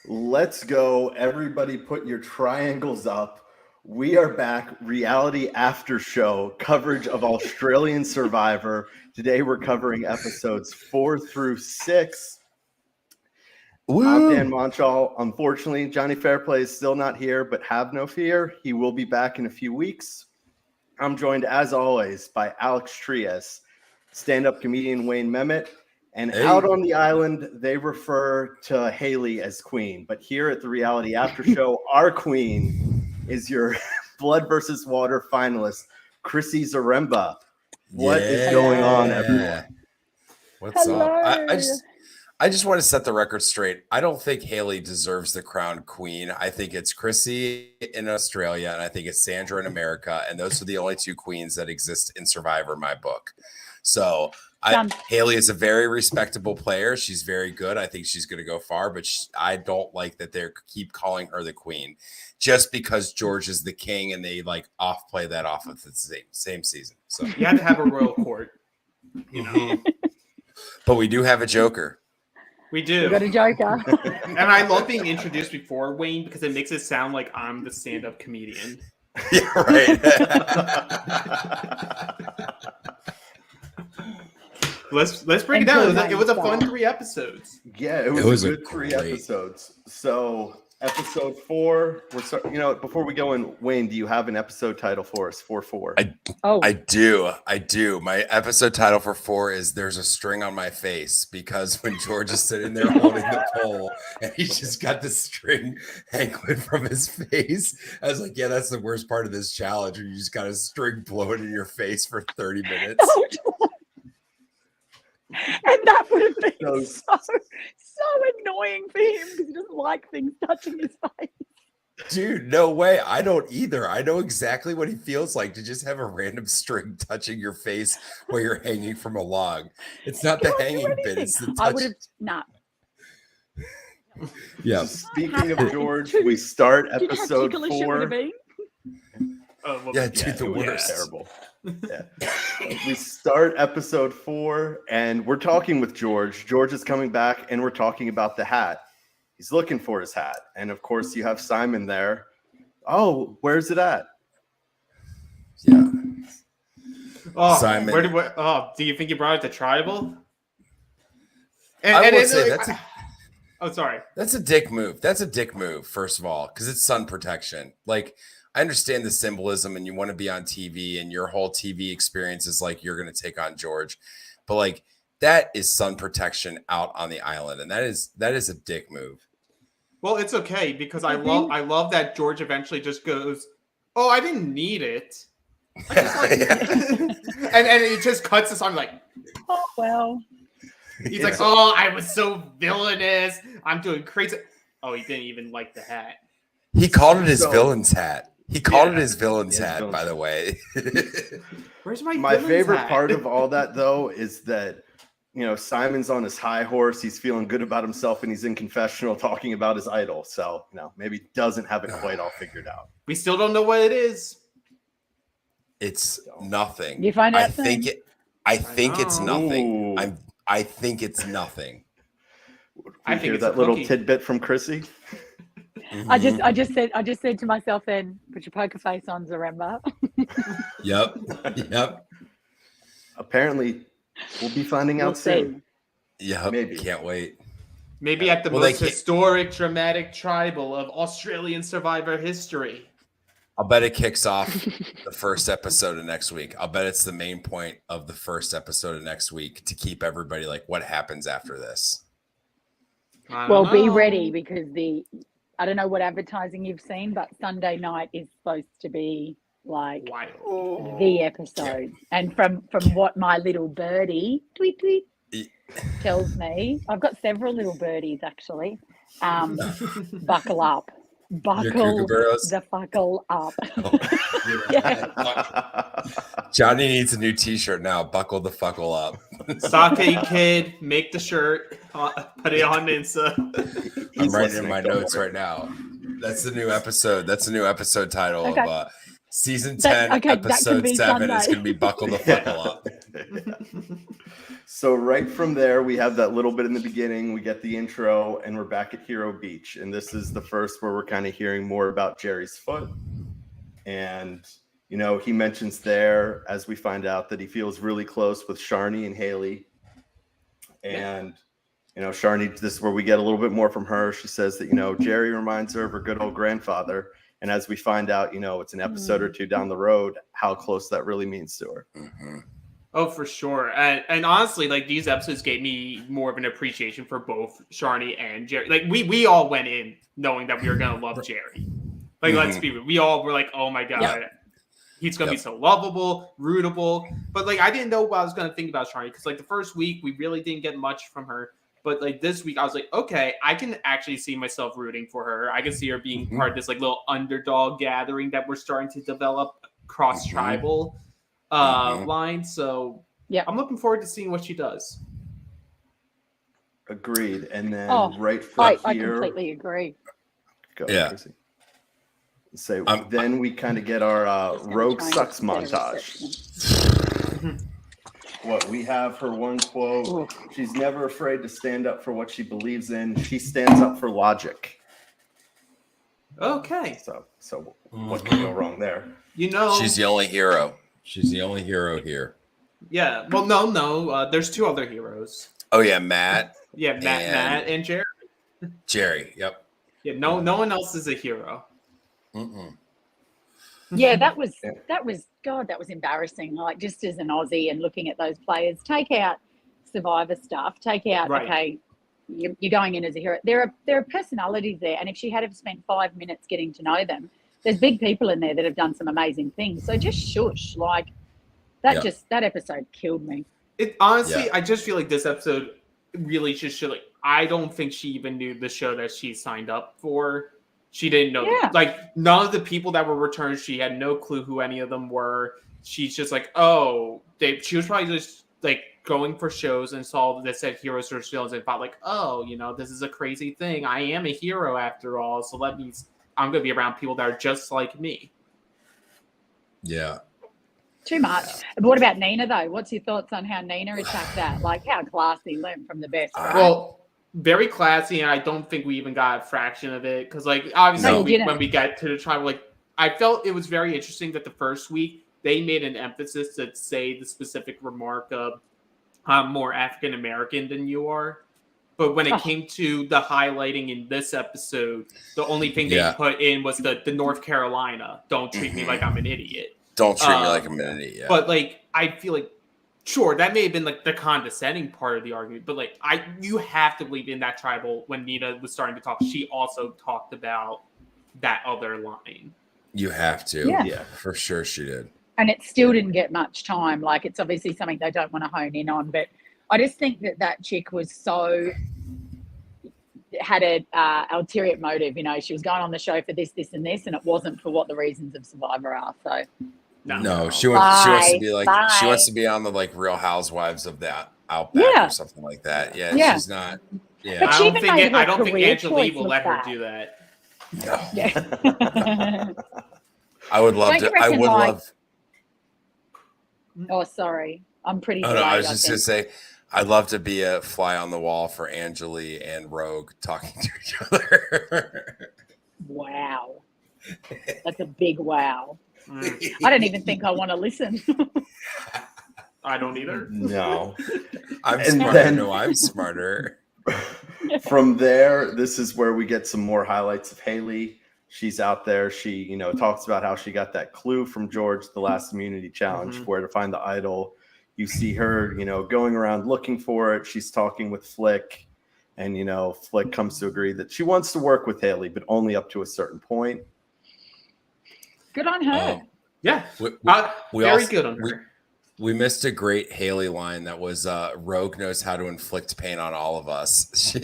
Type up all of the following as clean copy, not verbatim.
Let's go. Everybody put your triangles up. We are back. Reality After Show coverage of Australian Survivor. Today we're covering episodes 4 through 6. Woo. I'm Dan Montchal. Unfortunately, Johnny Fairplay is still not here, but have no fear. He will be back in a few weeks. I'm joined, as always, by Alex Trias, stand-up comedian Wayne Memmott, and out on the island, they refer to Haley as queen. But here at the Reality After Show, our queen is your Blood versus Water finalist, Chrissy Zaremba. What is going on, everyone? What's up? I just want to set the record straight. I don't think Haley deserves the crown queen. I think it's Chrissy in Australia, and I think it's Sandra in America, and those are the only two queens that exist in Survivor, my book. So Haley is a very respectable player. She's very good. I think she's going to go far, but I don't like that they keep calling her the queen just because George is the king and they like play that off of the same season. So you have to have a royal court, you know. But we do have a joker. We do. We got a joker. And I love being introduced before Wayne because it makes it sound like I'm the stand-up comedian. Yeah, right. Let's break it down. It was a fun 3 episodes. Yeah, it was a good 3 episodes. So episode 4, before we go in, Wayne, do you have an episode title for us? 4-4. I do. My episode title for 4 is "There's a String on My Face," because when George is sitting there holding the pole and he's just got the string hanging from his face, I was like, yeah, that's the worst part of this challenge, where you just got a string blowing in your face for 30 minutes. And that would have been so annoying for him because he doesn't like things touching his face. Dude, no way. I don't either. I know exactly what he feels like to just have a random string touching your face while you're hanging from a log. It's not the hanging bit. It's the touch. I would have not. Yeah. Speaking of George, we start episode 4. The worst. Terrible. Yeah. We start episode 4 and we're talking with George. George is coming back and we're talking about the hat. He's looking for his hat. And of course you have Simon there. Oh, where's it at? Yeah. Oh, Simon. Do you think you brought it to tribal? Sorry. That's a dick move. That's a dick move, first of all, because it's sun protection. Like, I understand the symbolism and you want to be on TV and your whole TV experience is like you're going to take on George. But like that is sun protection out on the island. And that is a dick move. Well, it's okay because I love that George eventually just goes, "Oh, I didn't need it." and it just cuts us on like, "Oh, well." He's like, "Oh, I was so villainous. I'm doing crazy." Oh, he didn't even like the hat. He called it his villain's hat. He called it his villain's hat, by the way. Where's my favorite part of all that, though, is that, Simon's on his high horse. He's feeling good about himself, and he's in confessional talking about his idol. So, maybe doesn't have it quite all figured out. We still don't know what it is. It's nothing. You find out I think it's nothing. I think it's nothing. I think that little tidbit from Chrissy. I just said to myself then, put your poker face on, Zaremba. Yep. Apparently, we'll be finding out soon. Yep. Maybe. Can't wait. Maybe at the most historic, dramatic tribal of Australian Survivor history. I'll bet it kicks off the first episode of next week. I'll bet it's the main point of the first episode of next week to keep everybody like, what happens after this? Well, be ready because I don't know what advertising you've seen, but Sunday night is supposed to be like the episode. And from what my little birdie tweet tells me, I've got several little birdies actually. Buckle up. Buckle the fuckle up. Johnny needs a new t-shirt now. Buckle the fuckle up. Sake kid, make the shirt. Put it on Insta. I'm writing in my notes right now. That's the new episode. That's the new episode title of season 10, episode 7. It's going to be Buckle the Fuckle Up. So right from there, we have that little bit in the beginning. We get the intro, and we're back at Hero Beach. And this is the first where we're kind of hearing more about Jerry's foot. And, you know, he mentions there, as we find out, that he feels really close with Sharni and Haley. And, you know, Sharni, this is where we get a little bit more from her. She says that, you know, Jerry reminds her of her good old grandfather. And as we find out, you know, it's an episode or two down the road, how close that really means to her. Mm-hmm. Oh, for sure. And honestly, like, these episodes gave me more of an appreciation for both Sharni and Jerry. Like, we all went in knowing that we were going to love Jerry. Like, let's be real. We all were like, oh my God, he's going to be so lovable, rootable. But, like, I didn't know what I was going to think about Sharni. Because, like, the first week, we really didn't get much from her. But, like, this week, I was like, okay, I can actually see myself rooting for her. I can see her being part of this, like, little underdog gathering that we're starting to develop cross-tribal line. So I'm looking forward to seeing what she does. Agreed. And then right from here, I completely agree. Go ahead, Chrissy. So then we kind of get our Rogue Sucks montage. What we have her one quote: "She's never afraid to stand up for what she believes in. She stands up for logic." Okay. So what can go wrong there? You know, she's the only hero. She's the only hero here. Yeah. Well, no. There's two other heroes. Oh yeah, Matt. Yeah, Matt and Jerry. Jerry. Yep. Yeah. No one else is a hero. Yeah, that was God, that was embarrassing. Like, just as an Aussie and looking at those players, take out Survivor stuff, take out okay, you're going in as a hero. There are personalities there, and if she had have spent 5 minutes getting to know them, there's big people in there that have done some amazing things. So just shush, like that. That episode killed me. It honestly, I just feel like this episode really just showed. Like, I don't think she even knew the show that she signed up for. She didn't know. Yeah. Like, none of the people that were returned, she had no clue who any of them were. She's just like, she was probably just like going for shows and saw that said heroes versus villains and thought like, oh, you know, this is a crazy thing. I am a hero after all. So I'm going to be around people that are just like me. Yeah. Too much. But what about Nina, though? What's your thoughts on how Nina attacked that? Like, how classy, learn from the best, right? Well, very classy, and I don't think we even got a fraction of it. Because, like, obviously, when we got to the trial, like, I felt it was very interesting that the first week, they made an emphasis to say the specific remark of, I'm more African-American than you are. But when it came to the highlighting in this episode, the only thing they put in was the North Carolina, don't treat me like I'm an idiot. Don't treat me like I'm an idiot. Yeah. But, like, I feel like, sure, that may have been, like, the condescending part of the argument. But, like, you have to believe in that tribal, when Nina was starting to talk, she also talked about that other line. You have to. Yeah. For sure she did. And it still didn't get much time. Like, it's obviously something they don't want to hone in on. But I just think that chick was had an ulterior motive. You know, she was going on the show for this, and this, and it wasn't for what the reasons of Survivor are. So no, she wants to be like she wants to be on the like Real Housewives of the Outback or something like that. Yeah. She's not. Yeah, I don't think Angela will let her do that. No. Yeah. I would love to. I would love. Oh, sorry. I'm pretty. Oh, no, I was just gonna say, I'd love to be a fly on the wall for Angeli and Rogue talking to each other. Wow, that's a big wow. I don't even think I want to listen. I don't either. No, I'm smarter. No, I'm smarter. From there, this is where we get some more highlights of Haley. She's out there. She, talks about how she got that clue from George, the last immunity challenge, where to find the idol. You see her, going around looking for it. She's talking with Flick, and, Flick comes to agree that she wants to work with Haley, but only up to a certain point. Good on her. Yeah. We very good on her. We missed a great Haley line that was Rogue knows how to inflict pain on all of us.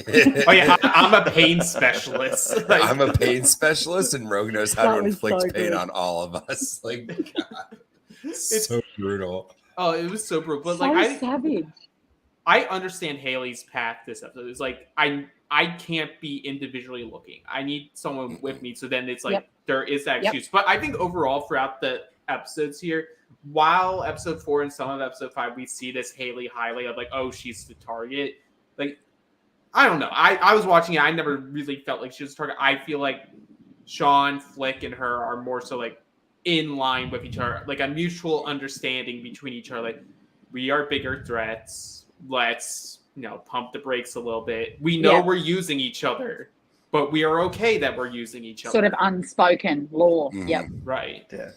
Oh yeah, I'm a pain specialist. I'm a pain specialist, and Rogue knows how to inflict pain on all of us. Like, God, it's so brutal. Oh, it was so brutal. But so savage. I understand Haley's path this episode. It's like I can't be individually looking. I need someone with me. So then it's like there is that excuse. But I think overall throughout the episodes here. While episode 4 and some of episode 5, we see this Haley highlight of like, oh, she's the target. Like, I don't know. I was watching it. I never really felt like she was the target. I feel like Sean, Flick, and her are more so like in line with each other, like a mutual understanding between each other. Like, we are bigger threats. Let's, pump the brakes a little bit. We know we're using each other, but we are okay that we're using each other. Sort of unspoken law. Yep. Right. Yeah.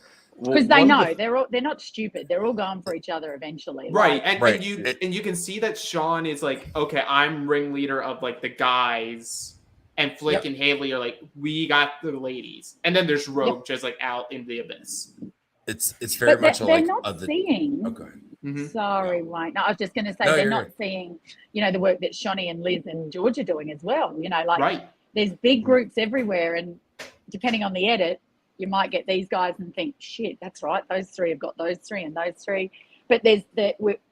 Because they know they're not stupid. They're all going for each other eventually. Right. And you can see that Sean is like, okay, I'm ringleader of like the guys, and Flick and Haley are like, we got the ladies. And then there's Rogue just like out in the abyss. It's very much they're like not seeing. Okay. Mm-hmm. Sorry, Wayne. No, I was just going to say they're not seeing, the work that Shani and Liz and George are doing as well. There's big groups everywhere, and depending on the edit, you might get these guys and think, shit, that's right. Those 3 have got those 3 and those 3. But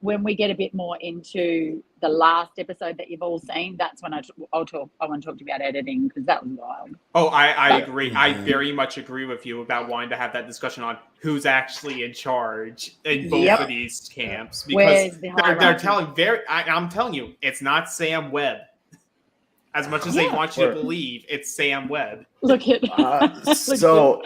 when we get a bit more into the last episode that you've all seen, that's when I want to talk about editing, because that was wild. Oh, I agree. I very much agree with you about wanting to have that discussion on who's actually in charge in both of these camps, because they're telling I'm telling you, it's not Sam Webb. As much as they want you to believe, it's Sam Webb. Look at so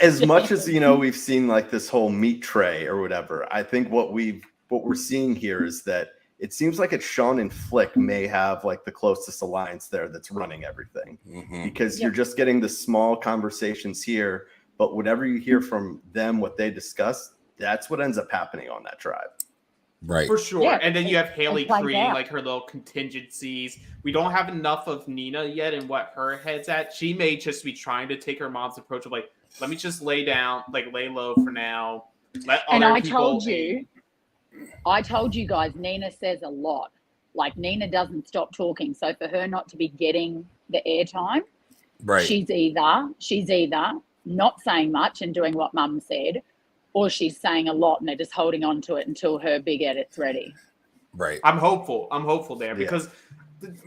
as much as we've seen like this whole meat tray or whatever, I think what we're seeing here is that it seems like it's Sean and Flick may have like the closest alliance there that's running everything, because you're just getting the small conversations here, but whatever you hear from them, what they discuss, that's what ends up happening on that tribe. Right. For sure. And then you have Haley creating like her little contingencies. We don't have enough of Nina yet and what her head's at. She may just be trying to take her mom's approach of like, let me just lay low for now. I told you guys, Nina says a lot. Like, Nina doesn't stop talking. So for her not to be getting the airtime, she's either not saying much and doing what Mum said, or she's saying a lot and they're just holding on to it until her big edit's ready. Right. I'm hopeful there, because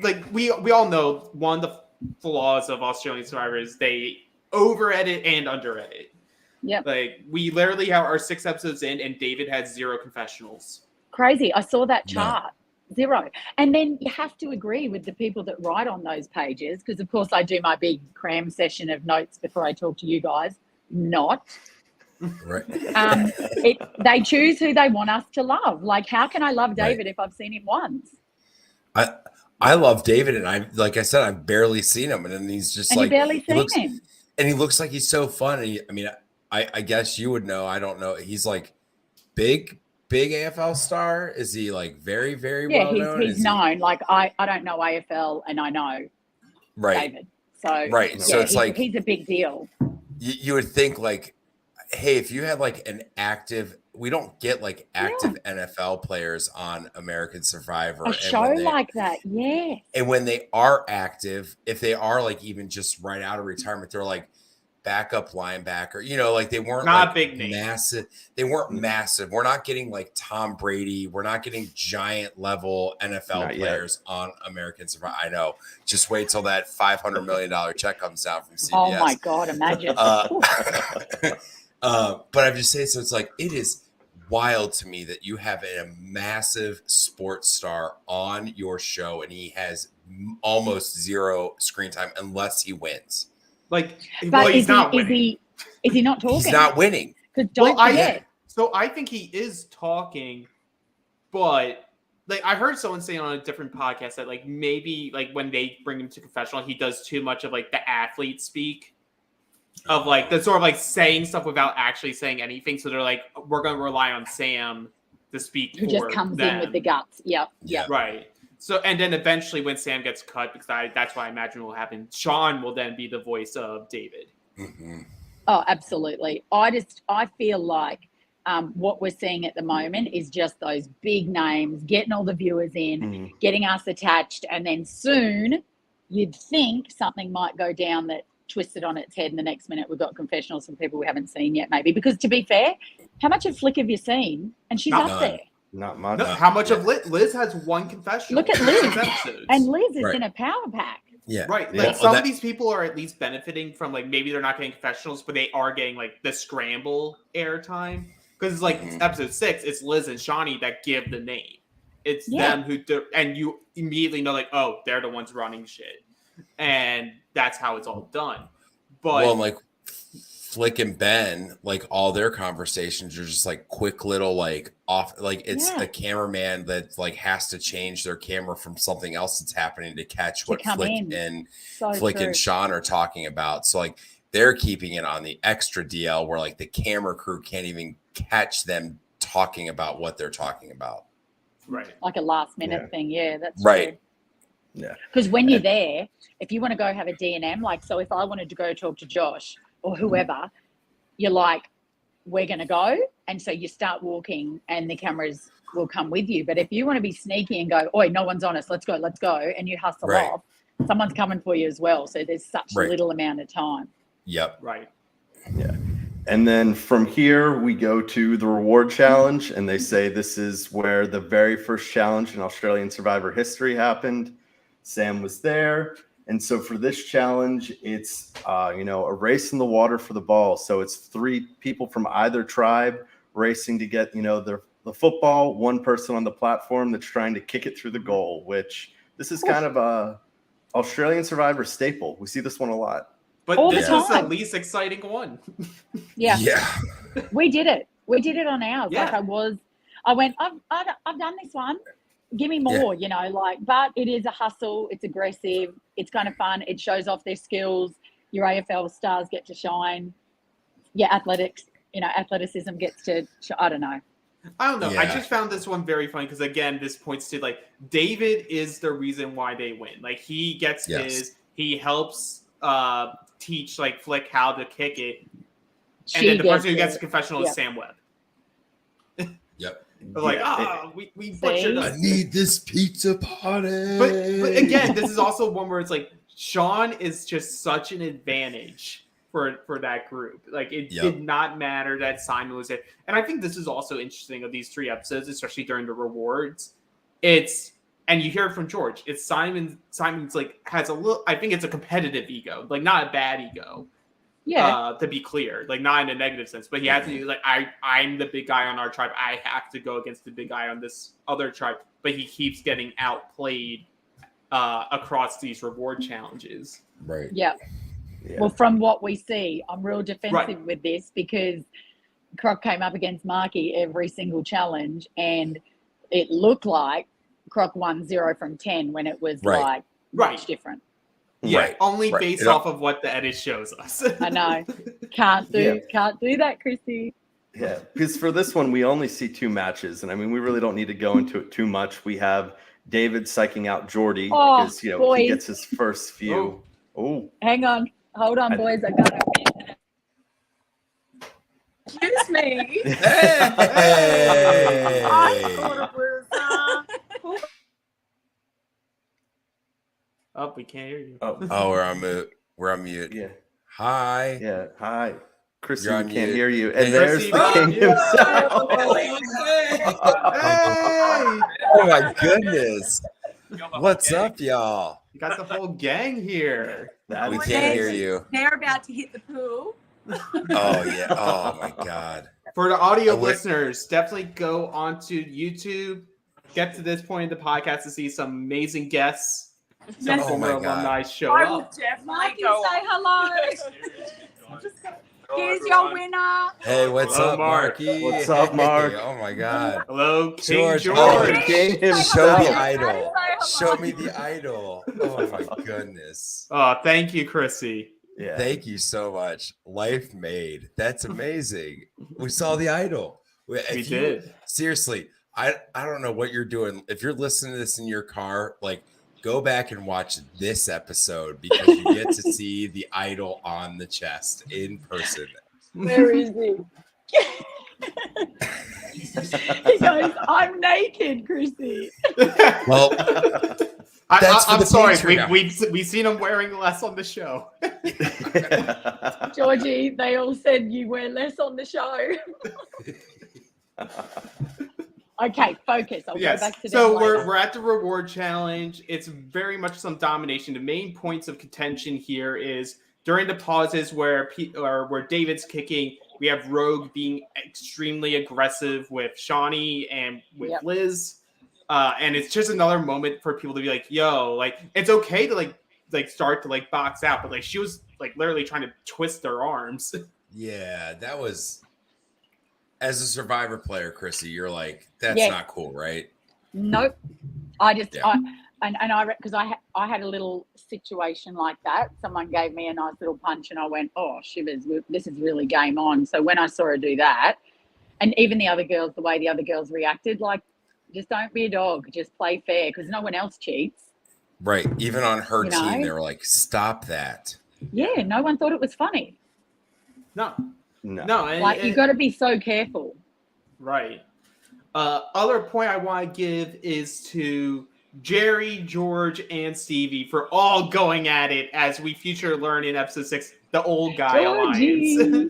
like we all know one of the flaws of Australian Survivor is they over edit and under edit. Yep. Like, we literally have our 6 episodes in and David had 0 confessionals. Crazy. I saw that chart. 0. And then you have to agree with the people that write on those pages, because of course I do my big cram session of notes before I talk to you guys. Right. They choose who they want us to love. Like, how can I love David if I've seen him once? I love David, and like I said, I've barely seen him, and then he's just like, him. And he looks like he's so fun. And I guess you would know. I don't know. He's like big AFL star. Is he like very, very well known? He's known. Like, I don't know AFL, and I know David. So so it's like he's a big deal. You would think like, hey, if you had like an active, we don't get like active NFL players on American Survivor. A show like that, yeah. And when they are active, if they are like even just right out of retirement, they're like backup linebacker, like they weren't not like big name. Massive. They weren't massive. We're not getting like Tom Brady. We're not getting giant level NFL players on American Survivor. I know. Just wait till that $500 million check comes down from CBS. Oh my God, imagine. But I'm just saying, so it's like, it is wild to me that you have a massive sports star on your show and he has almost 0 screen time unless he wins. Like, he's not winning. Is he not talking? He's not winning. Because don't forget. So I think he is talking, but like I heard someone say on a different podcast that like maybe like when they bring him to confessional, he does too much of like the athlete speak. Of like the sort of like saying stuff without actually saying anything. So they're like, we're going to rely on Sam to speak. Who just comes in with the guts. Yep. Right. So, and then eventually when Sam gets cut, because that's what I imagine will happen, Sean will then be the voice of David. Mm-hmm. Oh, absolutely. I feel like what we're seeing at the moment is just those big names, getting all the viewers in, getting us attached. And then soon you'd think something might go down that twisted on its head, and the next minute we've got confessionals from people we haven't seen yet, maybe. Because to be fair, how much of Flick have you seen? And she's up there. Not much. No, how much of Liz has 1 confessional? Look at Liz. And Liz is in a power pack. Yeah. Right. Like some of these people are at least benefiting from like maybe they're not getting confessionals, but they are getting like the scramble airtime. Because it's like episode 6, it's Liz and Shawnee that give the name. It's them who do, and you immediately know like, oh, they're the ones running shit. And that's how it's all done. But like Flick and Ben, like all their conversations are just like quick little like off, like it's a cameraman that like has to change their camera from something else that's happening to catch what Flick and Sean are talking about. So like they're keeping it on the extra DL where like the camera crew can't even catch them talking about what they're talking about. Right. Like a last minute thing. Yeah, that's right. True. Yeah. Because when you're there, if you want to go have a D&M, like, so if I wanted to go talk to Josh or whoever, you're like, we're going to go. And so you start walking and the cameras will come with you. But if you want to be sneaky and go, oi, no one's on us, let's go. And you hustle off, someone's coming for you as well. So there's such little amount of time. Yep. Right. Yeah. And then from here, we go to the reward challenge. And they say this is where the very first challenge in Australian Survivor history happened. Sam was there. And so for this challenge, it's, a race in the water for the ball. So it's 3 people from either tribe racing to get, the football, 1 person on the platform that's trying to kick it through the goal, which this is kind of a Australian Survivor staple. We see this one a lot. But this is the least exciting one. Yeah. We did it. We did it on ours. Yeah. Like I went, I've done this one. Give me more, but it is a hustle. It's aggressive. It's kind of fun. It shows off their skills. Your AFL stars get to shine. Yeah, athleticism gets to, I don't know. Yeah. I just found this one very funny because, again, this points to, like, David is the reason why they win. Like, he gets he helps teach, like, Flick how to kick it. And then the person who gets the confessional is Sam Webb. Yep. Like, we butchered up. I need this pizza party. But again, this is also one where it's like Sean is just such an advantage for that group. Like it did not matter that Simon was there. And I think this is also interesting of these 3 episodes, especially during the rewards. And you hear it from George. It's Simon's like has a little, I think it's a competitive ego, like not a bad ego. Yeah. To be clear, like not in a negative sense, but he has to be like, I'm the big guy on our tribe. I have to go against the big guy on this other tribe. But he keeps getting outplayed across these reward challenges. Right. Yeah. Well, from what we see, I'm real defensive with this because Croc came up against Marky every single challenge, and it looked like Croc won 0 from 10 when it was like much different. Yeah, only based off of what the edit shows us. I know. Can't do that, Chrissy. Yeah, because for this one, we only see 2 matches. And I mean, we really don't need to go into it too much. We have David psyching out Jordy because, he gets his first few. Oh. Hang on. Hold on, boys. I got it. Excuse me. Hey. I thought it was... Oh, we can't hear you. Oh, we're on mute. We're on mute. Yeah. Hi. Yeah. Hi. Chrissy, we can't mute. hear you. And there's the king himself. Hey! Oh my goodness. What's up, y'all? You got the whole gang here. We can't hear you. They're about to hit the pool. Oh yeah. Oh my God. For the audio listeners, definitely go onto YouTube. Get to this point in the podcast to see some amazing guests. Some former alumni show I will up. definitely go. Say hello. Here's your winner. Hey, what's up, Marky? What's up, Mark? Oh my God. Hello, King George. Oh, King show himself. the idol. Show me the idol. Oh my goodness. Oh, thank you, Chrissy. Yeah. Thank you so much. Life made. That's amazing. We saw the idol. We did. Seriously, I don't know what you're doing. If you're listening to this in your car, like, go back and watch this episode because you get to see the idol on the chest in person. Where is he? He goes, I'm naked, Chrissy. Well, I'm sorry. We've seen him wearing less on the show. Georgie, they all said you wear less on the show. Okay, focus. I'll go back to so them later. we're at the reward challenge. It's very much some domination. The main points of contention here is during the pauses where David's kicking, we have Rogue being extremely aggressive with Shawnee and with Liz. And it's just another moment for people to be like, yo, like, it's okay to like start to like box out, but like she was like literally trying to twist their arms. Yeah, that was, as a Survivor player, Chrissy, you're like, that's not cool, right? Nope. I just, because I had a little situation like that. Someone gave me a nice little punch and I went, oh, shivers, this is really game on. So when I saw her do that, and even the other girls, the way the other girls reacted, like, just don't be a dog, just play fair, because no one else cheats. Right. Even on her team, they were like, stop that. Yeah, no one thought it was funny. No. Like, you got to be so careful. Right. Other point I want to give is to Jerry, George, and Stevie for all going at it as we future learn in episode 6, the old guy alliance.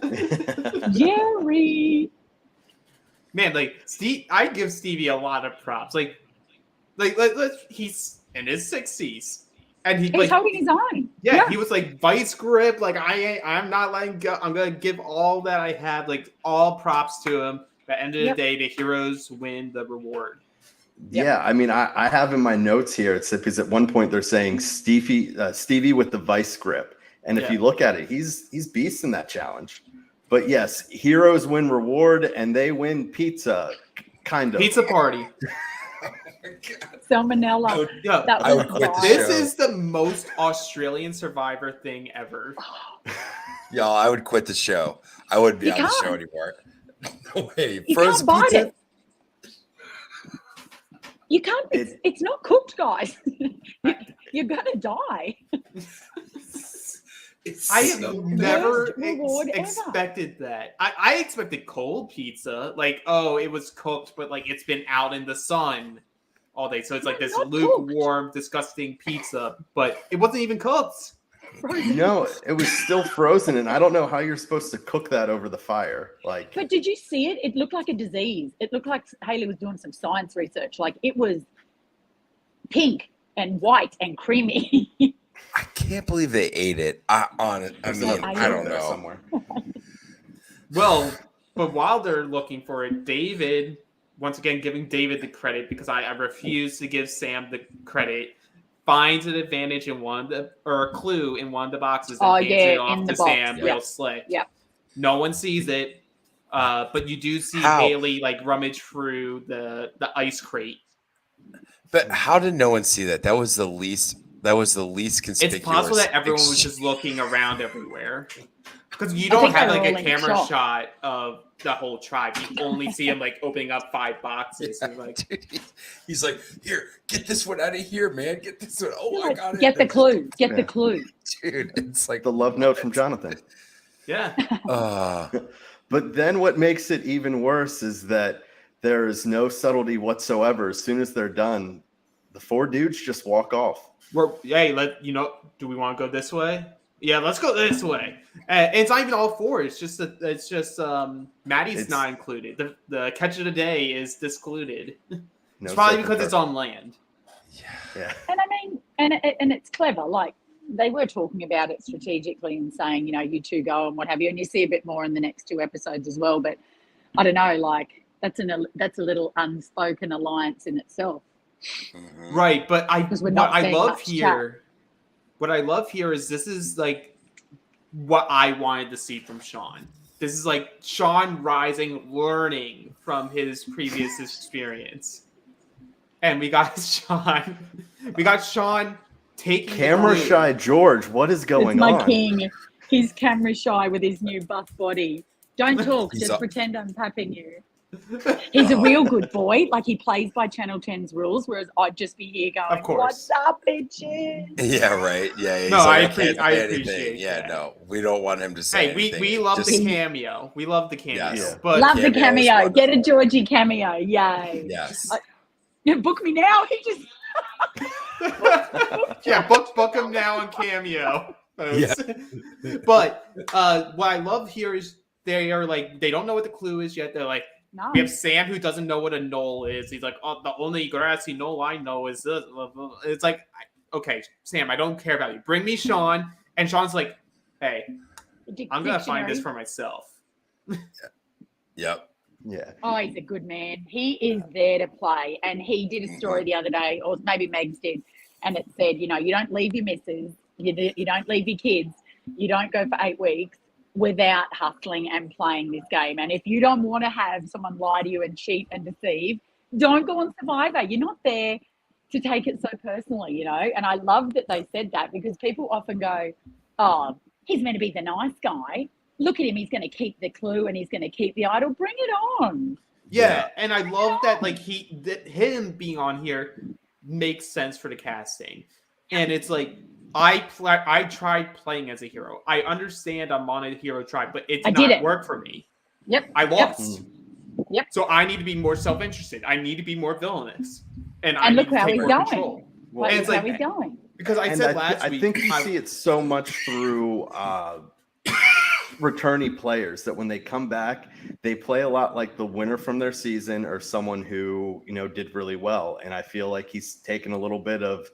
Jerry. Man, like I give Stevie a lot of props. Like he's in his 60s. And he's like, holding his own. Yeah, he was like vice grip. Like I'm not letting go. I'm gonna give all that I have. Like all props to him. At the end of the day, the heroes win the reward. Yeah, I mean, I have in my notes here. It's because at one point they're saying Stevie with the vice grip, and if you look at it, he's beast in that challenge. But yes, heroes win reward, and they win pizza, kind of pizza party. Salmonella. I would quit the This show. is the most Australian Survivor thing ever. Y'all, I would quit the show. I wouldn't be on the show anymore. No way. You Frozen can't bite pizza? it. You can't. It's not cooked, guys. You're gonna die. I have never expected that. I expected cold pizza, like, oh, it was cooked, but like it's been out in the sun all day, so it's like this lukewarm, disgusting pizza, but it wasn't even cooked. No, it was still frozen, and I don't know how you're supposed to cook that over the fire. Like, but did you see it? It looked like a disease. It looked like Haley was doing some science research. Like, it was pink and white and creamy. I can't believe they ate it. I don't know. Somewhere. Well, but while they're looking for it, David, once again giving David the credit because I refuse to give Sam the credit, finds an advantage in or a clue in one of the boxes and hands it off to Sam real slick. Yeah. No one sees it, but you do see Haley like rummage through the ice crate. But how did no one see that? That was the least conspicuous. It's possible that everyone was just looking around everywhere. Because you don't have like a camera shot of the whole tribe. You only see him like opening up 5 boxes. And, like, dude, he's like, here, get this one out of here, man. Get this one. Oh, I got it. Get the clue. Get the clue. Dude, it's like the love note from Jonathan. Yeah. But then what makes it even worse is that there is no subtlety whatsoever. As soon as they're done, the 4 dudes just walk off. Do we want to go this way? Yeah, let's go this way. And it's not even all 4. It's just Maddie's not included. The catch of the day is discluded. It's probably because it's on land. Yeah. And I mean, and it's clever. Like, they were talking about it strategically and saying, you 2 go and what have you. And you see a bit more in the next 2 episodes as well. But I don't know, like, that's a little unspoken alliance in itself. Mm-hmm. Right, but what I love here is this is like what I wanted to see from Sean. This is like Sean rising, learning from his previous experience. And we got Sean taking camera shy George. What is going on? My king. He's camera shy with his new buff body. Don't talk, just pretend I'm tapping you. He's a real good boy. Like, he plays by Channel 10's rules, whereas I'd just be here going, of course. What's up, bitches? Yeah, right. Yeah. No, I appreciate that. No, we don't want him to say anything. We love the cameo. We love the cameo. Yes. But love the cameo. Get a Georgie cameo. Yay. Yes. Book me now. He just... yeah, book him now on Cameo. Yeah. But what I love here is they are like, they don't know what the clue is yet. They're like, No. We have Sam who doesn't know what a knoll is. He's like, oh, the only grassy knoll I know is this. It's like, okay, Sam, I don't care about you. Bring me Sean. And Sean's like, hey, I'm going to find this for myself. Yep. Yeah. Oh, he's a good man. He is there to play. And he did a story the other day, or maybe Megs did, and it said, you don't leave your missus, you don't leave your kids, you don't go for 8 weeks without hustling and playing this game. And if you don't want to have someone lie to you and cheat and deceive, don't go on Survivor. You're not there to take it so personally, And I love that they said that, because people often go, oh, he's meant to be the nice guy. Look at him. He's going to keep the clue and he's going to keep the idol. Bring it on. Yeah. And I love that, like, him being on here makes sense for the casting. And it's like, I tried playing as a hero. I understand I'm on a hero tribe, but it did not work for me. Yep. I lost. Yep. So I need to be more self-interested. I need to be more villainous. And I look need to how take he's more going. control. Well, and it's how like, he's going. Because I said last week. I think you see it so much through returnee players that when they come back, they play a lot like the winner from their season or someone who, did really well. And I feel like he's taken a little bit of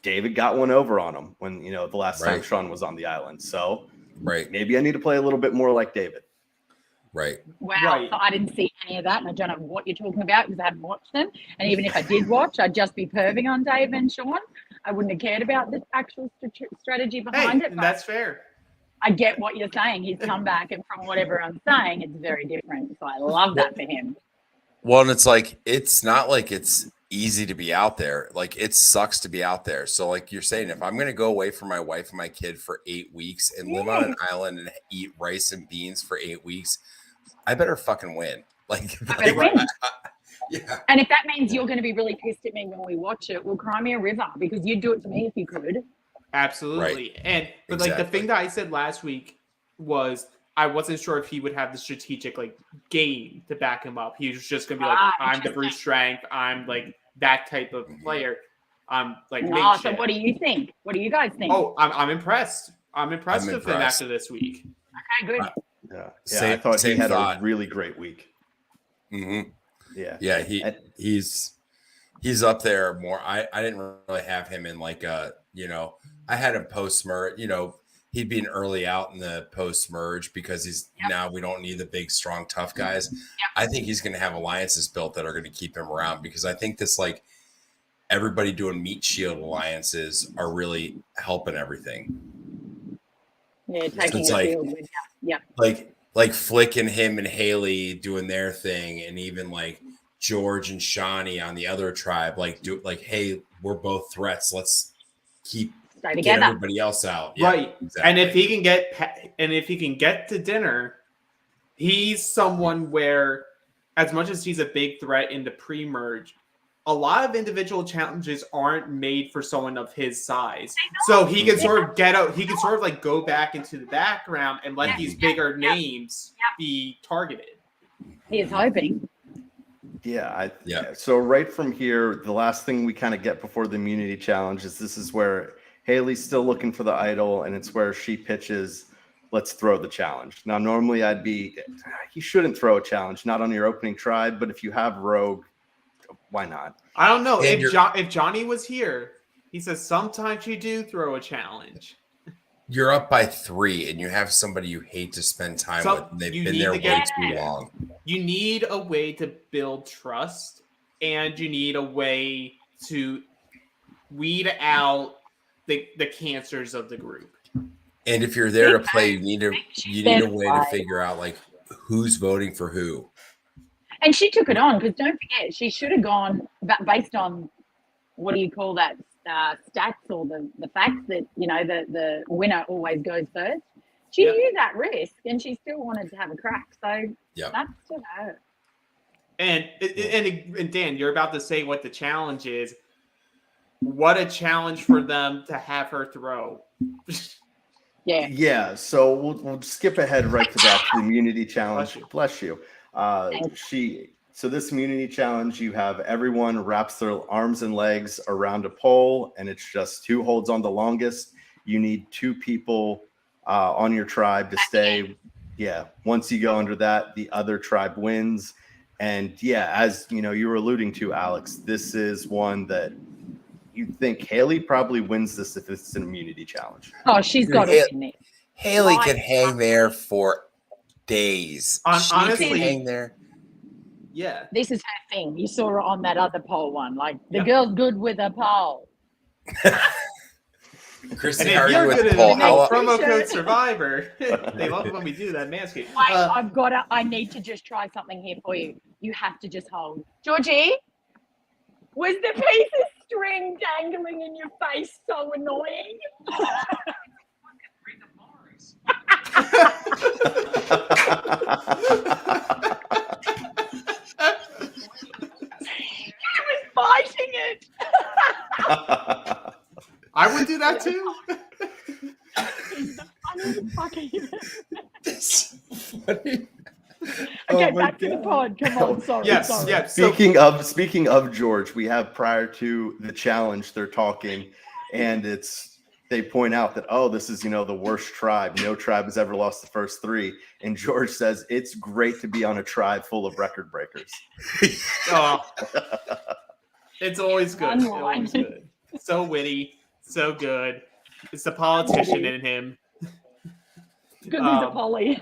David got one over on him when, the last time Sean was on the island. So maybe I need to play a little bit more like David. Right. Wow. So I didn't see any of that. And I don't know what you're talking about because I haven't watched them. And even if I did watch, I'd just be perving on Dave and Sean. I wouldn't have cared about the actual strategy behind it. But that's fair. I get what you're saying. He's come back, and from what everyone's saying, it's very different. So I love that for him. Well, and it's like, it's not like it's easy to be out there. Like, it sucks to be out there. So like you're saying, if I'm going to go away from my wife and my kid for 8 weeks and live on an island and eat rice and beans for 8 weeks, I better fucking win. Like, win. Yeah. And if that means you're going to be really pissed at me when we watch it, well, cry me a river, because you'd do it to me if you could. Absolutely. Right. But like the thing that I said last week was I wasn't sure if he would have the strategic game to back him up. He was just gonna be like, I'm the brute strength, I'm like that type of player. I'm like so what do you think? What do you guys think? Oh, I'm impressed. I'm impressed with him after this week. Okay, good. I thought he had a really great week. Mm-hmm. Yeah. He's up there more. I didn't really have him in like I had him post merge, he'd be an early out in the post merge because now we don't need the big, strong, tough guys. Yep. I think he's going to have alliances built that are going to keep him around, because I think this, like, everybody doing meat shield alliances are really helping everything. Yeah, taking so a field with you. Yeah. Like Flick and him and Haley doing their thing, and even like George and Shawnee on the other tribe, hey, we're both threats. Let's get everybody else out. Yeah, right. Exactly. And if he can get to dinner, he's someone where, as much as he's a big threat in the pre-merge, a lot of individual challenges aren't made for someone of his size. So he can sort of get out, he can sort of like go back into the background and let these bigger names be targeted. He is hoping. Yeah. So right from here, the last thing we kind of get before the immunity challenge is this is where Haley's still looking for the idol, and it's where she pitches, let's throw the challenge. Now, normally you shouldn't throw a challenge, not on your opening tribe, but if you have Rogue, why not? I don't know. If Johnny was here, he says sometimes you do throw a challenge. You're up by 3 and you have somebody you hate to spend time with. And they've been there way too long. You need a way to build trust, and you need a way to weed out the cancers of the group. And if you're there to play, you need a way to figure out like who's voting for who. And she took it on, because don't forget, she should have gone based on, what do you call that, stats or the facts that, the winner always goes first. She knew that risk, and she still wanted to have a crack. So that's to her. And Dan, you're about to say what the challenge is. What a challenge for them to have her throw. Yeah. So we'll skip ahead right to that, the immunity challenge. Bless you. So this immunity challenge, you have everyone wraps their arms and legs around a pole, and it's just who holds on the longest. You need 2 people on your tribe to stay. Yeah. Once you go under that, the other tribe wins. And yeah, as you know, you were alluding to, Alex, this is one that you think Haley probably wins this if it's an immunity challenge. Oh, she's got to win it. Haley can hang there for days. Honestly, she can hang there. Yeah. This is her thing. You saw her on that other pole one. Like, the girl's good with a pole. Chrissy, and how are if you're you with good the at poll? promo code Survivor. They love it when we do that, Manscaped. Wait, I need to just try something here for you. You have to just hold. Georgie, was the piece of string dangling in your face so annoying? Fighting it. I would do that too. It's funny. Okay, back to the pod. Come on, sorry. Yes, yes. Speaking of George, we have prior to the challenge, they're talking, and they point out that, oh, this is, the worst tribe. No tribe has ever lost the first 3. And George says it's great to be on a tribe full of record breakers. Oh. It's always good. It's always good. So witty, so good. It's the politician in him. Because he's a Polly.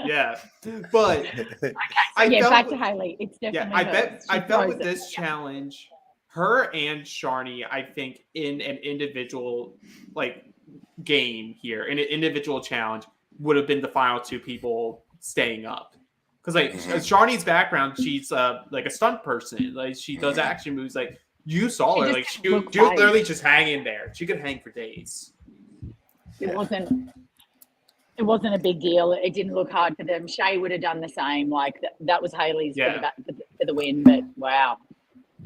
Yeah, but back to Haley. It's definitely. I felt with this challenge, her and Sharni, I think in an individual game here, in an individual challenge, would have been the final 2 people staying up. Because Sharni's background, she's a stunt person. Like, she does action moves. Like, you saw her. Like, she would literally just hang in there. She could hang for days. It wasn't a big deal. It didn't look hard for them. Shay would have done the same. Like, that was Haley's for the win. But wow.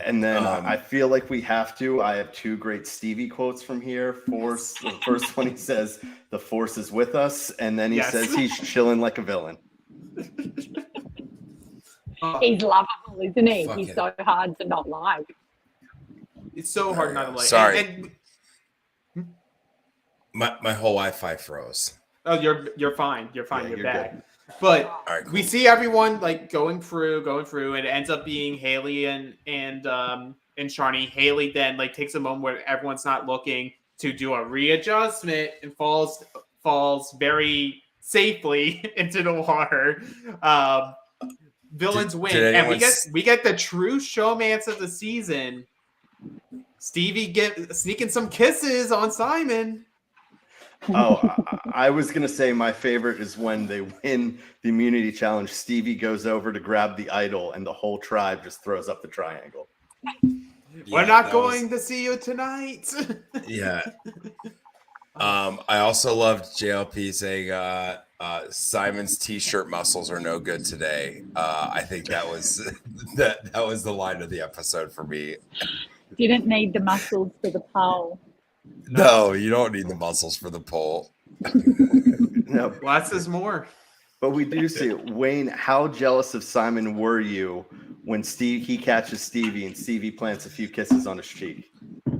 And then I feel like we have to. I have 2 great Stevie quotes from here. Force. The first one, he says, "The force is with us," and then he says he's chilling like a villain. He's lovable, isn't he? He's so hard to not like. It's so hard not to like. Sorry. My whole Wi-Fi froze. Oh, you're fine. You're fine. You're back. Good. But right, cool. We see everyone going through, and it ends up being Haley and Sharni. Haley then takes a moment where everyone's not looking to do a readjustment and falls very safely into the water. Villains win, and we get the true showmance of the season. Stevie sneaking some kisses on Simon. Oh, I was going to say my favorite is when they win the immunity challenge. Stevie goes over to grab the idol and the whole tribe just throws up the triangle. We're not going to see you tonight. Yeah. I also loved JLP saying Simon's t-shirt muscles are no good today. I think that was that was the line of the episode for me. Didn't need the muscles for the pole. No, you don't need the muscles for the pole. No, less is more. But we do see it. Wayne, how jealous of Simon were you when he catches Stevie and Stevie plants a few kisses on his cheek?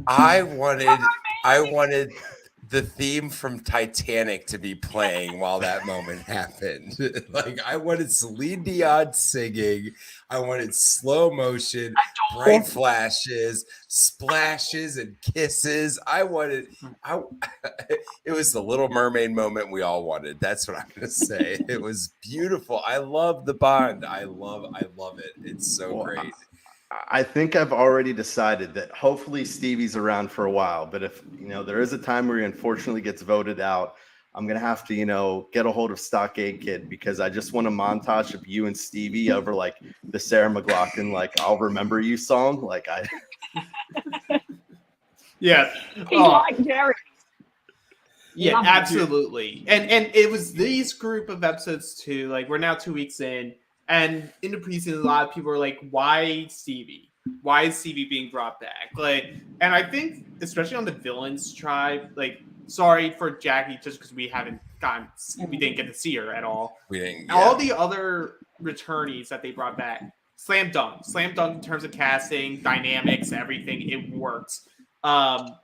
I wanted the theme from Titanic to be playing while that moment happened. I wanted Celine Dion singing. I wanted slow motion, bright flashes, splashes, and kisses. It was the Little Mermaid moment we all wanted. That's what I'm going to say. It was beautiful. I love the bond. I love it. It's so great. I think I've already decided that hopefully Stevie's around for a while, but if there is a time where he unfortunately gets voted out, I'm gonna have to get a hold of Stockade Kid, because I just want a montage of you and Stevie over the Sarah McLachlan "I'll Remember You" song. Yeah, he liked Jerry. Yeah, absolutely. And it was these group of episodes too. We're now 2 weeks in. And in the preseason, a lot of people are like, why Stevie? Why is Stevie being brought back? And I think, especially on the villains tribe, sorry for Jackie, just because we didn't get to see her at all. We didn't. Yeah. All the other returnees that they brought back, slam dunk in terms of casting, dynamics, everything. It worked. And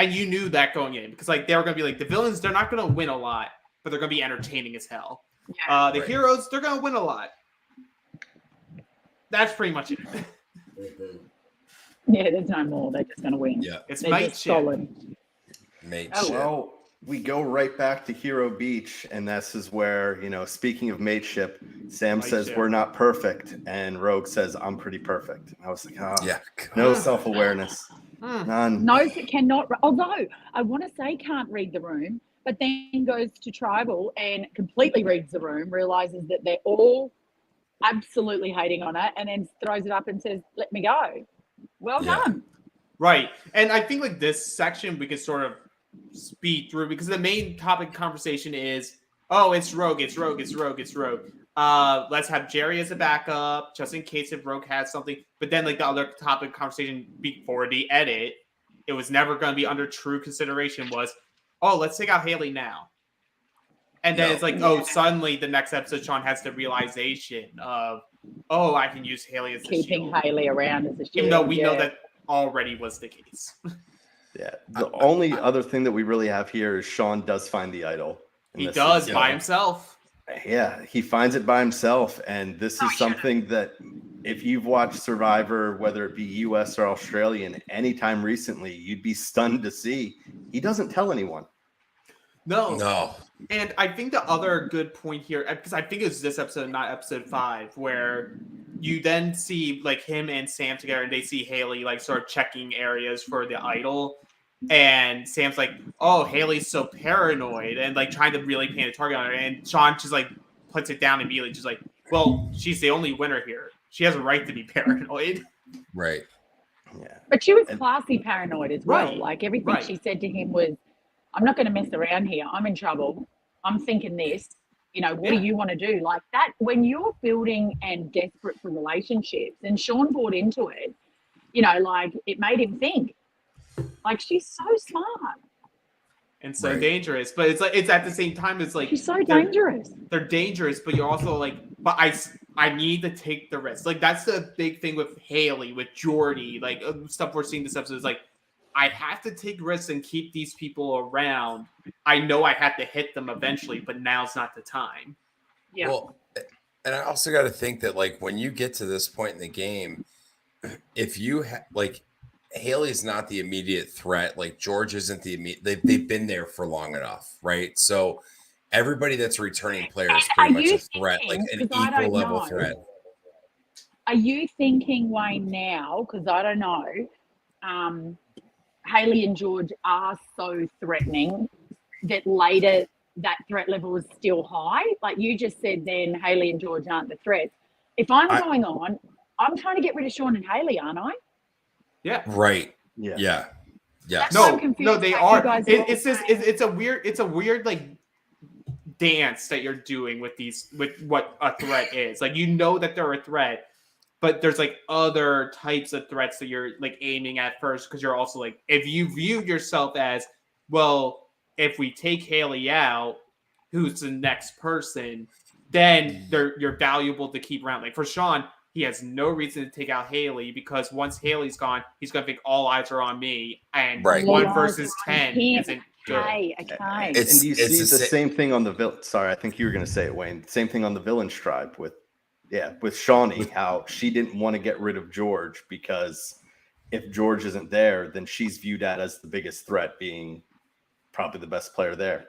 you knew that going in, because they were going to be the villains, they're not going to win a lot, but they're going to be entertaining as hell. Yeah, the heroes, they're going to win a lot. That's pretty much it. Yeah, there's no more. They're just going to win. Yeah, It's They're just solid. Mate Oh, shit. well, we go right back to Hero Beach, and this is where, speaking of mateship, Sam says Mateship. we're not perfect, and Rogue says I'm pretty perfect. And I was like, Yeah. no self-awareness, none. Knows it cannot, although I want to say can't read the room, but then goes to tribal and completely reads the room, realizes that they're all absolutely hating on it, and then throws it up and says, let me go. Well done. Right. And I think like this section we could sort of speed through because the main topic of conversation is, oh, it's Rogue. Let's have Jerry as a backup just in case if Rogue has something. But then like the other topic of conversation before the edit, it was never going to be under true consideration was, oh, let's take out Haley now. And then it's like, oh, suddenly the next episode, Sean has the realization of, oh, I can use Haley as a shield. Keeping Haley around as a shield. Even though we know that already was the case. Yeah. The only other thing that we really have here is Sean does find the idol. He does by himself. Yeah, he finds it by himself. And this is something that if you've watched Survivor, whether it be US or Australian, anytime recently, you'd be stunned to see. He doesn't tell anyone. No. And I think the other good point here, because I think it was this episode, not episode 5, where you then see like him and Sam together and they see Haley like sort of checking areas for the idol. And Sam's like, oh, Haley's so paranoid and like trying to really paint a target on her. And Sean just like puts it down immediately, just like, well, she's the only winner here. She has a right to be paranoid. Right. Yeah. But she was classy paranoid as well. Right. Like everything she said to him was, I'm not going to mess around here. I'm in trouble. I'm thinking this. What do you want to do? Like that, when you're building and desperate for relationships, and Sean bought into it, like it made him think. Like she's so smart. And so dangerous. But it's like it's at the same time, it's like she's so dangerous. They're dangerous, but you're also like, but I need to take the risk. Like that's the big thing with Haley, with Jordy, like stuff we're seeing this episode is like, I have to take risks and keep these people around. I know I have to hit them eventually, but now's not the time. Yeah. Well, and I also got to think that like when you get to this point in the game, if you like Haley's not the immediate threat, like George isn't the immediate. They've been there for long enough, right? So everybody that's a returning player is pretty much a threat, like an equal level threat. Are you thinking, Wayne, now? Because I don't know. Haley and George are so threatening that later that threat level is still high. Like you just said then Haley and George aren't the threats. If I'm going on, I'm trying to get rid of Sean and Haley, aren't I? Yeah. Right. Yeah. No, they are. It's a weird like dance that you're doing with what a threat is. Like that they're a threat, but there's like other types of threats that you're like aiming at first because you're also like, if you viewed yourself as, well, if we take Haley out, who's the next person, then you're valuable to keep around. Like for Sean, he has no reason to take out Haley because once Haley's gone, he's going to think all eyes are on me. And 1 versus 10 isn't good. Okay. And you see the same thing on the villain. Sorry, I think you were going to say it, Wayne. Same thing on the Villains Tribe with Shawnee, how she didn't want to get rid of George because if George isn't there, then she's viewed as the biggest threat, being probably the best player there.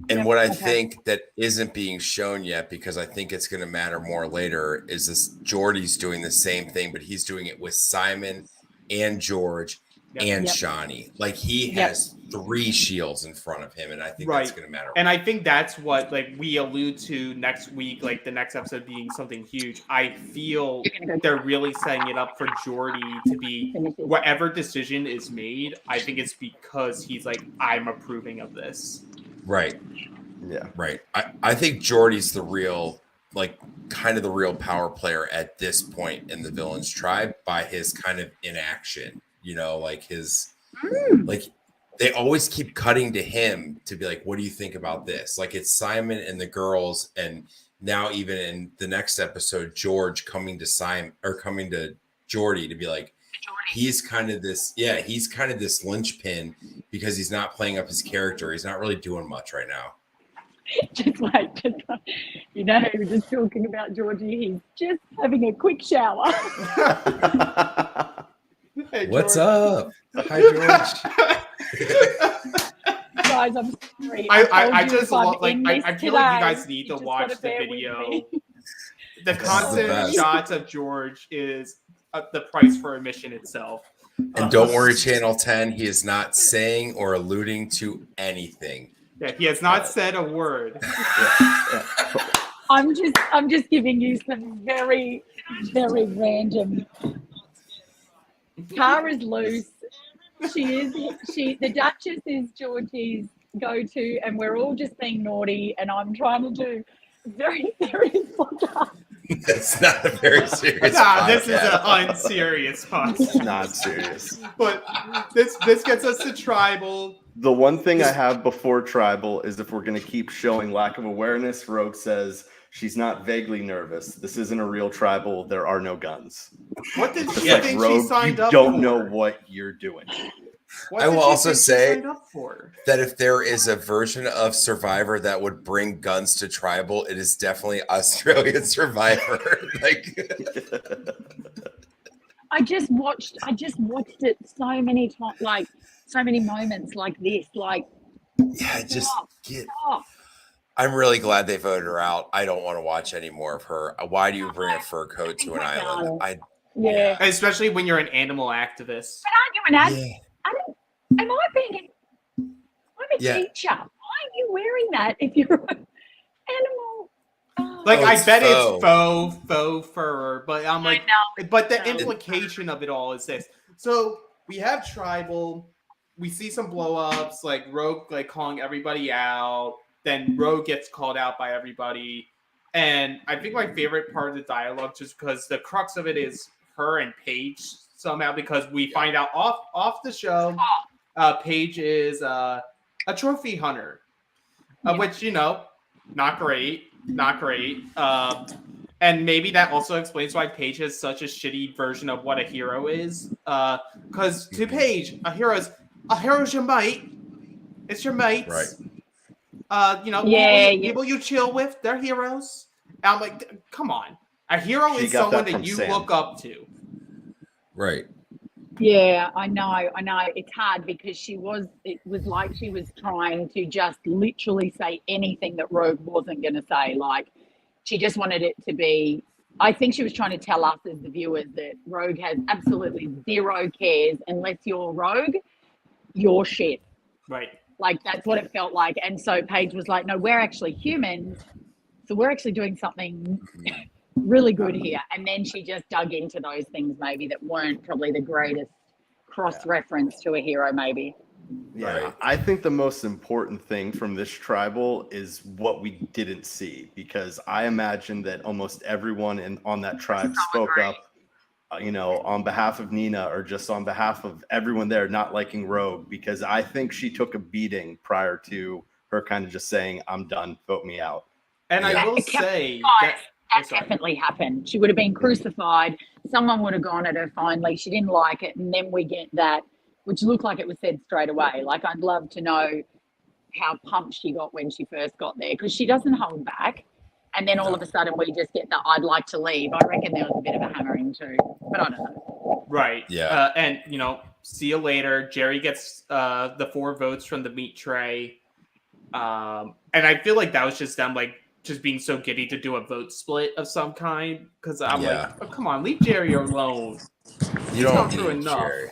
And what I think that isn't being shown yet, because I think it's going to matter more later, is this Jordy's doing the same thing, but he's doing it with Simon and George and Shawnee. Like he has 3 shields in front of him, and I think that's going to matter. And I think that's what like we allude to next week, like the next episode being something huge. I feel they're really setting it up for Jordy to be whatever decision is made. I think it's because he's like, I'm approving of this. Right. Yeah. Right. I think Jordy's the real, like, kind of the real power player at this point in the Villains Tribe by his kind of inaction. Like his, like they always keep cutting to him to be like, what do you think about this? Like it's Simon and the girls. And now even in the next episode, George coming to Jordy to be like, he's kind of this linchpin because he's not playing up his character. He's not really doing much right now. Just wait. You know, we were just talking about Georgie. He's just having a quick shower. Hey, What's George. up? Hi, George. Guys, I'm sorry. I just love, like, I feel like you guys need to watch the video. The constant best. shots of George is the price for admission itself. And don't worry, Channel 10, he is not saying or alluding to anything. Yeah, he has not said a word. I'm just giving you some very, very random. Tara's loose. The Duchess is Georgie's go-to, and we're all just being naughty, and I'm trying to do very serious podcast. That's not a very serious Nah, podcast. this is an unserious podcast. Not serious. But this gets us to tribal. The one thing I have before tribal is if we're going to keep showing lack of awareness, Rogue says she's not vaguely nervous. This isn't a real tribal. There are no guns. What did Just you like think Rogue, she signed you up don't for? know what you're doing. What I did will you also think she say signed up for? that if there is a version of Survivor that would bring guns to tribal, it is definitely Australian Survivor. I just watched it so many times, like so many moments like this. Like, yeah, stop. I'm really glad they voted her out. I don't want to watch any more of her. Why do you bring a fur coat to an island? Yeah. Especially when you're an animal activist. But aren't you an adult? Yeah. I'm a teacher. Why are you wearing that if you're an animal? Oh. Like, I it's bet faux. it's faux fur, but I'm like, I know. but the implication of it all is this. So we have tribal, we see some blow-ups, like Rogue like calling everybody out, then Rogue gets called out by everybody. And I think my favorite part of the dialogue, just because the crux of it is her and Paige somehow, because we find out off the show, Paige is a trophy hunter, which, you know, not great. And maybe that also explains why Paige is such a shitty version of what a hero is. Because to Paige, a hero's your mate. It's your mates. Right. You know, people you chill with, they're heroes. And I'm like, come on. A hero is someone that you look up to. Right. Yeah, I know. It's hard because it was like she was trying to just literally say anything that Rogue wasn't going to say. Like, she just wanted it to be, I think she was trying to tell us as the viewers that Rogue has absolutely zero cares unless you're Rogue, you're shit. Right. Like, that's what it felt like. And so Paige was like, no, we're actually humans. So we're actually doing something really good here. And then she just dug into those things maybe that weren't probably the greatest cross-reference to a hero maybe. Yeah, Right. I think the most important thing from this tribal is what we didn't see, because I imagine that almost everyone on that tribe spoke up, you know, on behalf of Nina or just on behalf of everyone there not liking Rogue, because I think she took a beating prior to her kind of just saying, I'm done, vote me out. And Yeah. I will say that definitely happened. She would have been crucified. Someone would have gone at her finally. She didn't like it. And then we get that, which looked like it was said straight away. Like, I'd love to know how pumped she got when she first got there, because she doesn't hold back. And then all of a sudden we just get the I'd like to leave. I reckon there was a bit of a hammering too, but I don't know. Right. Yeah. And, you know, see you later. Jerry gets the 4 votes from the meat tray. And I feel like that was just them, like, just being so giddy to do a vote split of some kind. Because I'm like, oh, come on, leave Jerry alone. You don't through need enough. Jerry.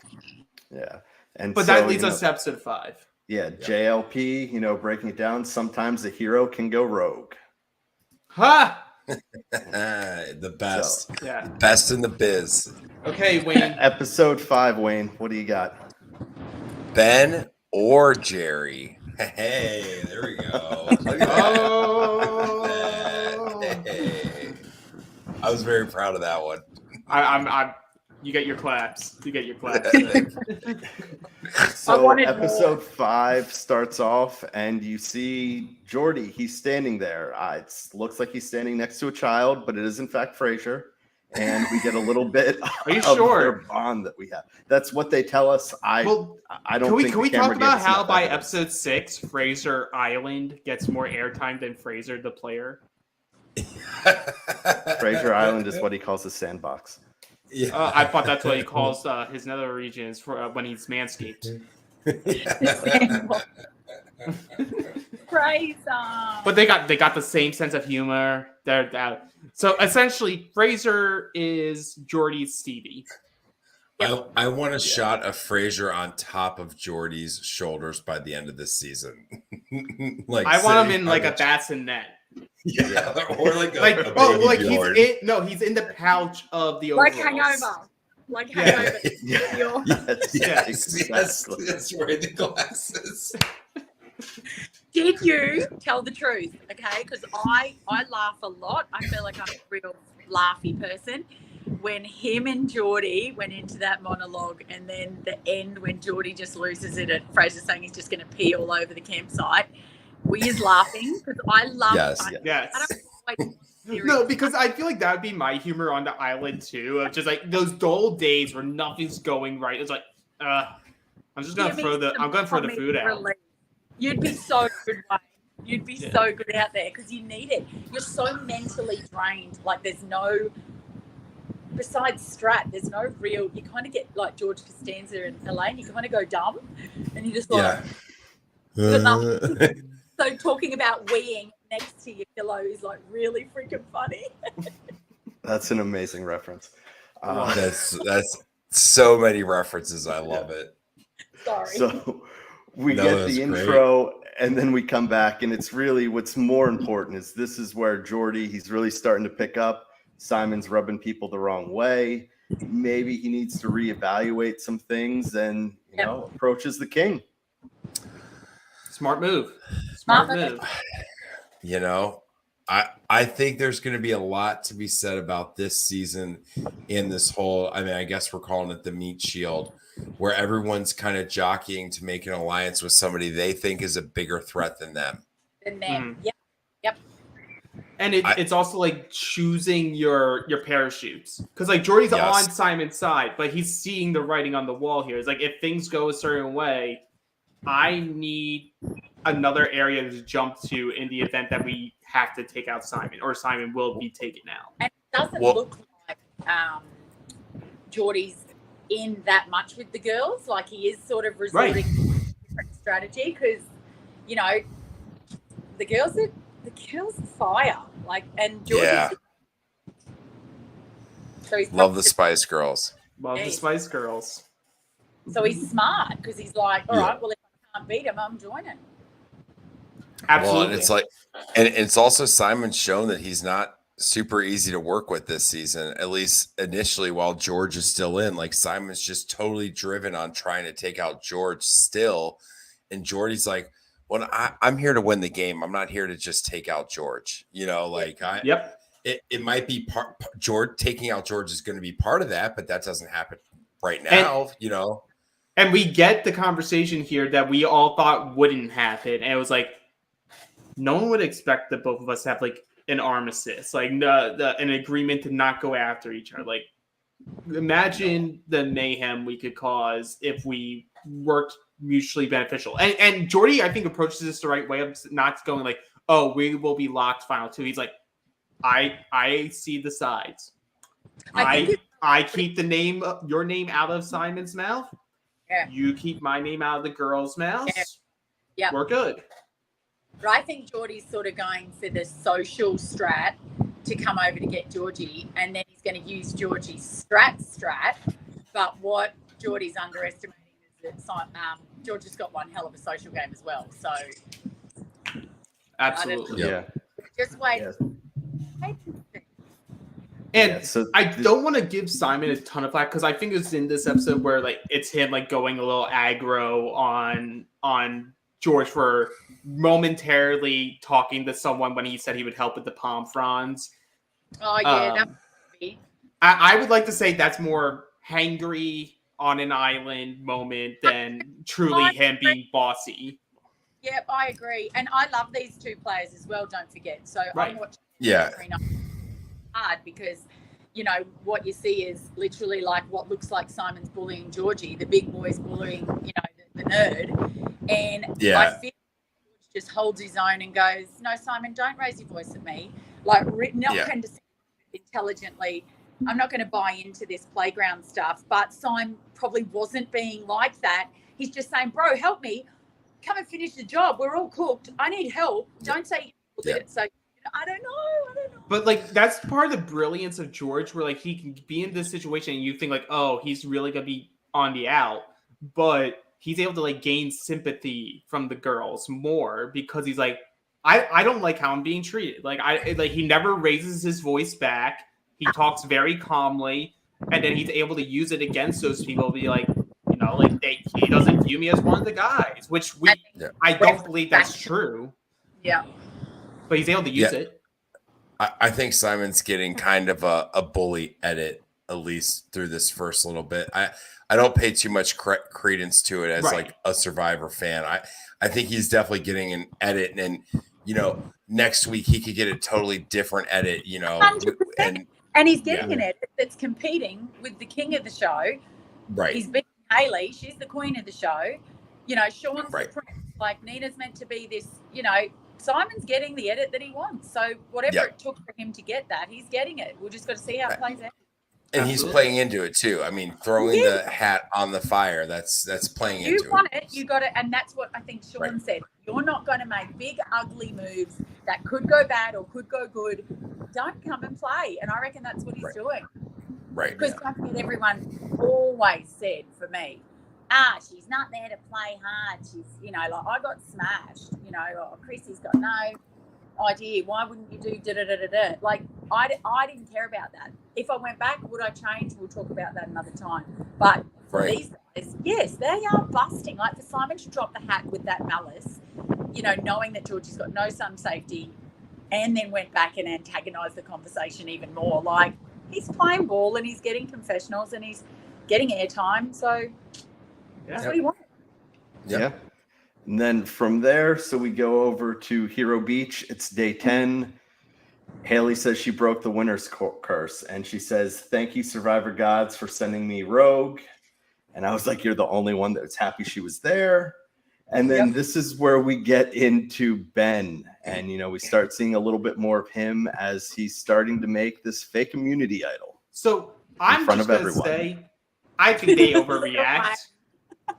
Yeah. And But so, that leads you us to episode 5. Yeah, JLP, you know, breaking it down. Sometimes a hero can go rogue. Ha! The best. Yeah. Best in the biz. Okay, Wayne. Episode 5, Wayne. What do you got? Ben or Jerry? Hey, there we go. Look at that. Hey. I was very proud of that one. I'm you get your claps. You get your claps. So episode 5 starts off and you see Jordy. He's standing there. It looks like he's standing next to a child, but it is in fact Frasier. and we get a little bit Are you of sure? their bond that we have. That's what they tell us. I don't think Can we the talk camera gave about us how enough by evidence. episode 6, Fraser Island gets more airtime than Fraser the player? Fraser Island is what he calls the sandbox. Yeah. I thought that's what he calls his nether regions for when he's manscaped. Fraser. But they got the same sense of humor. So essentially, Fraser is Jordy's Stevie. I want a shot of Fraser on top of Jordy's shoulders by the end of this season. I want him in like a bassinet. Yeah, or like he's in the pouch of the Like overalls. hangover. Like hangover. Yes, that's wearing the glasses. Did you tell the truth? Okay, because I laugh a lot. I feel like I'm a real laughy person. When him and Geordie went into that monologue, and then the end when Geordie just loses it, and Fraser saying he's just going to pee all over the campsite, we is laughing because I love. Yes. I don't No, because I feel like that would be my humor on the island too, of just like those dull days where nothing's going right. It's like, I'm just gonna throw the food out. Relief. You'd be so good, Wayne. You'd be so good out there because you need it. You're so mentally drained. Like there's no, besides Strat, there's no real. You kind of get like George Costanza and Elaine. You kind of go dumb, and you just like. So talking about weeing next to your pillow is like really freaking funny. That's an amazing reference. That's so many references. I love it. Sorry. So we get the intro and then we come back, and it's really what's more important is this is where Geordie, he's really starting to pick up. Simon's rubbing people the wrong way. Maybe he needs to reevaluate some things and approaches the king. Smart move. Smart move. I think there's going to be a lot to be said about this season in this whole, I guess we're calling it the meat shield, where everyone's kind of jockeying to make an alliance with somebody they think is a bigger threat than them. Yep. And it's also like choosing your parachutes. Because like Jordy's on Simon's side, but he's seeing the writing on the wall here. It's like if things go a certain way, I need another area to jump to in the event that we have to take out Simon, or Simon will be taken out. And it doesn't look like Geordie's in that much with the girls. Like he is sort of resorting to a different strategy because, the girls are fire. Like, and Geordie's so he's love the Spice Girls. Love the Spice Girls. So he's smart because he's like, all right, well, if I can't beat him, I'm joining. Absolutely. Well, and it's like, and it's also Simon's shown that he's not super easy to work with this season, at least initially while George is still in. Like Simon's just totally driven on trying to take out George still. And Jordy's like, well, I'm here to win the game. I'm not here to just take out George. It might be George taking out George is going to be part of that, but that doesn't happen right now, And we get the conversation here that we all thought wouldn't happen. And it was like, no one would expect the both of us to have like an armistice, like an agreement to not go after each other. Like, imagine the mayhem we could cause if we worked mutually beneficial. And Geordie, I think, approaches this the right way of not going like, oh, we will be locked final two. He's like, I see the sides. I keep your name out of Simon's mouth. Yeah. You keep my name out of the girls' mouths. Yeah. We're good. But I think Geordie's sort of going for the social strat to come over to get Georgie, and then he's going to use Georgie's strat. But what Geordie's underestimating is that George has got one hell of a social game as well. So absolutely, just wait. And I don't want to give Simon a ton of flack because I think it's in this episode where like it's him like going a little aggro on George for momentarily talking to someone when he said he would help with the palm fronds. Oh yeah, that would be. I would like to say that's more hangry on an island moment than truly him being bossy. Yep, I agree, and I love these two players as well. Don't forget. So I'm watching. Yeah. Hard because you know, what you see is literally like what looks like Simon's bullying Georgie, the big boy's bullying, you know, the nerd. And I feel George just holds his own and goes, no, Simon, don't raise your voice at me. Like, not condescending, intelligently. I'm not going to buy into this playground stuff. But Simon probably wasn't being like that. He's just saying, bro, help me. Come and finish the job. We're all cooked. I need help. Don't say you did it. So I don't know. But like, that's part of the brilliance of George, where like he can be in this situation and you think like, oh, he's really gonna be on the out, but he's able to like gain sympathy from the girls more because he's like, I don't like how I'm being treated. Like he never raises his voice back. He talks very calmly, and then he's able to use it against those people. Be like, you know, like he doesn't view me as one of the guys, which I don't believe that's true. Yeah. But he's able to use it. I think Simon's getting kind of a bully edit, at least through this first little bit. I don't pay too much credence to it as like a Survivor fan. I think he's definitely getting an edit, and you know, next week he could get a totally different edit. You know, and he's getting an edit that's competing with the king of the show. Right. He's beating Hayley. She's the queen of the show. You know, Sean's the prince. Like Nina's meant to be this. You know. Simon's getting the edit that he wants. So whatever it took for him to get that, he's getting it. We'll just got to see how it plays out. And he's playing into it too. I mean, throwing the hat on the fire, that's playing into it. You want it, you got it. And that's what I think Sean said. You're not going to make big, ugly moves that could go bad or could go good. Don't come and play. And I reckon that's what he's doing. Right. Because don't forget, everyone always said for me, she's not there to play hard. She's, you know, like I got smashed, you know, Chrissy's got no idea. Why wouldn't you do da-da-da-da-da? Like, I didn't care about that. If I went back, would I change? We'll talk about that another time. But for these guys, yes, they are busting. Like for Simon to drop the hat with that malice, you know, knowing that Georgie's got no sun safety, and then went back and antagonised the conversation even more. Like, he's playing ball and he's getting confessionals and he's getting airtime. So... that's what he wanted. Yeah. And then from there, so we go over to Hero Beach. It's day 10. Hayley says she broke the winner's curse. And she says, thank you, Survivor gods, for sending me Rogue. And I was like, you're the only one that was happy she was there. And then this is where we get into Ben. And, you know, we start seeing a little bit more of him as he's starting to make this fake immunity idol. So I'm just going to say, I think they overreact.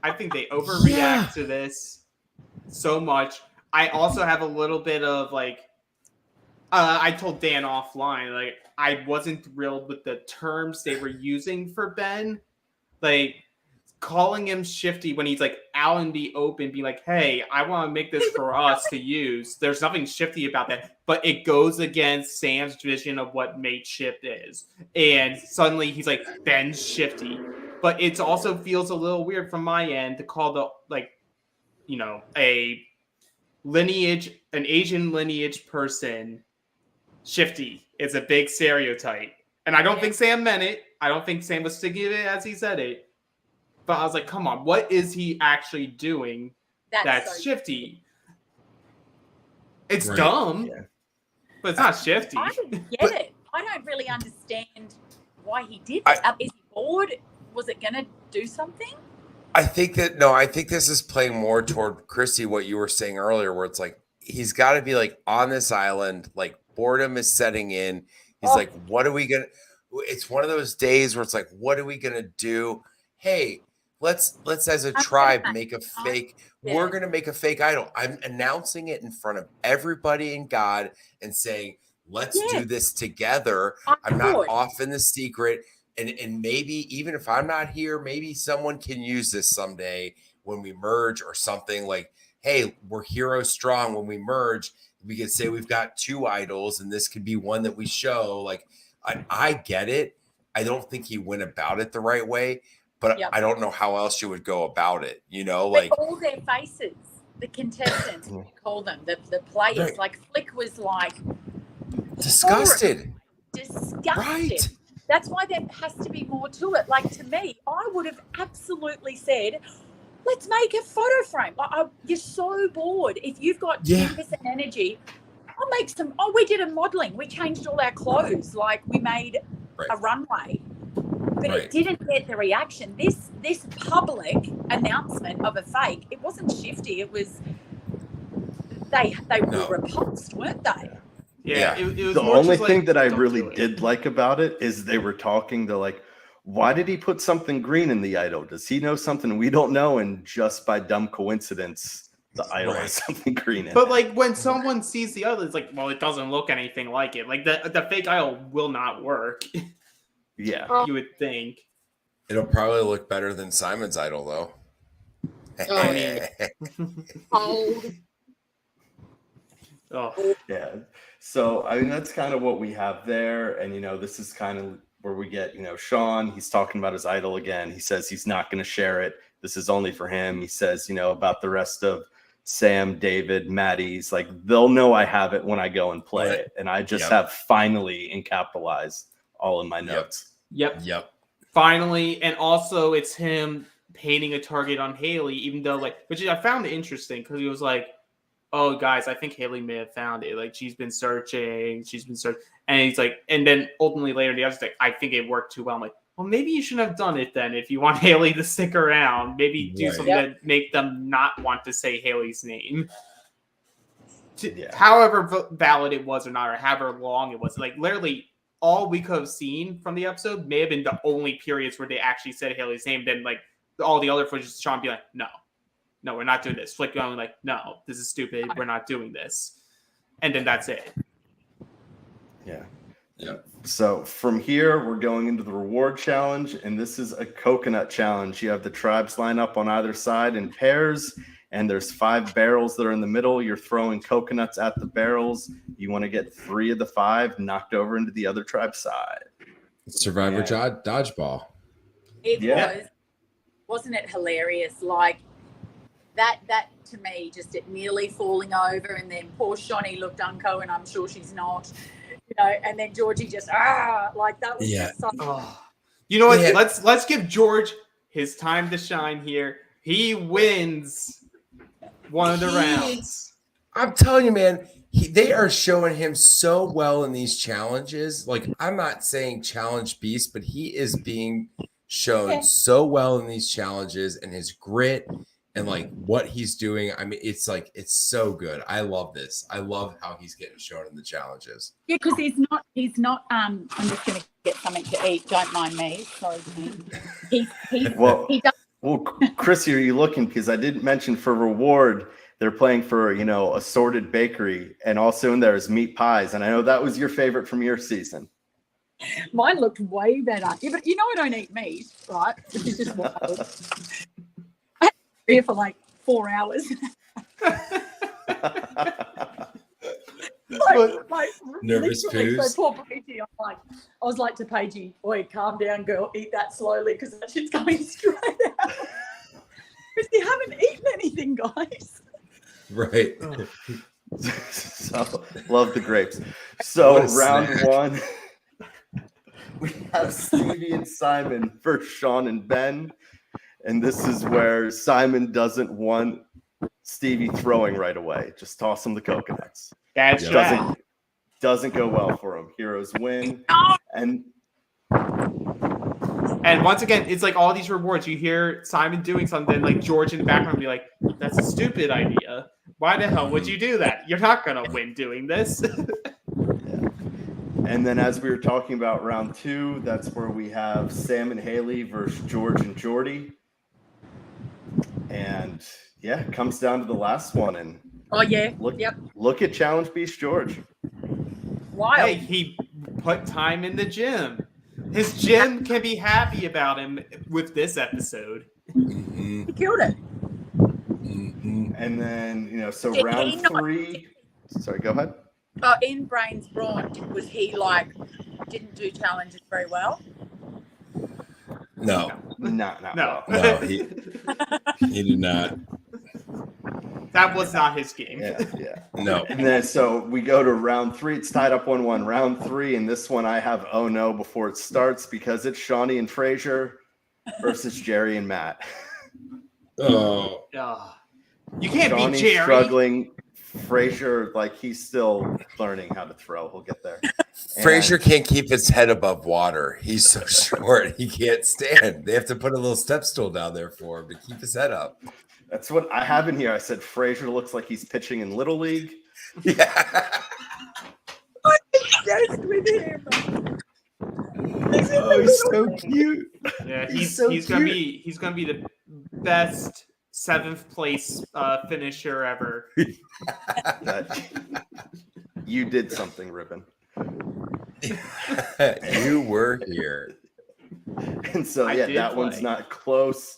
I think they overreact to this so much. I also have a little bit of like, I told Dan offline, like I wasn't thrilled with the terms they were using for Ben, like calling him shifty when he's like out in the open, being like, hey, I want to make this for us to use. There's nothing shifty about that, but it goes against Sam's vision of what mateship is. And suddenly he's like, Ben's shifty. But it also feels a little weird from my end to call the, like, you know, an Asian lineage person shifty. It's a big stereotype. And I don't think Sam meant it. I don't think Sam was sticking it as he said it. But I was like, come on, what is he actually doing that's so shifty? It's dumb, but it's not shifty. I don't get it. I don't really understand why he did it. Is he bored? Was it going to do something? I think this is playing more toward Chrissy, what you were saying earlier, where it's like, he's got to be like on this island, like boredom is setting in. He's like, what are we going to, it's one of those days where it's like, what are we going to do? Hey, let's as a tribe make a fake, we're going to make a fake idol. I'm announcing it in front of everybody and God and saying, let's do this together. I'm not off in the secret. And maybe even if I'm not here, maybe someone can use this someday when we merge or something like, hey, we're hero strong. When we merge, we can say we've got two idols and this could be one that we show. Like, I get it. I don't think he went about it the right way, but I don't know how else you would go about it. You know, like all their faces, the contestants, we call them, the players, like Flick was like disgusted. Right. That's why there has to be more to it. Like, to me, I would have absolutely said, let's make a photo frame. You're so bored. If you've got 10% energy, I'll make some. We did a modeling. We changed all our clothes. Like, we made a runway. But it didn't get the reaction. This public announcement of a fake, it wasn't shifty. It was they were repulsed, weren't they? Yeah. It was the more only just thing like, that I really did like about it is they were talking. They're like, why did he put something green in the idol? Does he know something we don't know? And just by dumb coincidence, the idol has something green in it. But like when someone sees the idol, it's like, well, it doesn't look anything like it. Like the fake idol will not work. Yeah. You would think. It'll probably look better than Simon's idol, though. I mean, Yeah. So, I mean, that's kind of what we have there. And, this is kind of where we get, Sean, he's talking about his idol again. He says he's not going to share it. This is only for him. He says, about the rest of Sam, David, Maddie's, like, they'll know I have it when I go and play it. And I just have finally and capitalized all in my notes. Yep. Finally. And also it's him painting a target on Haley, even though which I found interesting because he was like, oh guys, I think Haley may have found it. Like she's been searching. And he's like, and then ultimately later in the episode, like, I think it worked too well. I'm like, well, maybe you shouldn't have done it then. If you want Haley to stick around, maybe do something that make them not want to say Haley's name. However valid it was or not, or however long it was, like literally all we could have seen from the episode may have been the only periods where they actually said Haley's name. Then like all the other footage, Sean be like, no, we're not doing this. Flick going like, no, this is stupid. We're not doing this. And then that's it. Yeah. So from here, we're going into the reward challenge, and this is a coconut challenge. You have the tribes line up on either side in pairs, and there's 5 barrels that are in the middle. You're throwing coconuts at the barrels. You want to get 3 of the 5 knocked over into the other tribe's side. Survivor dodgeball. It wasn't it hilarious? Like that to me, just it nearly falling over, and then poor Shani looked unco, and I'm sure she's not. And then Georgie just like that was just so. You know what? Yeah. Let's give George his time to shine here. He wins one of the rounds. I'm telling you, man, they are showing him so well in these challenges. Like, I'm not saying challenge beast, but he is being shown so well in these challenges, and his grit and like what he's doing. I mean, it's so good. I love this. I love how he's getting shown in the challenges. Yeah, because he's not I'm just gonna get something to eat. Don't mind me. Sorry. He does. Well, Chrissy, are you looking? Because I didn't mention for reward, they're playing for, assorted bakery, and also in there is meat pies. And I know that was your favorite from your season. Mine looked way better. Yeah, but I don't eat meat, right? Which is just wild. Here for like 4 hours. Nervous poos. So poor Paige, I was like to Paige, "Oi, calm down, girl. Eat that slowly because that shit's coming straight out." Because you haven't eaten anything, guys. Right. So love the grapes. So round one, we have Stevie and Simon versus Sean and Ben. And this is where Simon doesn't want Stevie throwing right away. Just toss him the coconuts. That's doesn't go well for him. Heroes win. And once again, it's like all these rewards. You hear Simon doing something, like George in the background be like, that's a stupid idea. Why the hell would you do that? You're not going to win doing this. And then as we were talking about round 2, that's where we have Sam and Haley versus George and Jordy. And it comes down to the last one. And look at Challenge Beast George. Wild. Hey, he put time in the gym. His gym can be happy about him with this episode. He killed it. And then, so round 3. Sorry, go ahead. In Brain's Brawn, was he didn't do challenges very well? No, no, he did not. That was not his game. Yeah. No. And then so we go to round 3. It's tied up 1-1. Round 3, and this one I have oh no before it starts because it's Shawnee and Frazier versus Jerry and Matt. Oh. You can't Shawnee beat Jerry. Struggling. Frazier, like he's still learning how to throw. He'll get there. Frazier can't keep his head above water. He's so short. He can't stand. They have to put a little step stool down there for him to keep his head up. That's what I have in here. I said Frazier looks like he's pitching in Little League. Yeah. I'm obsessed with him. Oh, he's so cute. Yeah, He's gonna be the best 7th place finisher ever. You did something, Ribbon. You were here. And so that one's not close.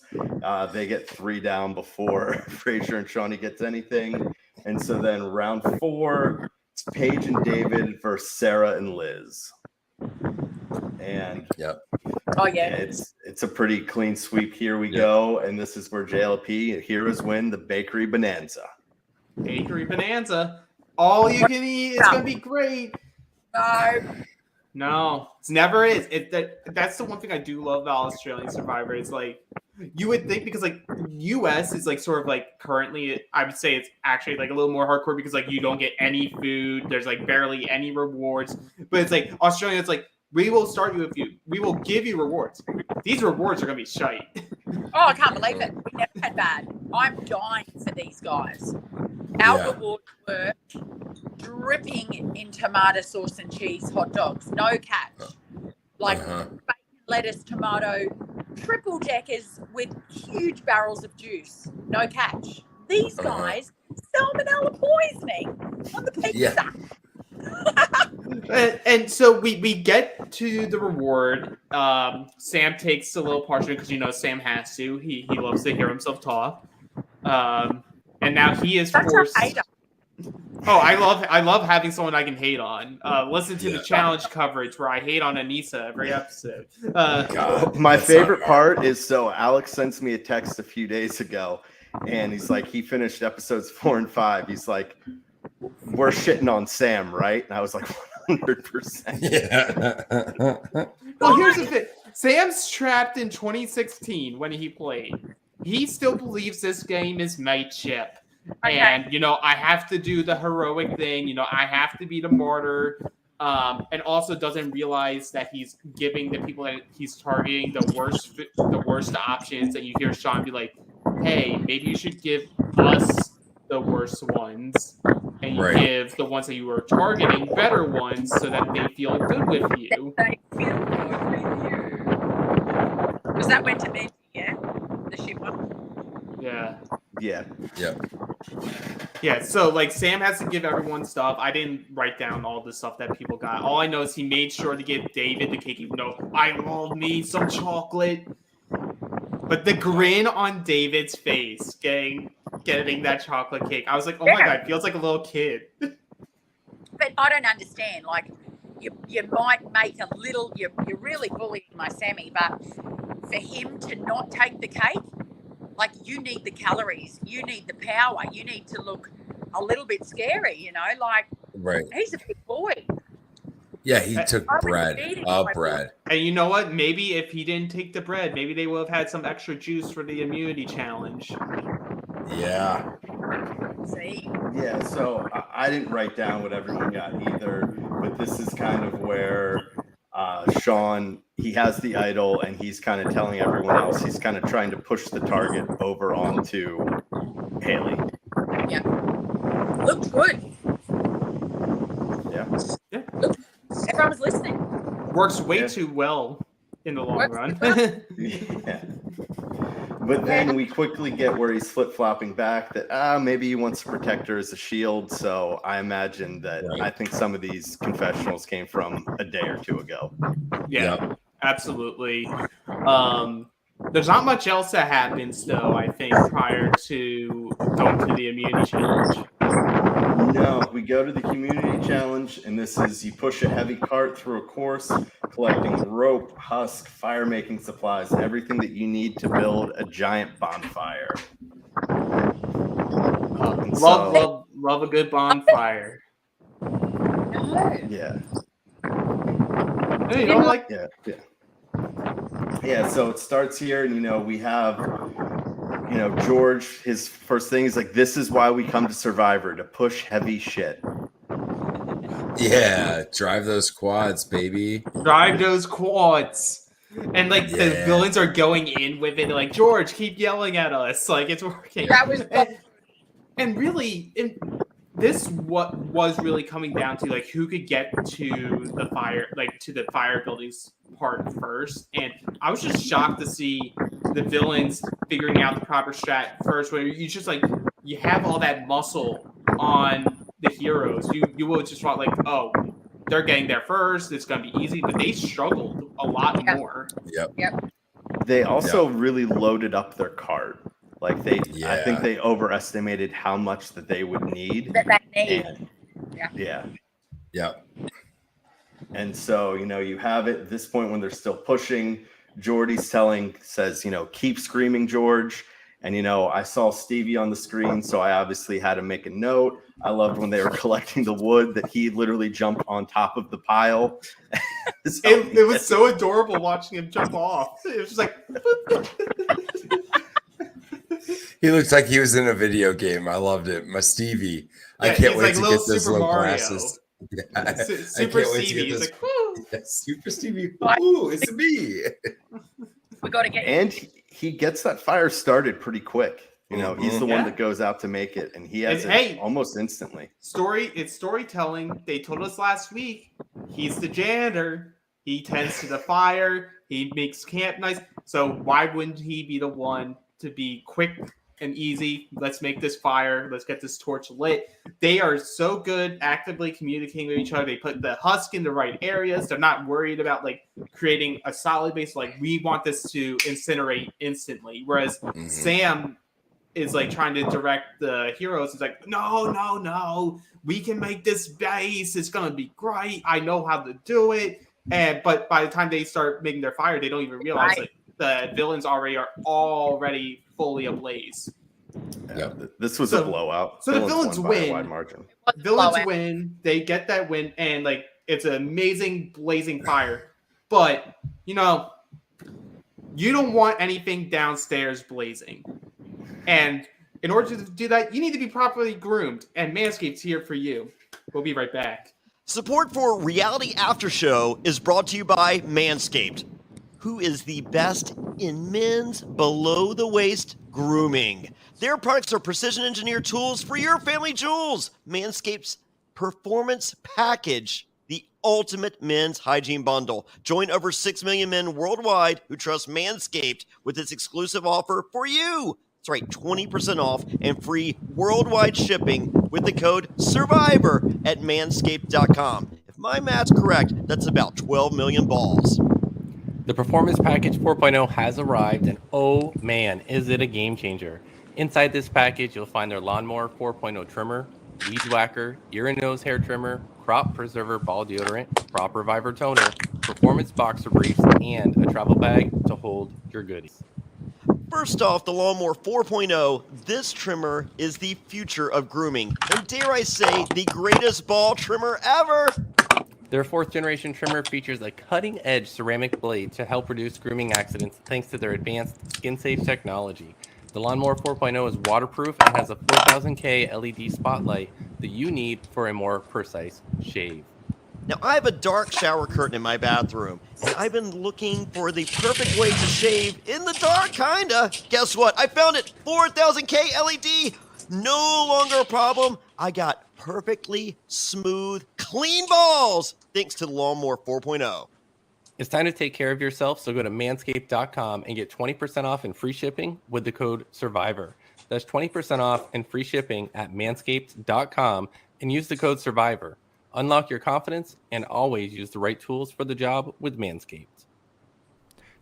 They get 3 down before Frazier and Shawnee gets anything. And so then round 4, it's Paige and David versus Sarah and Liz. And it's a pretty clean sweep. Here we go. And this is where JLP heroes win the Bakery Bonanza. Bakery Bonanza. All you can eat. It's gonna be great. No, it's never is. That's the one thing I do love about Australian Survivor. It's like you would think, because like US is like sort of like currently, I would say it's actually like a little more hardcore because like you don't get any food. There's like barely any rewards. But it's like Australia. It's like we will start you with you. We will give you rewards. These rewards are gonna be shite. Oh, I can't believe it. We never had bad. I'm dying for these guys. Our rewards were dripping in tomato sauce and cheese hot dogs, no catch. Like bacon, lettuce, tomato, triple deckers with huge barrels of juice, no catch. These guys, salmonella poisoning on the pizza. And so we get to the reward. Sam takes a little portion because Sam has to. He loves to hear himself talk. And now he is forced. Oh, I love having someone I can hate on. Listen to the challenge coverage where I hate on Anissa every episode. My favorite part is, so Alex sends me a text a few days ago, and he's like, he finished episodes 4 and 5. He's like, we're shitting on Sam, right? And I was like, 100%. Yeah. Well, here's the thing. Sam's trapped in 2016 when he played. He still believes this game is mateship. Okay. And, I have to do the heroic thing. I have to be the martyr. And also doesn't realize that he's giving the people that he's targeting the worst options. And you hear Sean be like, hey, maybe you should give us the worst ones. And you give the ones that you were targeting better ones so that they feel good with you. They feel good with you. Was that went to Benji, yeah? The ship one? Yeah. Yeah. Yeah. Yeah, so like Sam has to give everyone stuff. I didn't write down all the stuff that people got. All I know is he made sure to give David the cake, even though I love me some chocolate. But the grin on David's face getting that chocolate cake, I was like, oh my God, it feels like a little kid. But I don't understand. Like, you might make a little, you're really bullying my Sammy, but for him to not take the cake, like, you need the calories, you need the power, you need to look a little bit scary, like, he's a big boy. Yeah, he took bread. Bread. And you know what? Maybe if he didn't take the bread, maybe they would have had some extra juice for the immunity challenge. Yeah. See? Yeah, so I didn't write down what everyone got either, but this is kind of where Sean, he has the idol and he's kind of telling everyone else, he's kind of trying to push the target over onto Haley. Yeah. Looked good. Yeah. Everyone was listening. Works way too well in the long run. Yeah. But then we quickly get where he's flip-flopping back that maybe he wants to protect her as a shield. So I imagine that I think some of these confessionals came from a day or two ago. Yeah, absolutely. There's not much else that happens, though, I think, prior to going to the immunity challenge. No, we go to the community challenge, and this is you push a heavy cart through a course, collecting rope, husk, fire-making supplies, and everything that you need to build a giant bonfire. Love a good bonfire. Yeah. Hey, you don't like? Yeah. So it starts here, and we have you know, George, his first thing is like, this is why we come to Survivor, to push heavy shit. Yeah, drive those quads, baby. Drive those quads. And like the villains are going in with it. They're like, George, keep yelling at us. Like it's working. That was and really, this what was really coming down to like who could get to the fire, like to the fire buildings part first. And I was just shocked to see the villains figuring out the proper strat first, where you just like you have all that muscle on the heroes. You will just want like, oh, they're getting there first, it's gonna be easy, but they struggled a lot more. Yep. They also really loaded up their cart. Like I think they overestimated how much that they would need. Yeah. And so, you know, you have it at this point when they're still pushing. Jordy's says, you know, keep screaming, George. And, you know, I saw Stevie on the screen, so I obviously had to make a note. I loved when they were collecting the wood that he literally jumped on top of the pile. It was so adorable watching him jump off. It was just like... He looks like he was in a video game. I loved it. My Stevie. I can't wait to get those little glasses. Yeah. Super Stevie. He's like, woo! Super Stevie. Ooh, it's me. We got to get. And he gets that fire started pretty quick. You know, he's the one that goes out to make it, and he has it almost instantly. It's storytelling. They told us last week he's the janitor. He tends to the fire. He makes camp nice. So why wouldn't he be the one to be quick and easy? Let's make this fire. Let's get this torch lit. They are so good actively communicating with each other. They put the husk in the right areas. They're not worried about like creating a solid base. Like we want this to incinerate instantly. Whereas Sam is like trying to direct the heroes. It's like, no. We can make this base. It's going to be great. I know how to do it. But by the time they start making their fire, they don't even realize like the villains are already fully ablaze. Yeah, this was a blowout. So the villains win. By a wide margin. Villains win. They get that win, and like it's an amazing blazing fire. But you know, you don't want anything downstairs blazing. And in order to do that, you need to be properly groomed. And Manscaped's here for you. We'll be right back. Support for Reality After Show is brought to you by Manscaped, who is the best in men's below-the-waist grooming. Their products are precision-engineered tools for your family jewels. Manscaped's Performance Package, the ultimate men's hygiene bundle. Join over 6 million men worldwide who trust Manscaped with this exclusive offer for you. That's right, 20% off and free worldwide shipping with the code SURVIVOR at manscaped.com. If my math's correct, that's about 12 million balls. The Performance Package 4.0 has arrived, and oh man, is it a game changer. Inside this package, you'll find their Lawnmower 4.0 trimmer, Weed Whacker, ear and nose hair trimmer, Crop Preserver ball deodorant, Crop Reviver toner, Performance boxer briefs, and a travel bag to hold your goodies. First off, the Lawnmower 4.0, this trimmer is the future of grooming, and dare I say, the greatest ball trimmer ever. Their 4th generation trimmer features a cutting-edge ceramic blade to help reduce grooming accidents thanks to their advanced skin-safe technology. The Lawnmower 4.0 is waterproof and has a 4000K LED spotlight that you need for a more precise shave. Now, I have a dark shower curtain in my bathroom, and I've been looking for the perfect way to shave in the dark, kinda. Guess what? I found it! 4000K LED! No longer a problem. I got perfectly smooth, clean balls, thanks to the Lawnmower 4.0. It's time to take care of yourself, so go to manscaped.com and get 20% off and free shipping with the code SURVIVOR. That's 20% off and free shipping at manscaped.com and use the code SURVIVOR. Unlock your confidence and always use the right tools for the job with Manscaped.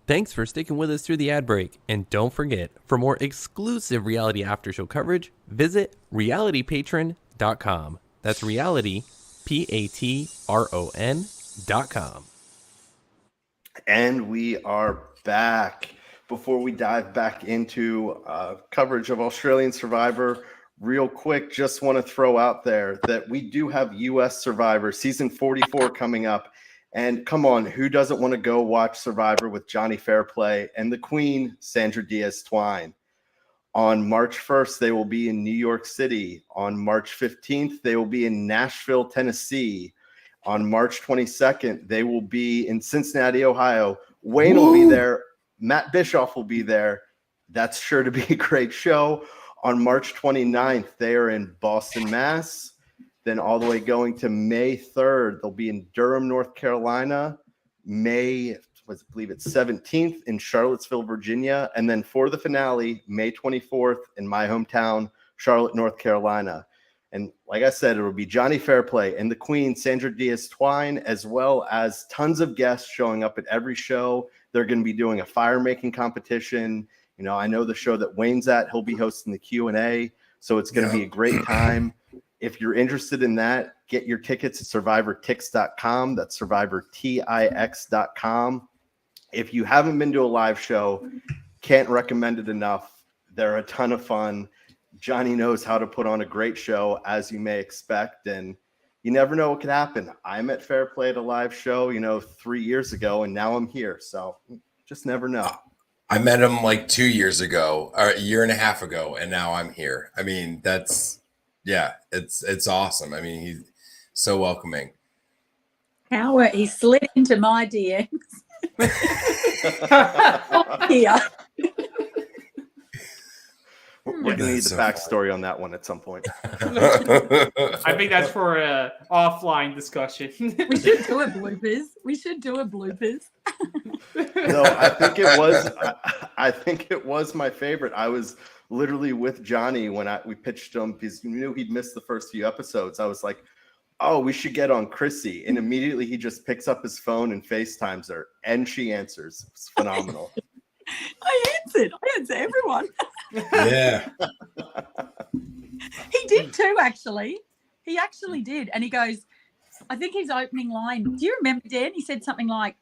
Thanks for sticking with us through the ad break. And don't forget, for more exclusive Reality After Show coverage, visit realitypatron.com. That's reality, Patron.com. And we are back. Before we dive back into coverage of Australian Survivor, real quick, just want to throw out there that we do have U.S. Survivor season 44 coming up. And come on, who doesn't want to go watch Survivor with Johnny Fairplay and the Queen, Sandra Diaz-Twine? On March 1st, they will be in New York City. On March 15th, they will be in Nashville, Tennessee. On March 22nd, they will be in Cincinnati, Ohio. Wayne will be there. Matt Bischoff will be there. That's sure to be a great show. On March 29th, they are in Boston, Mass. Then all the way going to May 3rd, they'll be in Durham, North Carolina. I believe it's 17th in Charlottesville, Virginia. And then for the finale, May 24th in my hometown, Charlotte, North Carolina. And like I said, it will be Johnny Fairplay and the Queen, Sandra Diaz-Twine, as well as tons of guests showing up at every show. They're going to be doing a fire making competition. You know, I know the show that Wayne's at, he'll be hosting the Q&A. So it's going to be a great time. If you're interested in that, get your tickets at survivortix.com. That's survivortix.com. If you haven't been to a live show, can't recommend it enough. They're a ton of fun. Johnny knows how to put on a great show, as you may expect, and you never know what could happen. I met Fairplay at a live show, 3 years ago, and now I'm here. So just never know. I met him like 2 years ago, or a year and a half ago, and now I'm here. I mean, it's awesome. I mean, he's so welcoming. Howard, he slid into my DMs. Yeah. We're going to need the backstory on that one at some point. I think that's for an offline discussion. We should do a bloopers. No, I think it was my favorite. I was literally with Johnny when we pitched him because you knew he'd missed the first few episodes. I was like, oh, we should get on Chrissy. And immediately he just picks up his phone and FaceTimes her, and she answers. It's phenomenal. I answer everyone. Yeah. He did too, actually. He actually did. And he goes, I think his opening line, do you remember, Dan? He said something like,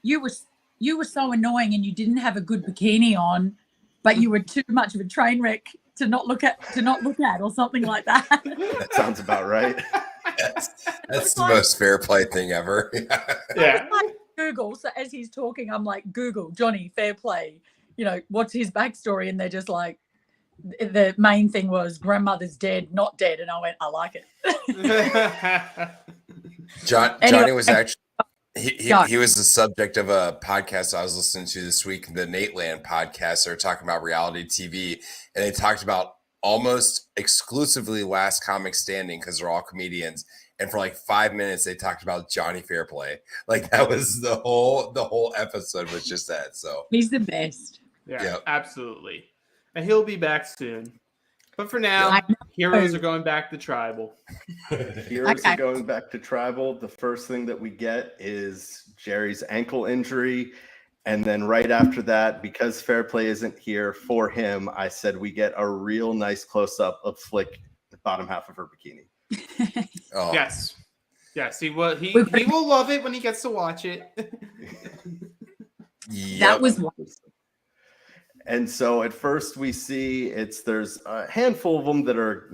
you were so annoying and you didn't have a good bikini on, but you were too much of a train wreck to not look at or something like that. That sounds about right. That's the most fair play thing ever. Yeah. Google. So as he's talking, I'm like, Google Johnny Fairplay, what's his backstory? And they're just like, the main thing was grandmother's dead, not dead. And I went, I like it. Johnny was actually, he was the subject of a podcast I was listening to this week, the Nate Land podcast. They were talking about reality TV, and they talked about almost exclusively Last Comic Standing because they're all comedians. And for like 5 minutes, they talked about Johnny Fairplay. Like that was the whole episode was just that. So he's the best. Yeah, absolutely. And he'll be back soon. But for now, heroes are going back to tribal. Heroes are going back to tribal. The first thing that we get is Jerry's ankle injury. And then right after that, because Fairplay isn't here for him, I said we get a real nice close-up of Flick, the bottom half of her bikini. Oh. Yes, he will love it when he gets to watch it. Yep. That was one. And so at first we see there's a handful of them that are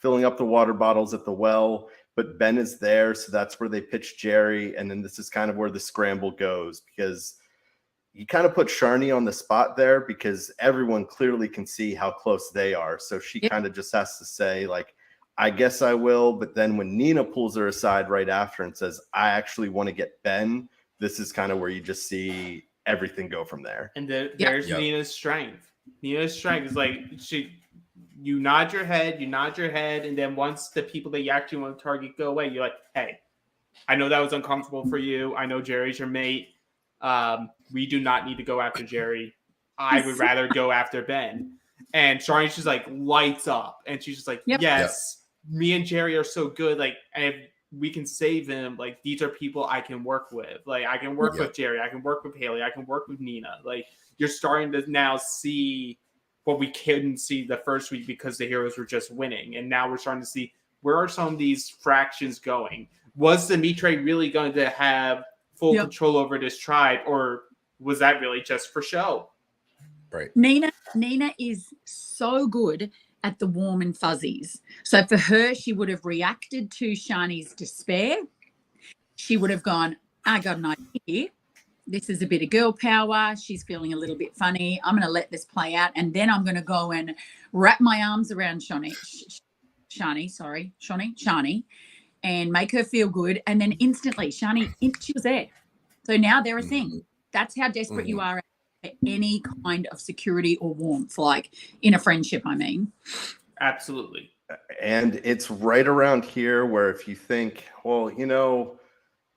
filling up the water bottles at the well, but Ben is there, so that's where they pitch Jerry, and then this is kind of where the scramble goes because you kind of put Sharni on the spot there because everyone clearly can see how close they are, so she kind of just has to say like, I guess I will. But then when Nina pulls her aside right after and says, I actually want to get Ben, this is kind of where you just see everything go from there. And there's Nina's strength. Nina's strength is like, you nod your head, and then once the people that you actually want to target go away, you're like, hey, I know that was uncomfortable for you. I know Jerry's your mate. We do not need to go after Jerry. I would rather go after Ben. And Sharni's just like lights up. And she's just like, yes. Me and Jerry are so good. Like, and if we can save them, like, these are people I can work with. Like, I can work with Jerry. I can work with Haley. I can work with Nina. Like, you're starting to now see what we couldn't see the first week because the heroes were just winning. And now we're starting to see where are some of these fractions going? Was Dimitri really going to have full control over this tribe, or was that really just for show? Right. Nina is so good at the warm and fuzzies. So for her, she would have reacted to Sharni's despair. She would have gone, I got an idea. this is a bit of girl power. She's feeling a little bit funny. I'm going to let this play out. And then I'm going to go and wrap my arms around Shani, and make her feel good. And then instantly, Shani, she was there. So now they're a thing. That's how desperate you are for any kind of security or warmth, like in a friendship, I mean. Absolutely. And it's right around here where if you think, well, you know,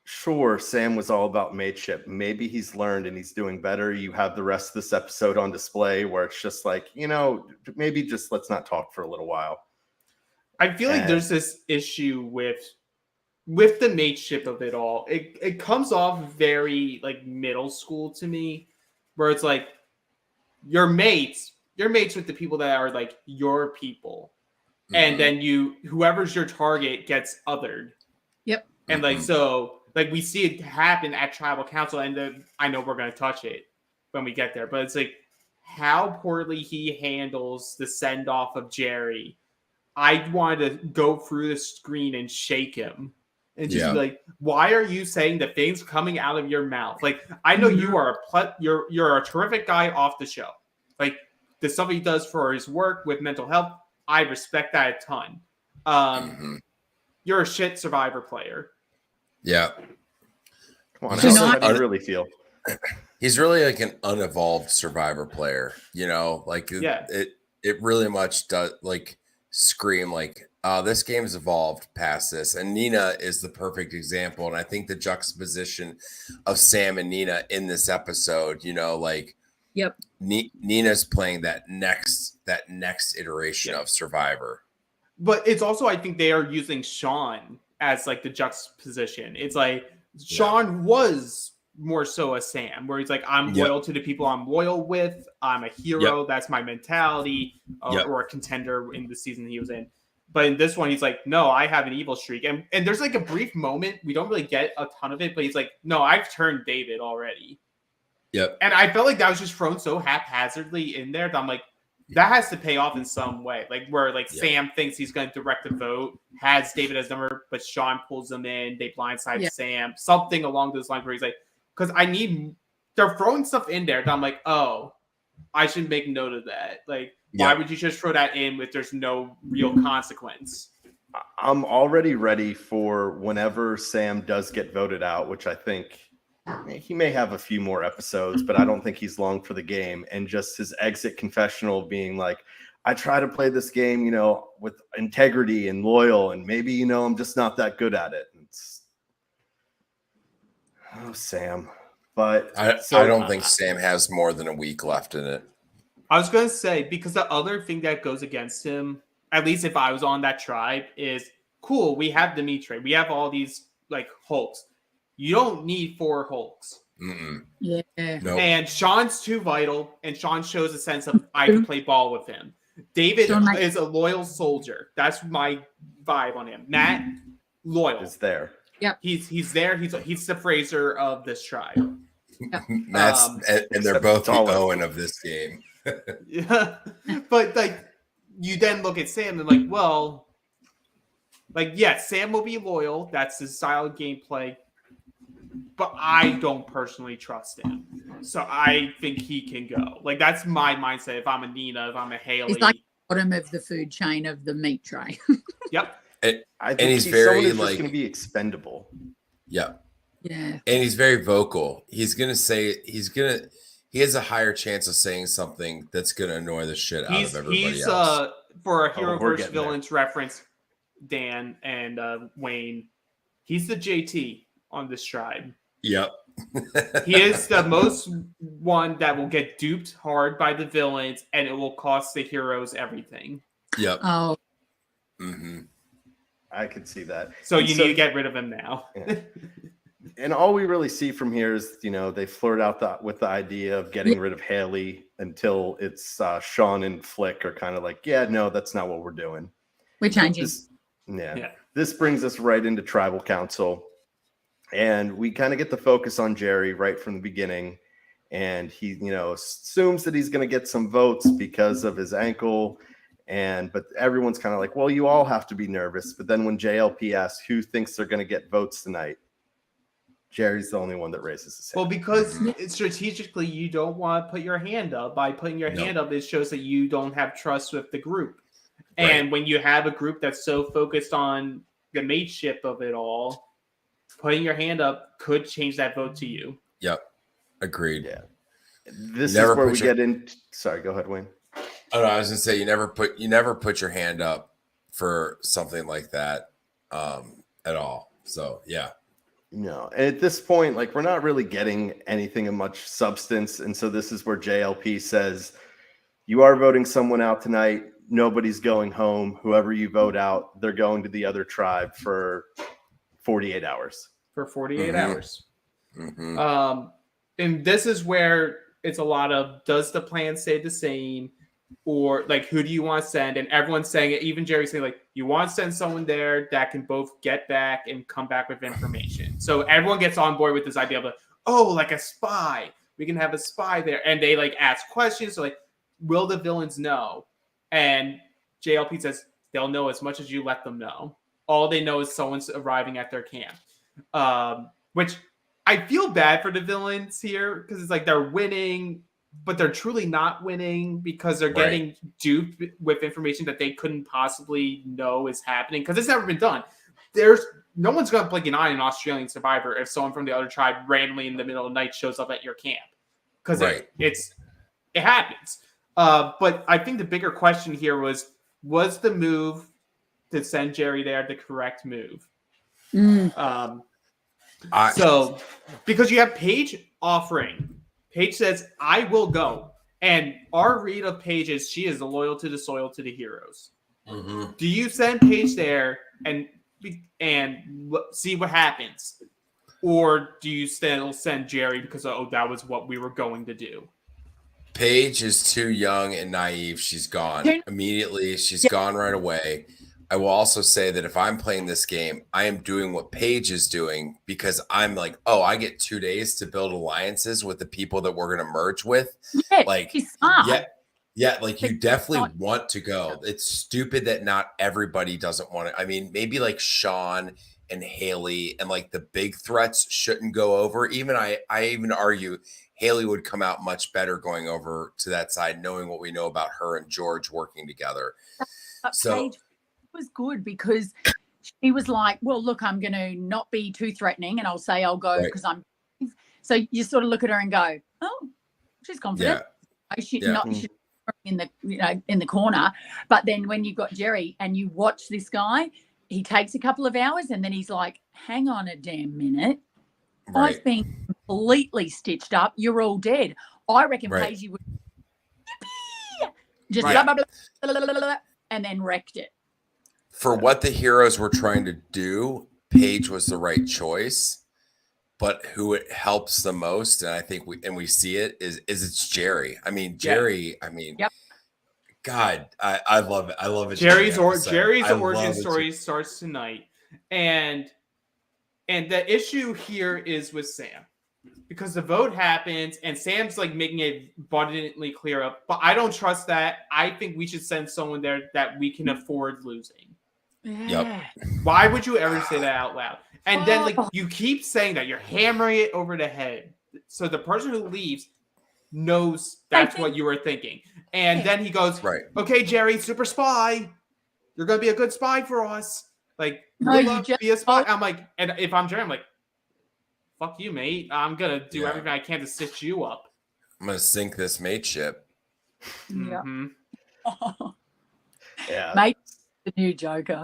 sure, Sam was all about mateship. Maybe he's learned and he's doing better. You have the rest of this episode on display where it's just like, you know, maybe just let's not talk for a little while. I feel like there's this issue with the mateship of it all. It comes off very like middle school to me, where it's like you're mates with the people that are like your people. And then whoever's your target gets othered. Yep. And like, so like we see it happen at tribal council, and I know we're going to touch it when we get there, but it's like how poorly he handles the send off of Jerry. I wanted to go through the screen and shake him and just be like, why are you saying the things coming out of your mouth? Like, I know you are you're a terrific guy off the show. Like the stuff he does for his work with mental health, I respect that a ton. You're a shit Survivor player. Yeah. Come on, how do you really feel? He's really like an unevolved Survivor player, you know, like it really much does like scream like, oh, this game has evolved past this. And Nina is the perfect example. And I think the juxtaposition of Sam and Nina in this episode, you know, like Nina's playing that next iteration of Survivor. But it's also, I think they are using Sean as like the juxtaposition. It's like Sean was more so a Sam, where he's like, I'm loyal to the people I'm loyal with. I'm a hero. That's my mentality, or a contender in the season he was in. But in this one, he's like, no, I have an evil streak. And there's like a brief moment. We don't really get a ton of it, but he's like, no, I've turned David already. Yep. And I felt like that was just thrown so haphazardly in there that I'm like, that has to pay off in some way. Like where like Sam thinks he's going to direct the vote, has David as number, but Sean pulls them in. They blindside Sam. Something along those lines where he's like, because they're throwing stuff in there that I'm like, oh, I should make note of that. Like, why would you just throw that in if there's no real consequence? I'm already ready for whenever Sam does get voted out, which I think he may have a few more episodes, but I don't think he's long for the game. And just his exit confessional being like, I try to play this game, you know, with integrity and loyal, and maybe, you know, I'm just not that good at it. Oh, Sam. But I don't think Sam has more than a week left in it. I was going to say, because the other thing that goes against him, at least if I was on that tribe, is cool. We have Dimitri. We have all these like Hulks. You don't need 4 Hulks. Yeah. Nope. And Sean's too vital, and Sean shows a sense of I can play ball with him. David is a loyal soldier. That's my vibe on him. Matt, loyal. Is there. Yep. He's there. He's the Fraser of this tribe. That's and they're both the Owen of this game. Yeah. But like you then look at Sam and like, well, like, yes, Sam will be loyal. That's his style of gameplay. But I don't personally trust him. So I think he can go. Like, that's my mindset. If I'm a Nina, if I'm a Haley. He's like the bottom of the food chain of the meat tray. Yep. I think he's very just going to be expendable. Yeah. Yeah. And he's very vocal. He's going to say, he has a higher chance of saying something that's going to annoy the shit out of everybody else. For a hero versus villains reference, Dan and Wayne, he's the JT on this tribe. Yep. He is the most one that will get duped hard by the villains, and it will cost the heroes everything. Yep. Oh. Mm-hmm. I could see that. So you need to get rid of him now. Yeah. And all we really see from here is, you know, they flirt out with the idea of getting rid of Haley until it's Sean and Flick are kind of like, yeah, no, that's not what we're doing. We're changing. This brings us right into tribal council. And we kind of get the focus on Jerry right from the beginning. And he, you know, assumes that he's going to get some votes because of his ankle. But everyone's kind of like, well, you all have to be nervous. But then when JLP asks who thinks they're going to get votes tonight, Jerry's the only one that raises his hand. Well, because strategically you don't want to put your hand up. By putting your hand up, it shows that you don't have trust with the group. And when you have a group that's so focused on the mateship of it all, putting your hand up could change that vote to you. Yep. Agreed. Yeah. This is where we get in. Sorry, go ahead, Wayne. Oh, no, I was gonna say you never put your hand up for something like that at all. So yeah. No. And at this point, like, we're not really getting anything of much substance. And so this is where JLP says, you are voting someone out tonight. Nobody's going home. Whoever you vote out, they're going to the other tribe for 48 hours. For 48 hours. And this is where it's a lot of, does the plan stay the same? Or like, who do you want to send? And everyone's saying it. Even Jerry's saying, like, you want to send someone there that can both get back and come back with information. So everyone gets on board with this idea of, like, oh, like a spy. We can have a spy there. And they like ask questions. So like, will the villains know? And JLP says they'll know as much as you let them know. All they know is someone's arriving at their camp. Which I feel bad for the villains here because it's like they're winning, but they're truly not winning because they're getting duped with information that they couldn't possibly know is happening because it's never been done. No one's going to blink an eye in Australian Survivor if someone from the other tribe randomly in the middle of the night shows up at your camp because it happens. But I think the bigger question here was the move to send Jerry there the correct move? So because you have Paige offering. Paige says, I will go. And our read of Paige is she is loyal to the soil to the heroes. Do you send Paige there and see what happens? Or do you still send Jerry because, that was what we were going to do? Paige is too young and naive. She's gone immediately. She's gone right away. I will also say that if I'm playing this game, I am doing what Paige is doing because I'm like, I get 2 days to build alliances with the people that we're going to merge with. Like, like you definitely want to go. It's stupid that not everybody doesn't want to. I mean, maybe like Sean and Haley and like the big threats shouldn't go over. Even I even argue Haley would come out much better going over to that side, knowing what we know about her and George working together. So Paige was good because she was like, well, look, I'm going to not be too threatening and I'll say I'll go because I'm. So you sort of look at her and go, oh, she's confident. She's in the corner. But then when you've got Jerry and you watch this guy, he takes a couple of hours and then he's like, hang on a damn minute. I've been completely stitched up. You're all dead. I reckon Paige would just blah, blah, blah, blah, blah, and then wrecked it. For what the heroes were trying to do, Paige was the right choice. But who it helps the most, and I think we see it, is it's Jerry. I mean, Jerry, God, I love it. I love it. Jerry's origin story starts tonight. And the issue here is with Sam. Because the vote happens and Sam's like making it abundantly clear up. But I don't trust that. I think we should send someone there that we can afford losing. Why would you ever say that out loud? And then like you keep saying that, you're hammering it over the head. So the person who leaves knows that's what you were thinking. And then he goes, okay, Jerry, super spy. You're going to be a good spy for us. Like, be a spy. I'm like, and if I'm Jerry, I'm like, fuck you, mate. I'm going to do everything I can to stitch you up. I'm going to sink this mateship. Mate, the new Joker.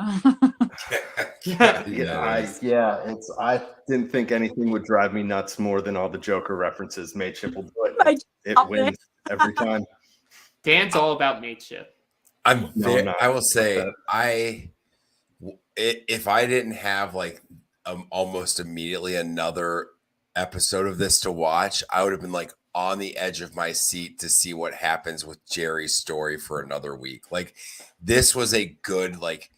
I didn't think anything would drive me nuts more than all the Joker references. Mateship will do it. It wins every time. Dan's all about mateship. I will say, if I didn't have like almost immediately another episode of this to watch, I would have been like on the edge of my seat to see what happens with Jerry's story for another week. Like, this was a good, like,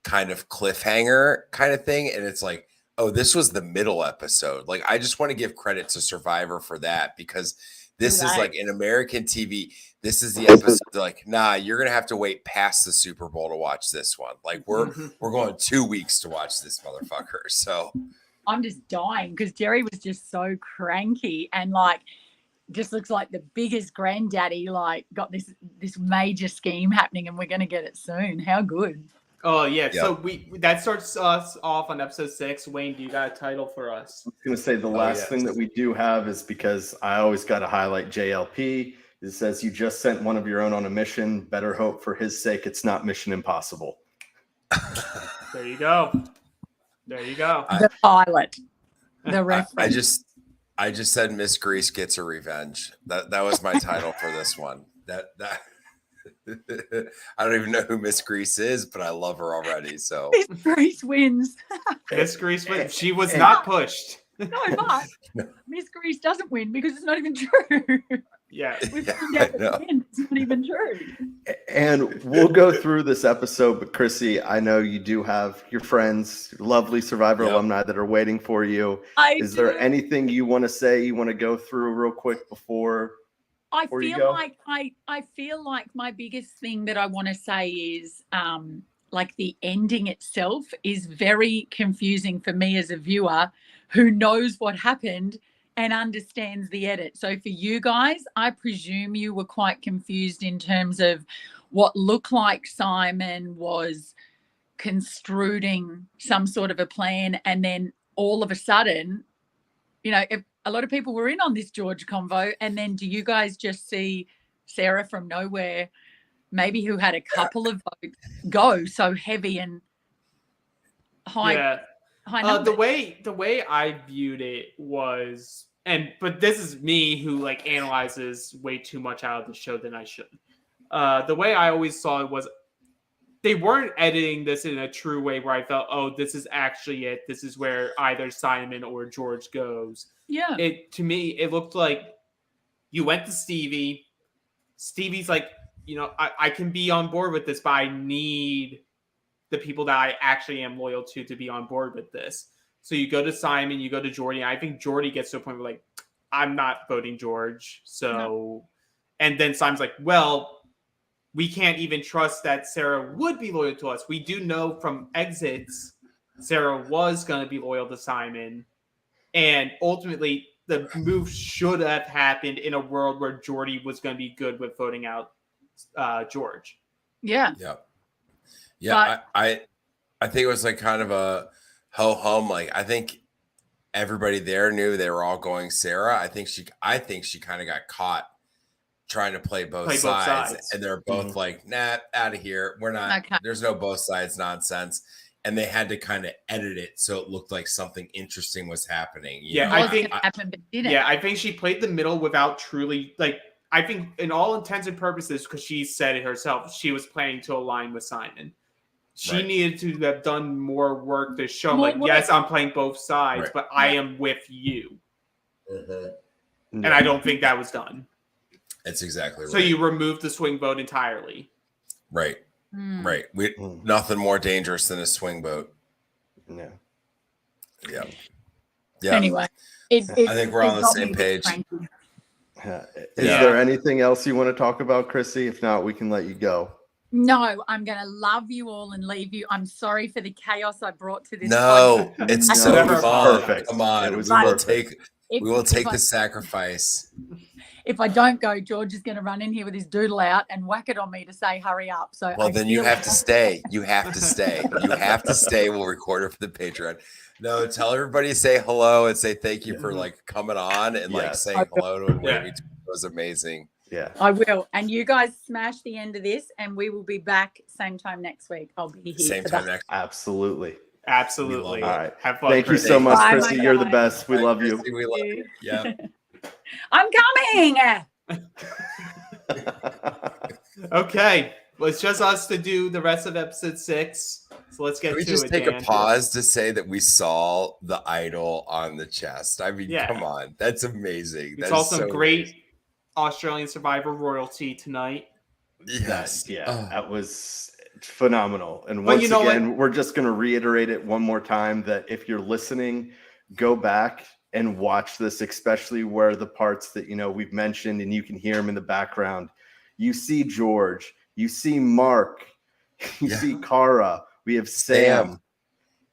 kind of cliffhanger kind of thing. And it's like, oh, this was the middle episode. Like, I just want to give credit to Survivor for that, because this is like in American TV. This is the episode like, nah, you're going to have to wait past the Super Bowl to watch this one. Like, we're going 2 weeks to watch this motherfucker. So I'm just dying because Jerry was just so cranky and like just looks like the biggest granddaddy, like got this major scheme happening and we're going to get it soon. How good. Oh yeah. Yep. So that starts us off on episode 6. Wayne, do you got a title for us? I was going to say the last thing that we do have is, because I always got to highlight JLP. It says, you just sent one of your own on a mission. Better hope for his sake it's not Mission Impossible. There you go. There you go. The pilot. The reference. I just said Miss Grease gets her revenge. That was my title for this one. That I don't even know who Miss Grease is, but I love her already. So Miss Grease wins. Miss Grease wins. She was not pushed. No, but Miss Grease doesn't win because it's not even true. Yeah. We found out that it's not even true. And we'll go through this episode, but Chrissy, I know you do have your friends, lovely Survivor alumni that are waiting for you. Is there anything you want to say, you want to go through real quick before I feel like my biggest thing that I want to say is like the ending itself is very confusing for me as a viewer who knows what happened and understands the edit. So for you guys, I presume you were quite confused in terms of what looked like Simon was construing some sort of a plan, and then all of a sudden, you know, if a lot of people were in on this George convo, and then do you guys just see Sarah from nowhere, maybe who had a couple of votes, go so heavy and high? Yeah. The way I viewed it was, but this is me who like analyzes way too much out of the show than I should. The way I always saw it was they weren't editing this in a true way where I felt, oh, this is actually it. This is where either Simon or George goes. Yeah. To me, it looked like you went to Stevie. Stevie's like, you know, I can be on board with this, but I need the people that I actually am loyal to be on board with this. So you go to Simon, you go to Jordy. And I think Jordy gets to a point where like, I'm not voting George. So, and then Simon's like, well, we can't even trust that Sarah would be loyal to us. We do know from exits, Sarah was going to be loyal to Simon. And ultimately, the move should have happened in a world where Jordy was going to be good with voting out George. Yeah. Yeah. Yeah, I think it was like kind of a ho-hum. Like I think everybody there knew they were all going Sarah. I think she kind of got caught trying to play both sides. And they're both like, nah, out of here. We're not. Okay. There's no both sides nonsense. And they had to kind of edit it so it looked like something interesting was happening. I think she played the middle without truly like. I think in all intents and purposes, because she said it herself, she was planning to align with Simon. She needed to have done more work to show, yes, I'm playing both sides, but I am with you. Mm-hmm. And I don't think that was done. That's exactly right. So you removed the swing vote entirely. Right. Right. Nothing more dangerous than a swing vote. No. Yeah. Anyway. I think we're on the same page. Is there anything else you want to talk about, Chrissy? If not, we can let you go. No, I'm going to love you all and leave you. I'm sorry for the chaos I brought to this. No, it's so fun. Perfect. Come on. We will take the sacrifice. If I don't go, George is going to run in here with his doodle out and whack it on me to say, hurry up. So then you have to stay. You have to stay. You have to stay. We'll record it for the Patreon. No, tell everybody to say hello and say thank you for like coming on and like saying hello to him. It was amazing. Yeah, I will. And you guys smash the end of this and we will be back same time next week. I'll be here. Same time next week. Absolutely. All right. Have fun. Thank you so much, Chrissy. You're the best. We love you. We love you. Yeah. I'm coming. Okay. Well, it's just us to do the rest of episode 6. So let's get to it. Can we just take a pause to say that we saw the idol on the chest? I mean, come on. That's amazing. It's also some great Australian Survivor royalty tonight. Yes. That was phenomenal. And once again, we're just going to reiterate it one more time that if you're listening, go back and watch this, especially where the parts that, we've mentioned and you can hear them in the background. You see George, you see Mark, you see Cara, we have Sam.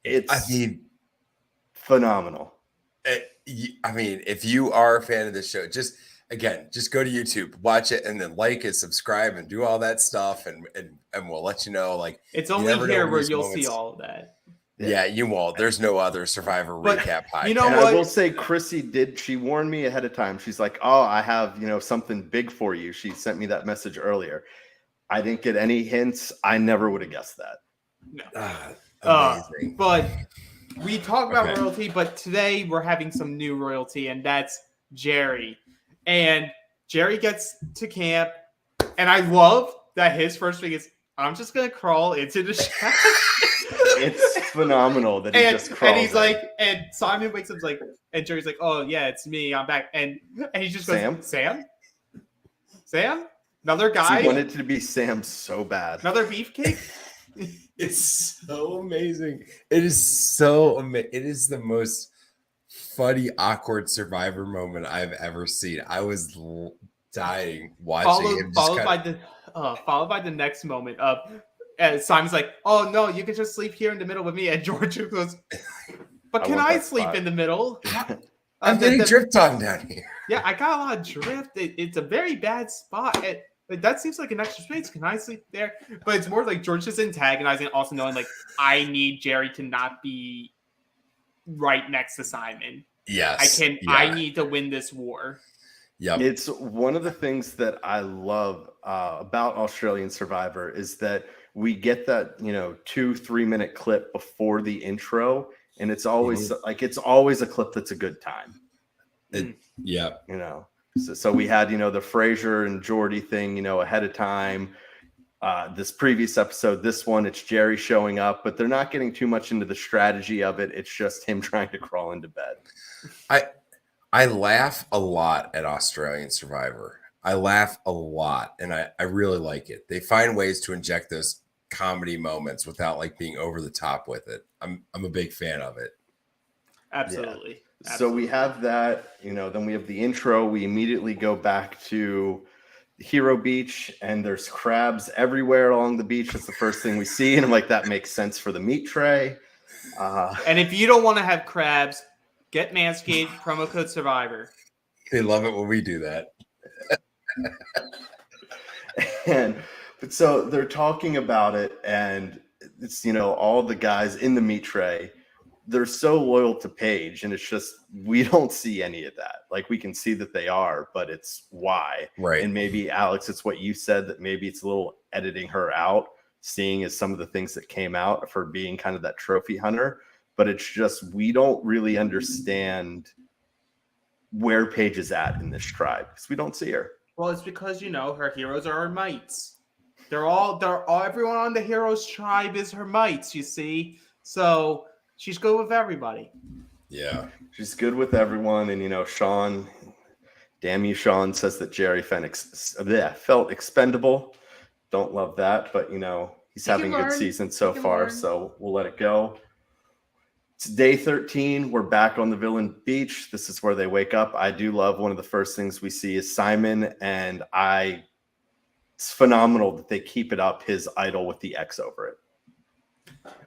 It's phenomenal. I mean, if you are a fan of this show, just go to YouTube, watch it, and then like it, subscribe, and do all that stuff, and we'll let you know. Like, it's only here where you'll see all of that. Yeah, you won't. There's no other Survivor recap podcast. You know and what? I will say, Chrissy she warned me ahead of time. She's like, "Oh, I have something big for you." She sent me that message earlier. I didn't get any hints. I never would have guessed that. No. Amazing. But we talk about royalty, but today we're having some new royalty, and that's Jerry. And Jerry gets to camp, and I love that his first thing is, I'm just going to crawl into the shadow. It's phenomenal that he just crawls. And he's like, and Simon wakes up like, and Jerry's like, "Oh yeah, it's me. I'm back." And he just goes, Sam? Another guy? He wanted to be Sam so bad. Another beefcake? It's so amazing. It is so amazing. It is the most funny, awkward Survivor moment I've ever seen. I was dying watching him. Followed by the next moment of Simon's like, "Oh no, you can just sleep here in the middle with me." And George goes, "But can I sleep in the middle?" I'm getting drift on down here. Yeah, I got a lot of drift. It's a very bad spot. That seems like an extra space. Can I sleep there? But it's more like George is antagonizing, also knowing like, I need Jerry to not be right next to Simon. Yes. I need to win this war. Yeah. It's one of the things that I love about Australian Survivor is that we get that 2-3 minute clip before the intro, and it's always it's always a clip that's a good time. So we had the Fraser and Jordy thing ahead of time. This previous episode, this one, it's Jerry showing up, but they're not getting too much into the strategy of it. It's just him trying to crawl into bed. I laugh a lot at Australian Survivor. I laugh a lot, and I really like it. They find ways to inject those comedy moments without like being over the top with it. I'm a big fan of it. Absolutely. Yeah. So we have that, then we have the intro. We immediately go back to Hero Beach, and there's crabs everywhere along the beach. That's the first thing we see. And I'm like, that makes sense for the meat tray. And if you don't want to have crabs, get Manscaped, promo code Survivor. They love it when we do that. But so they're talking about it, and it's, all the guys in the meat tray, they're so loyal to Paige, and it's just, we don't see any of that. Like, we can see that they are, but it's why. Right. And maybe, Alex, it's what you said, that maybe it's a little editing her out, seeing as some of the things that came out of her being kind of that trophy hunter. But it's just, we don't really understand where Paige is at in this tribe because we don't see her. Well, it's because, her heroes are her mites. Everyone on the heroes tribe is her mites, you see? So she's good with everybody. Yeah. She's good with everyone. And, Sean, damn you, Sean, says that Jerry felt expendable. Don't love that. But, he's having a good season so far. So we'll let it go. It's day 13. We're back on the Villain Beach. This is where they wake up. I do love one of the first things we see is Simon. And it's phenomenal that they keep it up, his idol with the X over it.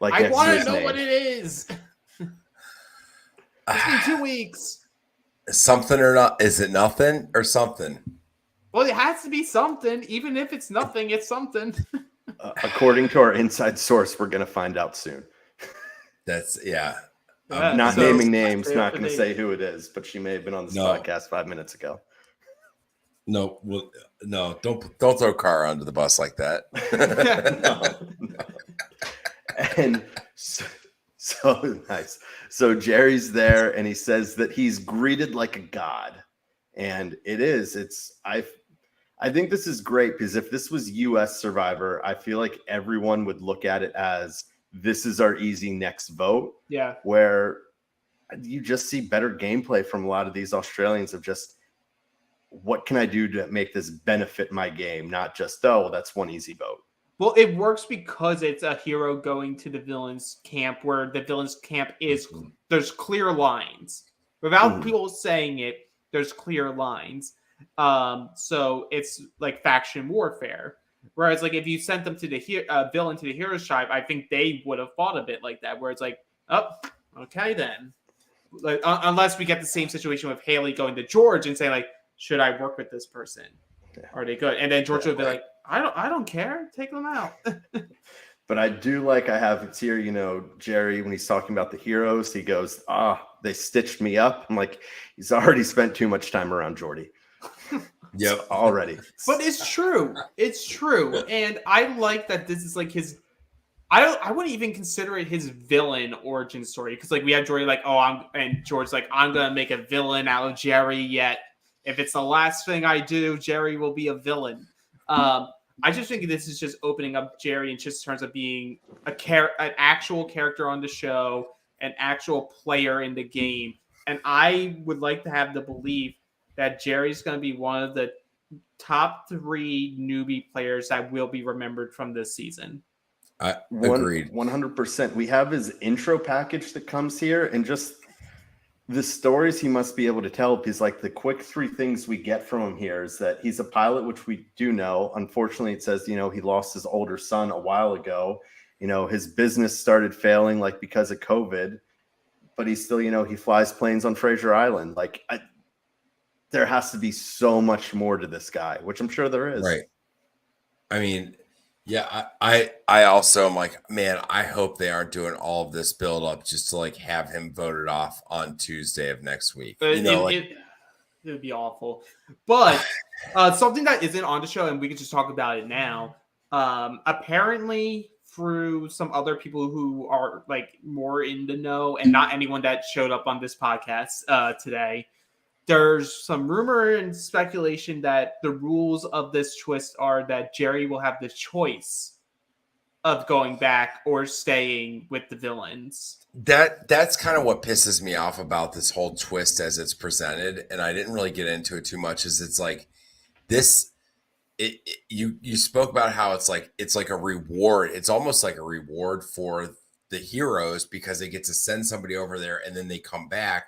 Like, I want to know what it is. It's been 2 weeks. Something or not? Is it nothing or something? Well, it has to be something. Even if it's nothing, it's something. According to our inside source, we're going to find out soon. That's not naming names, not going to say who it is, but she may have been on this podcast 5 minutes ago. No, don't throw Cara under the bus like that. No. And so nice. So Jerry's there, and he says that he's greeted like a god, and it is. I think this is great because if this was U.S. Survivor, I feel like everyone would look at it as this is our easy next vote. Yeah. Where you just see better gameplay from a lot of these Australians of just, what can I do to make this benefit my game? Not just, that's one easy vote. Well, it works because it's a hero going to the villain's camp where the villain's camp is, there's clear lines. Without people saying it, there's clear lines. So it's like faction warfare. Whereas, like, if you sent them to the villain to the hero's tribe, I think they would have fought a bit like that, where it's like, oh, okay then. like, unless we get the same situation with Haley going to George and saying like, should I work with this person? Are they good? And then George would be like, I don't care. Take them out. But I do like, I have it's here, Jerry, when he's talking about the heroes, he goes, they stitched me up. I'm like, he's already spent too much time around Jordy. Yep. Already. But it's true. It's true. And I like that this is like his, I wouldn't even consider it his villain origin story. Because like we have Jordy like, and George's like, I'm going to make a villain out of Jerry, yet if it's the last thing I do, Jerry will be a villain. I just think this is just opening up Jerry in just terms of being an actual character on the show, an actual player in the game. And I would like to have the belief that Jerry's going to be one of the top 3 newbie players that will be remembered from this season. Agreed. 100%. We have his intro package that comes here, and just the stories he must be able to tell. Because like the quick 3 things we get from him here is that he's a pilot, which we do know. Unfortunately, it says, he lost his older son a while ago. His business started failing like because of COVID, but he's still, he flies planes on Fraser Island. Like there has to be so much more to this guy, which I'm sure there is. Right. I mean, yeah, I also am like, man, I hope they aren't doing all of this build up just to like have him voted off on Tuesday of next week. It would be awful. But something that isn't on the show, and we can just talk about it now. Apparently, through some other people who are like more in the know, and not anyone that showed up on this podcast today, there's some rumor and speculation that the rules of this twist are that Jerry will have the choice of going back or staying with the villains. That's kind of what pisses me off about this whole twist as it's presented, and I didn't really get into it too much. Is it's like this? You spoke about how it's like a reward. It's almost like a reward for the heroes because they get to send somebody over there and then they come back.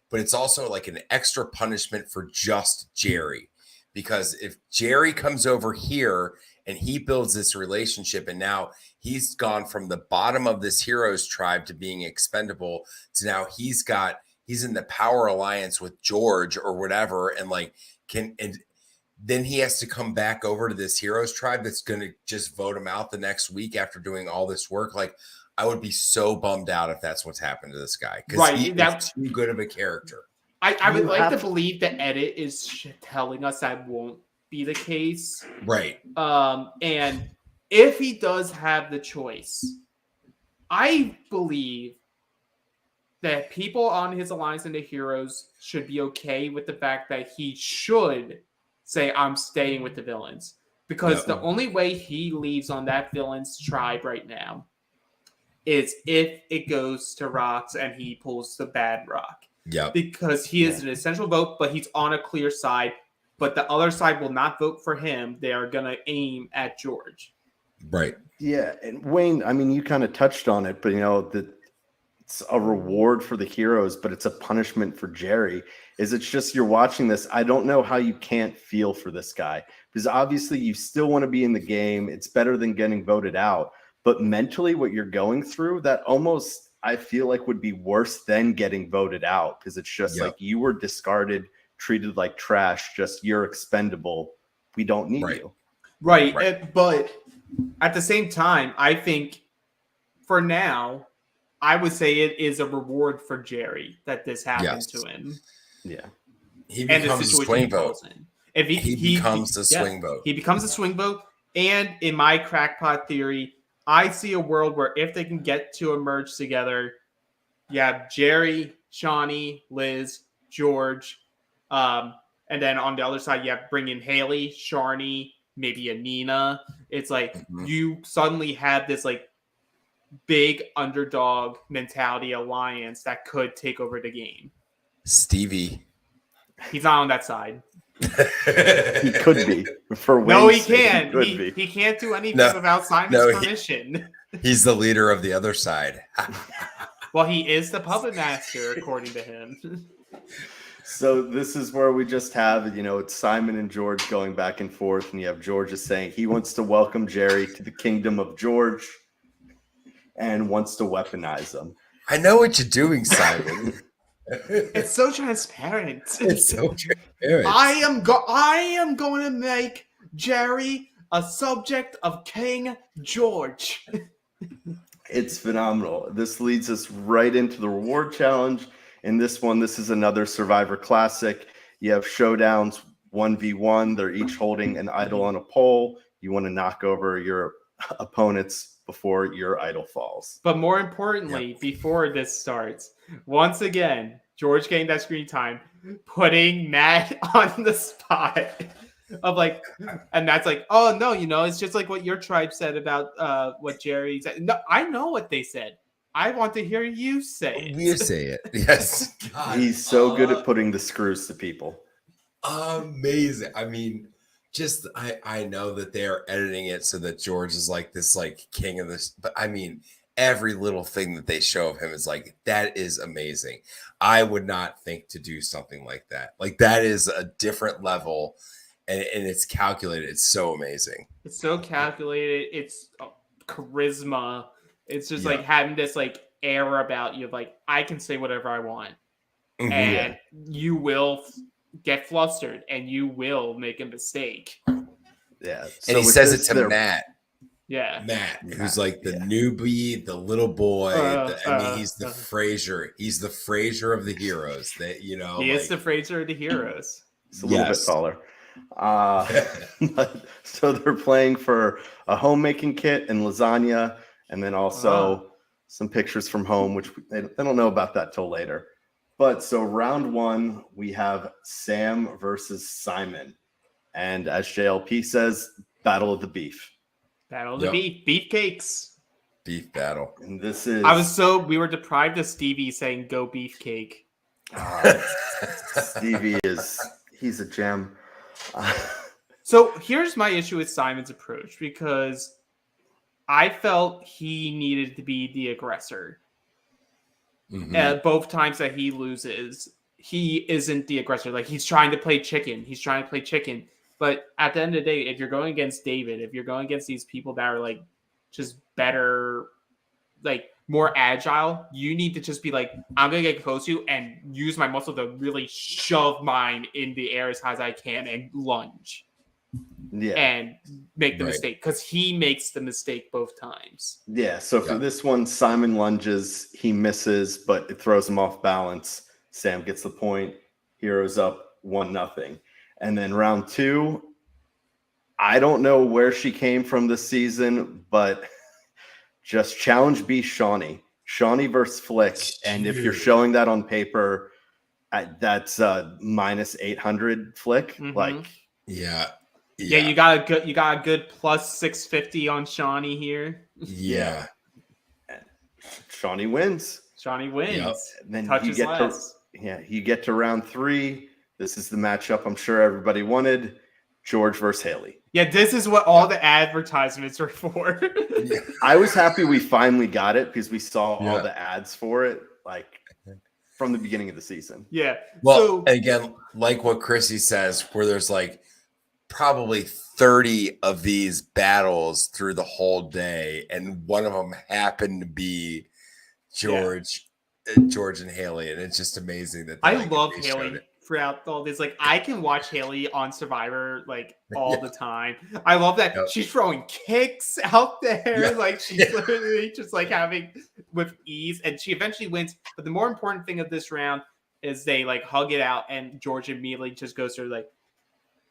But it's also like an extra punishment for just Jerry, because if Jerry comes over here and he builds this relationship and now he's gone from the bottom of this heroes tribe to being expendable to now he's in the power alliance with George or whatever. And then he has to come back over to this heroes tribe that's going to just vote him out the next week after doing all this work. Like, I would be so bummed out if that's what's happened to this guy. Because he's too good of a character. I would like to believe the edit is telling us that won't be the case. Right. And if he does have the choice, I believe that people on his alliance and the heroes should be okay with the fact that he should say, I'm staying with the villains. Because the only way he leaves on that villain's tribe right now is if it goes to Rocks and he pulls the bad rock. Yeah. Because he is an essential vote, but he's on a clear side. But the other side will not vote for him. They are going to aim at George. Right. Yeah. And Wayne, I mean, you kind of touched on it, but it's a reward for the heroes, but it's a punishment for Jerry. It's just you're watching this. I don't know how you can't feel for this guy, because obviously you still want to be in the game. It's better than getting voted out. But mentally, what you're going through, that almost, I feel like, would be worse than getting voted out, because it's just like you were discarded, treated like trash, just you're expendable. We don't need you. Right. But at the same time, I think for now, I would say it is a reward for Jerry that this happened to him. Yeah. He becomes a swing vote. If he becomes the swing vote. He becomes a swing vote. And in my crackpot theory, I see a world where if they can get to a merge together, you have Jerry, Shawnee, Liz, George, and then on the other side, you have bring in Haley, Sharni, maybe a Nina. It's like you suddenly have this like big underdog mentality alliance that could take over the game. Stevie. He's not on that side. He could be. For no, he can't. He can't do anything without Simon's permission. He's the leader of the other side. Well, he is the puppet master, according to him. So this is where we just have, it's Simon and George going back and forth, and you have George is saying he wants to welcome Jerry to the kingdom of George and wants to weaponize them. I know what you're doing, Simon. It's so transparent. It's so transparent. I am going to make Jerry a subject of King George. It's phenomenal. This leads us right into the reward challenge. In this one, this is another Survivor Classic. You have showdowns 1v1. They're each holding an idol on a pole. You want to knock over your opponents before your idol falls. But more importantly, before this starts, once again, George getting that screen time, putting Matt on the spot of like, and that's like, oh no, it's just like what your tribe said about what Jerry said. No, I know what they said. I want to hear you say it. You say it. Yes. God. He's so good at putting the screws to people. Amazing. I mean, just I know that they are editing it so that George is like this like king of this, but I mean, every little thing that they show of him is like, that is amazing. I would not think to do something like that. Like that is a different level, and it's calculated. It's so amazing. It's so calculated. It's charisma. It's just like having this like air about you of like, I can say whatever I want, and you will get flustered and you will make a mistake. Yeah. And he says it to Matt. Yeah. Matt, who's like the newbie, the little boy. I mean, he's the Frasier. He's the Frasier of the heroes. That he is the Frasier of the heroes. It's a little bit taller. So they're playing for a homemaking kit and lasagna, and then also some pictures from home, which they don't know about that till later. But so round one, we have Sam versus Simon. And as JLP says, battle of the beef. Battle of the beef. Beefcakes. Beef battle. And this is... we were deprived of Stevie saying go beefcake. Stevie he's a gem. So here's my issue with Simon's approach, because I felt he needed to be the aggressor. Both times that he loses, he isn't the aggressor. Like, he's trying to play chicken. But at the end of the day, if you're going against David, if you're going against these people that are like just better, like more agile, you need to just be like, I'm going to get close to you and use my muscle to really shove mine in the air as high as I can and lunge. Yeah. And make the mistake, because he makes the mistake both times. Yeah. So for this one, Simon lunges, he misses, but it throws him off balance. Sam gets the point. Heroes up 1-0. And then round two, I don't know where she came from this season, but just challenge B Shawnee. Shawnee versus Flick. And if you're showing that on paper, that's minus 800 Flick. Like, yeah, you got a good plus 650 on Shawnee here. Yeah. Shawnee wins. Yep. And then you get to round three. This is the matchup I'm sure everybody wanted. George versus Haley. Yeah, this is what all the advertisements are for. I was happy we finally got it, because we saw all the ads for it like from the beginning of the season. Yeah. Well, again, like what Chrissy says, where there's like probably 30 of these battles through the whole day, and one of them happened to be George and Haley, and it's just amazing that I love Haley throughout all this. Like, I can watch Haley on Survivor like all the time. I love that she's throwing kicks out there, like she's literally just like having with ease, and she eventually wins. But the more important thing of this round is they like hug it out, and George immediately just goes through like,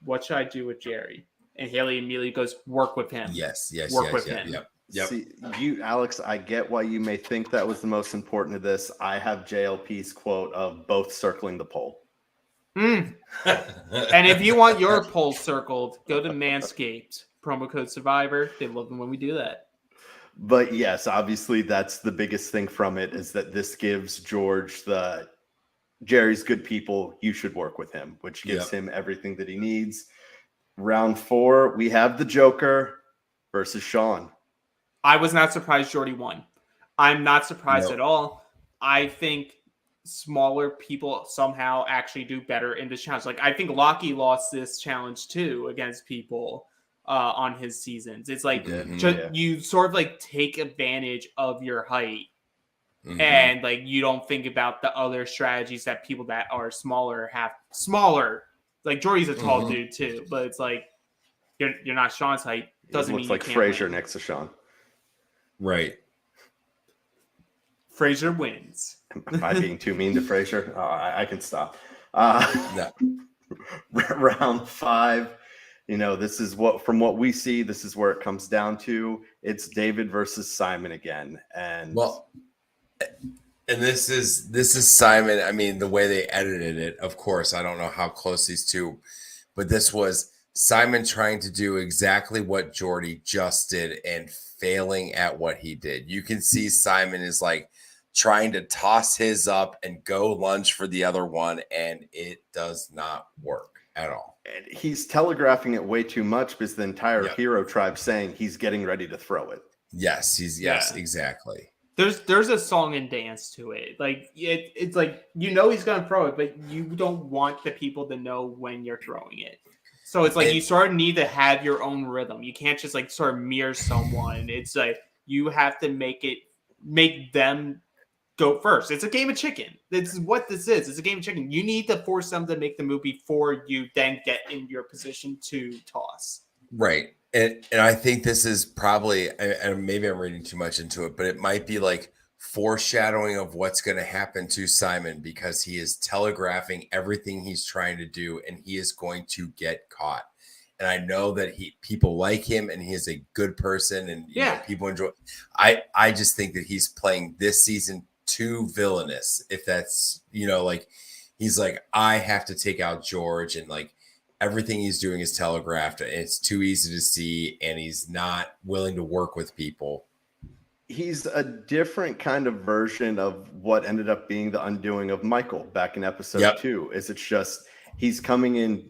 what should I do with Jerry? And Haley immediately goes, work with him. Work with him. Yep. See, Alex, I get why you may think that was the most important of this. I have JLP's quote of both circling the pole. And if you want your pole circled, go to Manscaped. Promo code Survivor. They love them when we do that. But yes, obviously that's the biggest thing from it, is that this gives George Jerry's good people. You should work with him, which gives him everything that he needs. Round 4, we have the Joker versus Sean. I was not surprised Jordy won. I'm not surprised at all. I think smaller people somehow actually do better in this challenge. Like, I think Lockie lost this challenge too against people on his seasons. It's like you sort of like take advantage of your height and like you don't think about the other strategies that people that are smaller have. Like Jordy's a tall dude too, but it's like you're not Sean's height. Doesn't mean looks you like can't Frazier win. next to Sean. Right. Frazier wins. Am I being too mean to Frazier? I can stop. No. Round 5. This is from what we see, this is where it comes down to. It's David versus Simon again. And this is Simon. I mean, the way they edited it, of course, I don't know how close these two, but this was Simon trying to do exactly what Jordy just did and failing at what he did. You can see Simon is like trying to toss his up and go lunge for the other one, and it does not work at all. And he's telegraphing it way too much because the entire hero tribe saying he's getting ready to throw it. Yes, exactly. There's a song and dance to it. Like it's like he's gonna throw it, but you don't want the people to know when you're throwing it. So it's like you sort of need to have your own rhythm. You can't just like sort of mirror someone. It's like you have to make them go first. It's a game of chicken. This is what this is. It's a game of chicken. You need to force them to make the move before you then get in your position to toss. Right. And I think this is probably, and maybe I'm reading too much into it, but it might be like foreshadowing of what's going to happen to Simon because he is telegraphing everything he's trying to do and he is going to get caught. And I know that people like him and he is a good person and you know, people enjoy. I just think that he's playing this season too villainous. If that's, like he's like, I have to take out George and like everything he's doing is telegraphed. And it's too easy to see and he's not willing to work with people. He's a different kind of version of what ended up being the undoing of Michael back in episode 2. It's just he's coming in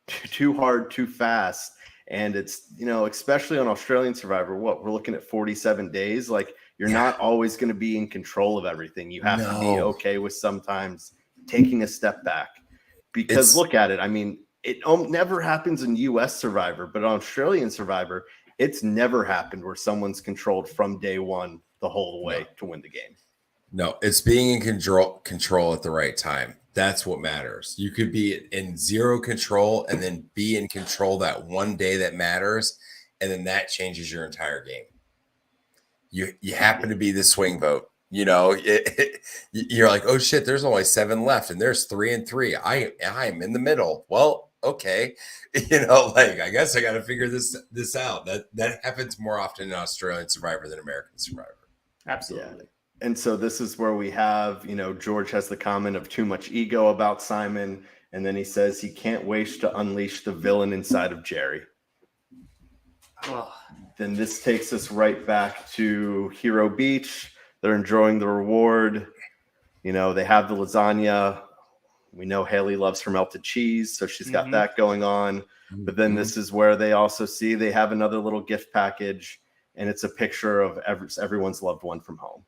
too hard, too fast. And it's, especially on Australian Survivor, we're looking at 47 days. Like you're not always going to be in control of everything. You have to be okay with sometimes taking a step back because look at it. I mean, it never happens in US Survivor, but on Australian Survivor, it's never happened where someone's controlled from day one the whole way to win the game. No, it's being in control at the right time. That's what matters. You could be in zero control and then be in control that one day that matters, and then that changes your entire game. You happen to be the swing vote. You're like, oh shit, there's only 7 left, and there's 3 and 3. I'm in the middle. Well, okay, I guess I got to figure this out. That happens more often in Australian Survivor than American Survivor. Absolutely. Yeah. And so this is where we have, George has the comment of too much ego about Simon. And then he says he can't wait to unleash the villain inside of Jerry. Oh. Then this takes us right back to Hero Beach. They're enjoying the reward. They have the lasagna. We know Haley loves her melted cheese, so she's got that going on. But then this is where they also see they have another little gift package, and it's a picture of everyone's loved one from home.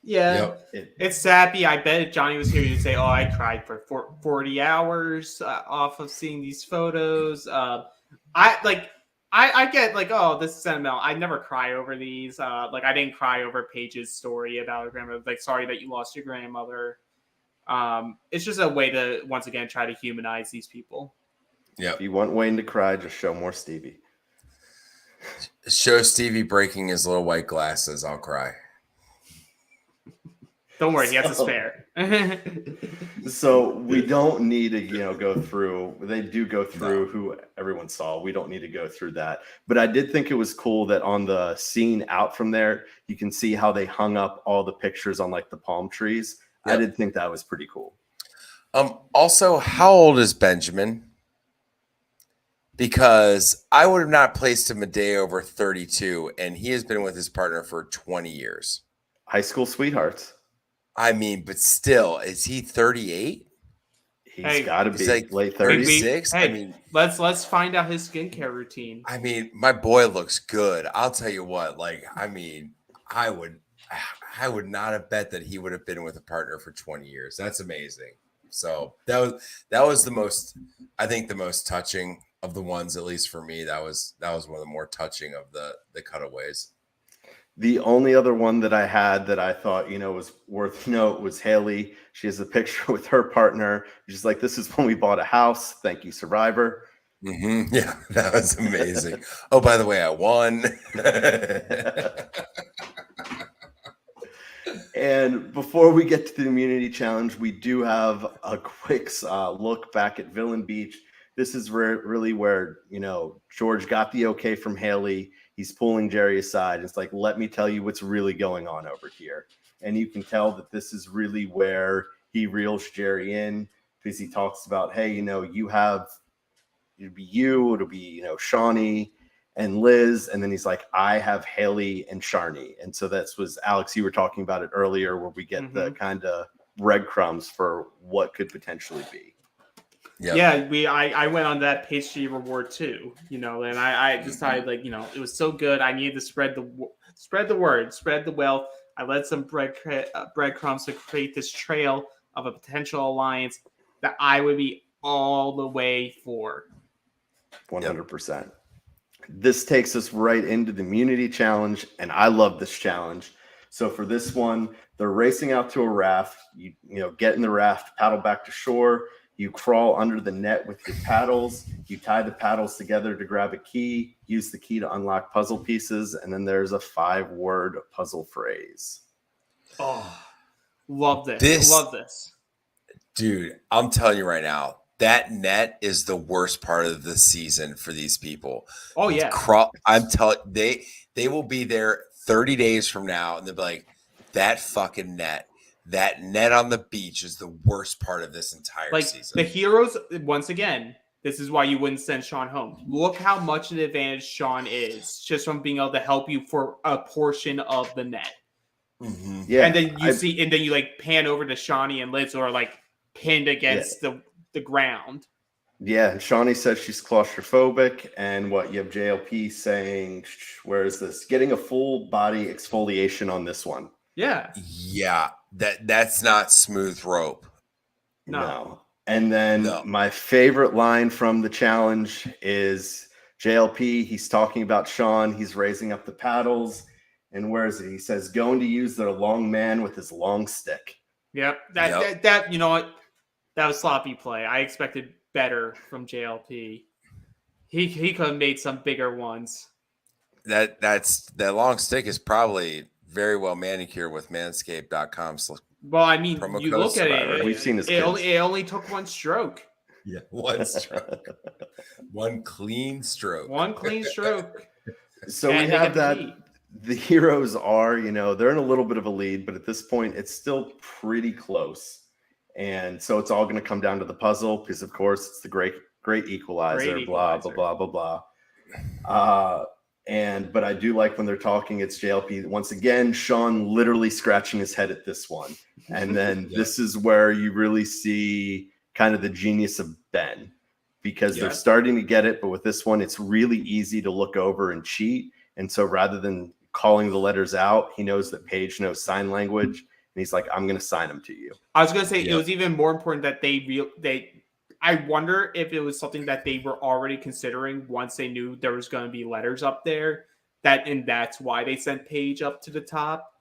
Yeah, it's sappy. I bet if Johnny was here, you'd say, "Oh, I cried for 40 hours off of seeing these photos." I get like, "Oh, this is sentimental." I never cry over these. I didn't cry over Paige's story about her grandmother. Like, sorry that you lost your grandmother. It's just a way to once again try to humanize these people. Yeah. If you want Wayne to cry, just show more Stevie. Show Stevie breaking his little white glasses. I'll cry. Don't worry, he has a spare. So we don't need to, go through. They do go through who everyone saw. We don't need to go through that. But I did think it was cool that on the scene out from there, you can see how they hung up all the pictures on like the palm trees. Yep. I did think that was pretty cool. Also, how old is Benjamin? Because I would have not placed him a day over 32, and he has been with his partner for 20 years. High school sweethearts. I mean, but still, is he 38? He's got to be like late 36. I mean, let's find out his skincare routine. I mean, my boy looks good. I'll tell you what. I would not have bet that he would have been with a partner for 20 years. That's amazing. So that was the most, I think, the most touching of the ones, at least for me. That was one of the more touching of the cutaways. The only other one that I had that I thought, was worth note was Haley. She has a picture with her partner. She's like, this is when we bought a house. Thank you, Survivor. Mm-hmm. Yeah, that was amazing. Oh, by the way, I won. And before we get to the immunity challenge, we do have a quick look back at Villain Beach. This is really where, George got the okay from Haley. He's pulling Jerry aside. It's like, let me tell you what's really going on over here. And you can tell that this is really where he reels Jerry in, because he talks about, hey, it'll be you, it'll be, Shawnee and Liz. And then he's like, I have Haley and Sharni. And so was Alex, you were talking about it earlier, where we get the kind of breadcrumbs for what could potentially be. Yep. Yeah, I went on that pastry reward too, and I decided it was so good. I needed to spread the word, spread the wealth. I led some breadcrumbs to create this trail of a potential alliance that I would be all the way for. 100%. This takes us right into the immunity challenge, and I love this challenge. So for this one, they're racing out to a raft. You get in the raft, paddle back to shore. You crawl under the net with your paddles. You tie the paddles together to grab a key, use the key to unlock puzzle pieces, and then there's a 5-word puzzle phrase. Oh, love this. Love this. Dude, I'm telling you right now, that net is the worst part of the season for these people. Oh, yeah. I'm telling they will be there 30 days from now, and they'll be like, that fucking net. That net on the beach is the worst part of this entire season. The heroes, once again, this is why you wouldn't send Sean home. Look how much an advantage Sean is just from being able to help you for a portion of the net. Mm-hmm. Yeah. And then you pan over to Shawnee and Liz, who are pinned against the ground. Yeah, and Shawnee says she's claustrophobic, and you have JLP saying, where is this? Getting a full body exfoliation on this one. Yeah. Yeah. That's not smooth rope. No. And then my favorite line from the challenge is JLP. He's talking about Sean. He's raising up the paddles. And where is it? He says, going to use their long man with his long stick. Yep. That you know what? That was sloppy play. I expected better from JLP. He could have made some bigger ones. That long stick is probably very well manicured with manscaped.com. Well, I mean, you look at it. We've seen this. It only took one stroke. Yeah, one stroke. One clean stroke. One clean stroke. So we have that. The heroes are, they're in a little bit of a lead, but at this point, it's still pretty close. And so it's all going to come down to the puzzle, because, of course, it's the great equalizer, blah, blah, blah, blah, blah. But I do like when they're talking, it's JLP. Once again, Sean literally scratching his head at this one. And then this is where you really see kind of the genius of Ben, because they're starting to get it. But with this one, it's really easy to look over and cheat. And so rather than calling the letters out, he knows that Paige knows sign language. And he's like, I'm going to sign them to you. I was going to say it was even more important that I wonder if it was something that they were already considering once they knew there was going to be letters up there. That's why they sent Paige up to the top.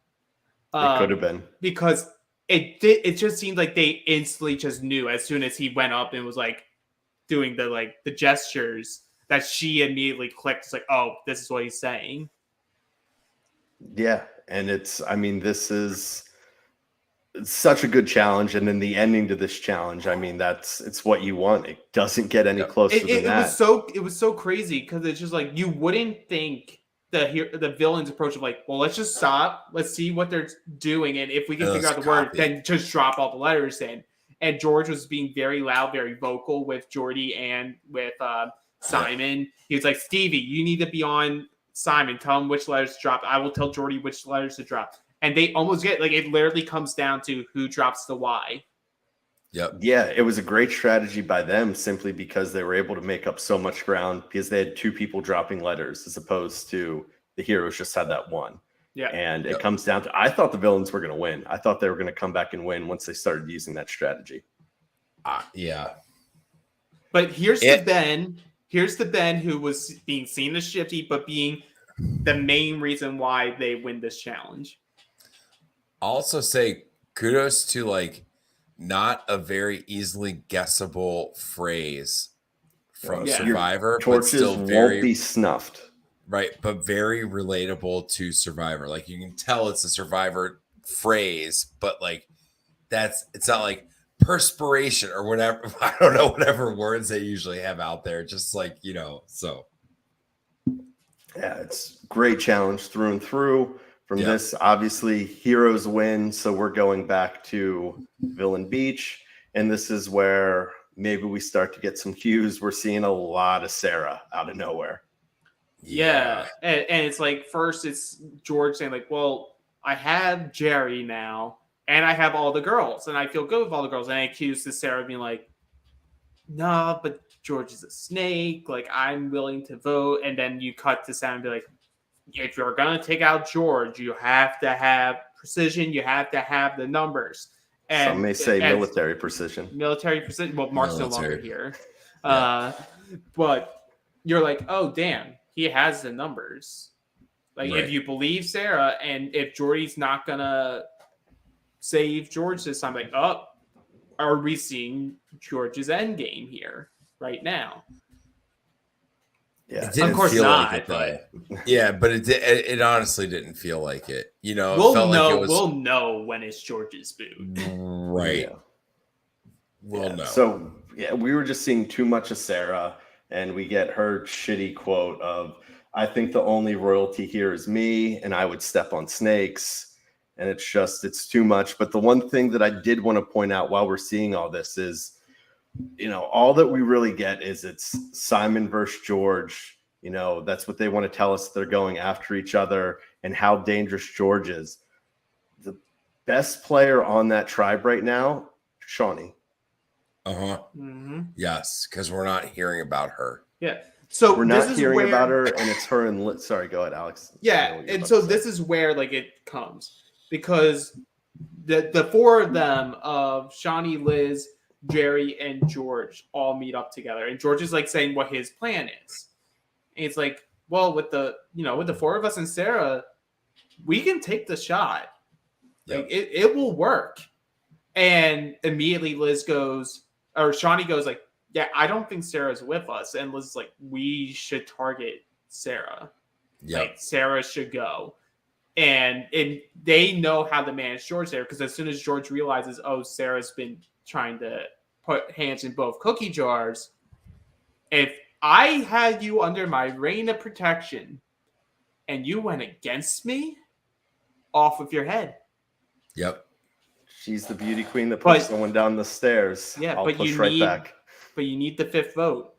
It could have been, because it just seemed like they instantly just knew as soon as he went up and was doing the gestures, that she immediately clicked. It's like, oh, this is what he's saying. Yeah, and this is such a good challenge, and then the ending to this challenge, it's what you want. It doesn't get any closer than that. It was so crazy, because it's just you wouldn't think the villain's approach of well, let's just stop, let's see what they're doing, and if we can figure out the word, then just drop all the letters in. And George was being very loud, very vocal with Jordy and with Simon. He was like, Stevie, you need to be on Simon. Tell him which letters to drop. I will tell Jordy which letters to drop. And they almost get it literally comes down to who drops the Y. Yep. Yeah, it was a great strategy by them, simply because they were able to make up so much ground, because they had two people dropping letters as opposed to the heroes just had that one. Yeah. And it comes down to, I thought the villains were going to win. I thought they were going to come back and win once they started using that strategy. Yeah. But here's the Ben who was being seen as shifty, but being the main reason why they win this challenge. I'll also say kudos to like not a very easily guessable phrase from Survivor, torches but still very, won't be snuffed. Right, but very relatable to Survivor. Like you can tell it's a Survivor phrase, but like it's not like perspiration or whatever. I don't know, whatever words they usually have out there. Just like, so. Yeah, it's great challenge through and through. From this, obviously, heroes win. So we're going back to Villain Beach. And this is where maybe we start to get some cues. We're seeing a lot of Sarah out of nowhere. Yeah. And it's like, first it's George saying like, well, I have Jerry now and I have all the girls and I feel good with all the girls. And I accuse Sarah being like, no, but George is a snake. Like, I'm willing to vote. And then you cut to Sam and be like, if you're going to take out George, you have to have precision. You have to have the numbers. And some may say military precision. Military precision. Well, Mark's no longer here. But you're like, oh, damn, he has the numbers. Like, if you believe Sarah and if Jordy's not going to save George this time, like, oh, are we seeing George's end game here right now? Yeah, it didn't of course feel not, like it, but but it honestly didn't feel like it. We'll know when it's George's boot. Right. Yeah. We'll know. So we were just seeing too much of Sarah, and we get her shitty quote of, "I think the only royalty here is me, and I would step on snakes." And it's too much. But the one thing that I did want to point out while we're seeing all this is, all that we really get is it's Simon versus George. That's what they want to tell us. They're going after each other and how dangerous George is. The best player on that tribe right now, Shawnee. Mm-hmm. Yes, because we're not hearing about her. Yeah. So we're not hearing about her, and it's her and sorry, go ahead, Alex. Yeah, and so this is where it comes. Because the four of them, of Shawnee, Liz, Jerry, and George, all meet up together. And George is like saying what his plan is. And it's like, well, with the four of us and Sarah, we can take the shot. Yep. Like it will work. And immediately Shawnee goes like, yeah, I don't think Sarah's with us. And Liz is like, we should target Sarah. Yeah. Like Sarah should go. And they know how to manage George there, because as soon as George realizes, oh, Sarah's been trying to put hands in both cookie jars, if I had you under my reign of protection and you went against me, off with your head. Yep. She's the beauty queen that puts someone down the stairs. Yeah, I'll push right back. But you need the fifth vote.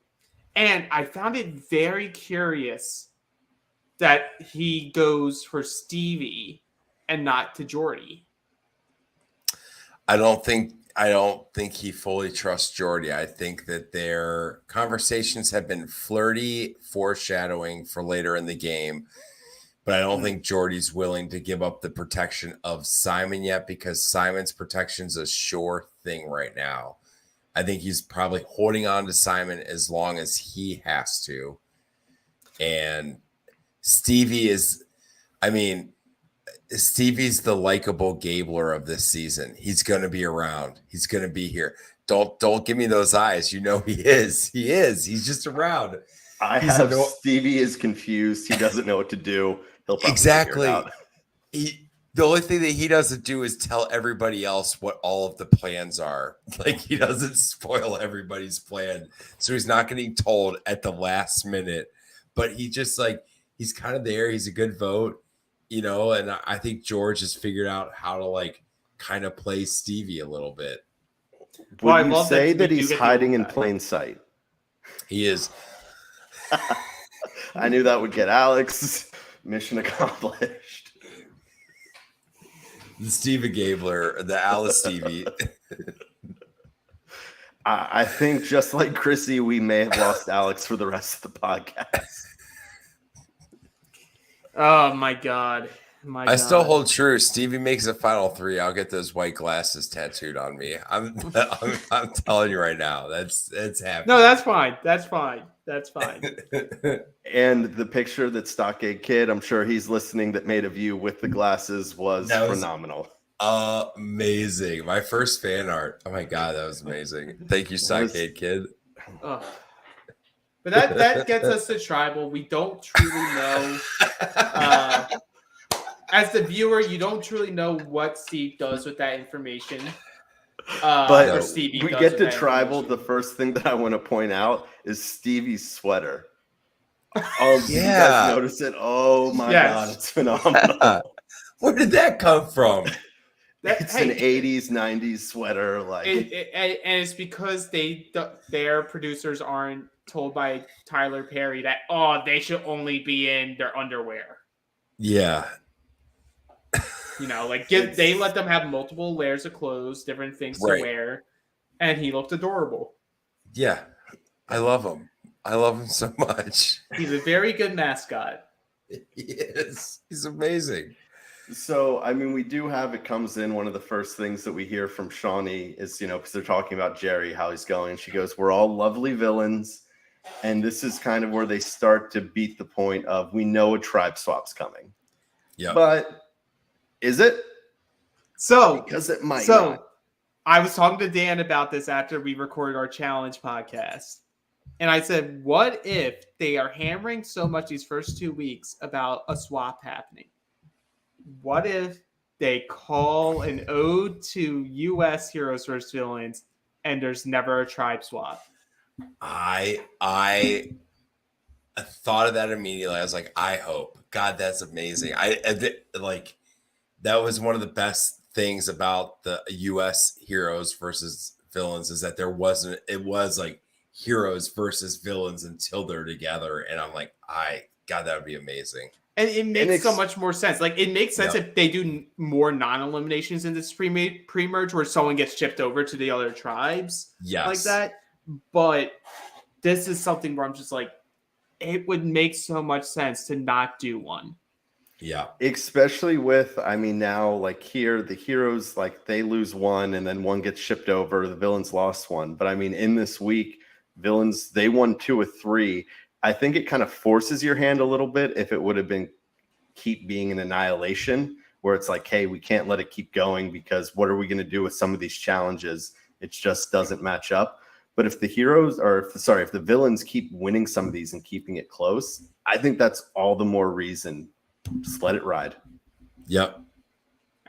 And I found it very curious that he goes for Stevie and not to Jordy. I don't think he fully trusts Jordy. I think that their conversations have been flirty, foreshadowing for later in the game. But I don't think Jordy's willing to give up the protection of Simon yet, because Simon's protection's a sure thing right now. I think he's probably holding on to Simon as long as he has to. And Stevie's the likable Gabler of this season. He's going to be around. He's going to be here. Don't give me those eyes. He is. He is. He's just around. Stevie is confused. He doesn't know what to do. He'll probably exactly. figure it out. The only thing that he doesn't do is tell everybody else what all of the plans are. Like, he doesn't spoil everybody's plan. So he's not getting told at the last minute. But he just he's kind of there. He's a good vote, and I think George has figured out how to kind of play Stevie a little bit. Would you say that he's hiding in plain sight? He is. I knew that would get Alex. Mission accomplished. The Stevie Gabler, the Alice Stevie. I think just like Chrissy, we may have lost Alex for the rest of the podcast. Oh my God. I still hold true. Stevie makes a final 3. I'll get those white glasses tattooed on me. I'm telling you right now. That's happening. No, that's fine. That's fine. And the picture that Stockade Kid, I'm sure he's listening, that made of you with the glasses was phenomenal. Amazing. My first fan art. Oh my God, that was amazing. Thank you, Stockade Kid. But that gets us to tribal. We don't truly know. As the viewer, you don't truly know what Steve does with that information. But we get to tribal. The first thing that I want to point out is Stevie's sweater. Oh, did you guys notice it? Oh my God, it's phenomenal. Where did that come from? It's an 80s, 90s sweater. And it's because their producers aren't told by Tyler Perry that, they should only be in their underwear. Yeah. They let them have multiple layers of clothes, different things to wear, and he looked adorable. Yeah. I love him. I love him so much. He's a very good mascot. He is. He's amazing. So, I mean, we do have, it comes in, one of the first things that we hear from Shawnee is, because they're talking about Jerry, how he's going. She goes, we're all lovely villains. And this is kind of where they start to beat the point of, we know a tribe swap's coming. Yeah. But is it? Because it might not. I was talking to Dan about this after we recorded our challenge podcast. And I said, what if they are hammering so much these first 2 weeks about a swap happening? What if they call an ode to U.S. heroes versus villains and there's never a tribe swap? I thought of that immediately. I was like, I hope. God, that's amazing. That was one of the best things about the U.S. heroes versus villains is that it was like heroes versus villains until they're together. And I'm like, God, that would be amazing. And it makes so much more sense. Like, it makes sense if they do more non-eliminations in this pre-merge where someone gets shipped over to the other tribes like that. But this is something where I'm just like, it would make so much sense to not do one. Yeah. Especially with, now, like here, the heroes, like they lose one and then one gets shipped over. The villains lost one. But in this week, villains, they won 2 of 3. I think it kind of forces your hand a little bit if it would have been keep being an annihilation where it's like, hey, we can't let it keep going because what are we going to do with some of these challenges? It just doesn't match up. But if the if the villains keep winning some of these and keeping it close, I think that's all the more reason. Just let it ride. Yep.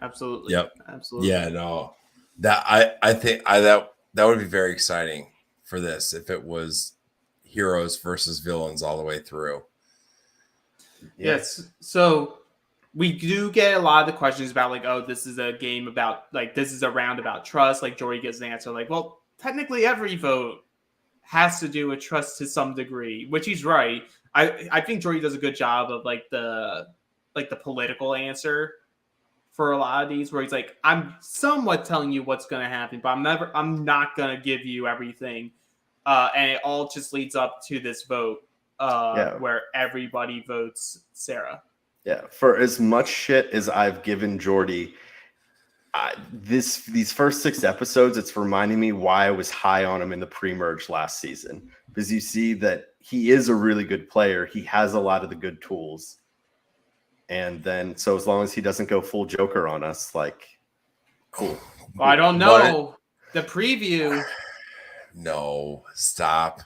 Absolutely. Yep. Absolutely. Yeah, no. That I think that would be very exciting for this if it was heroes versus villains all the way through. Yes. So we do get a lot of the questions about like, this is a game about this is a round about trust. Like Jordy gets an answer like, well, technically every vote has to do with trust to some degree, which he's right. I think Jordy does a good job of the political answer for a lot of these where he's like, I'm somewhat telling you what's going to happen, but I'm not going to give you everything. And it all just leads up to this vote where everybody votes Sarah. Yeah. For as much shit as I've given Jordy, these first 6 episodes, it's reminding me why I was high on him in the pre-merge last season. Because you see that he is a really good player. He has a lot of the good tools. And then, so as long as he doesn't go full Joker on us, cool. Well, I don't know. The preview... No, stop.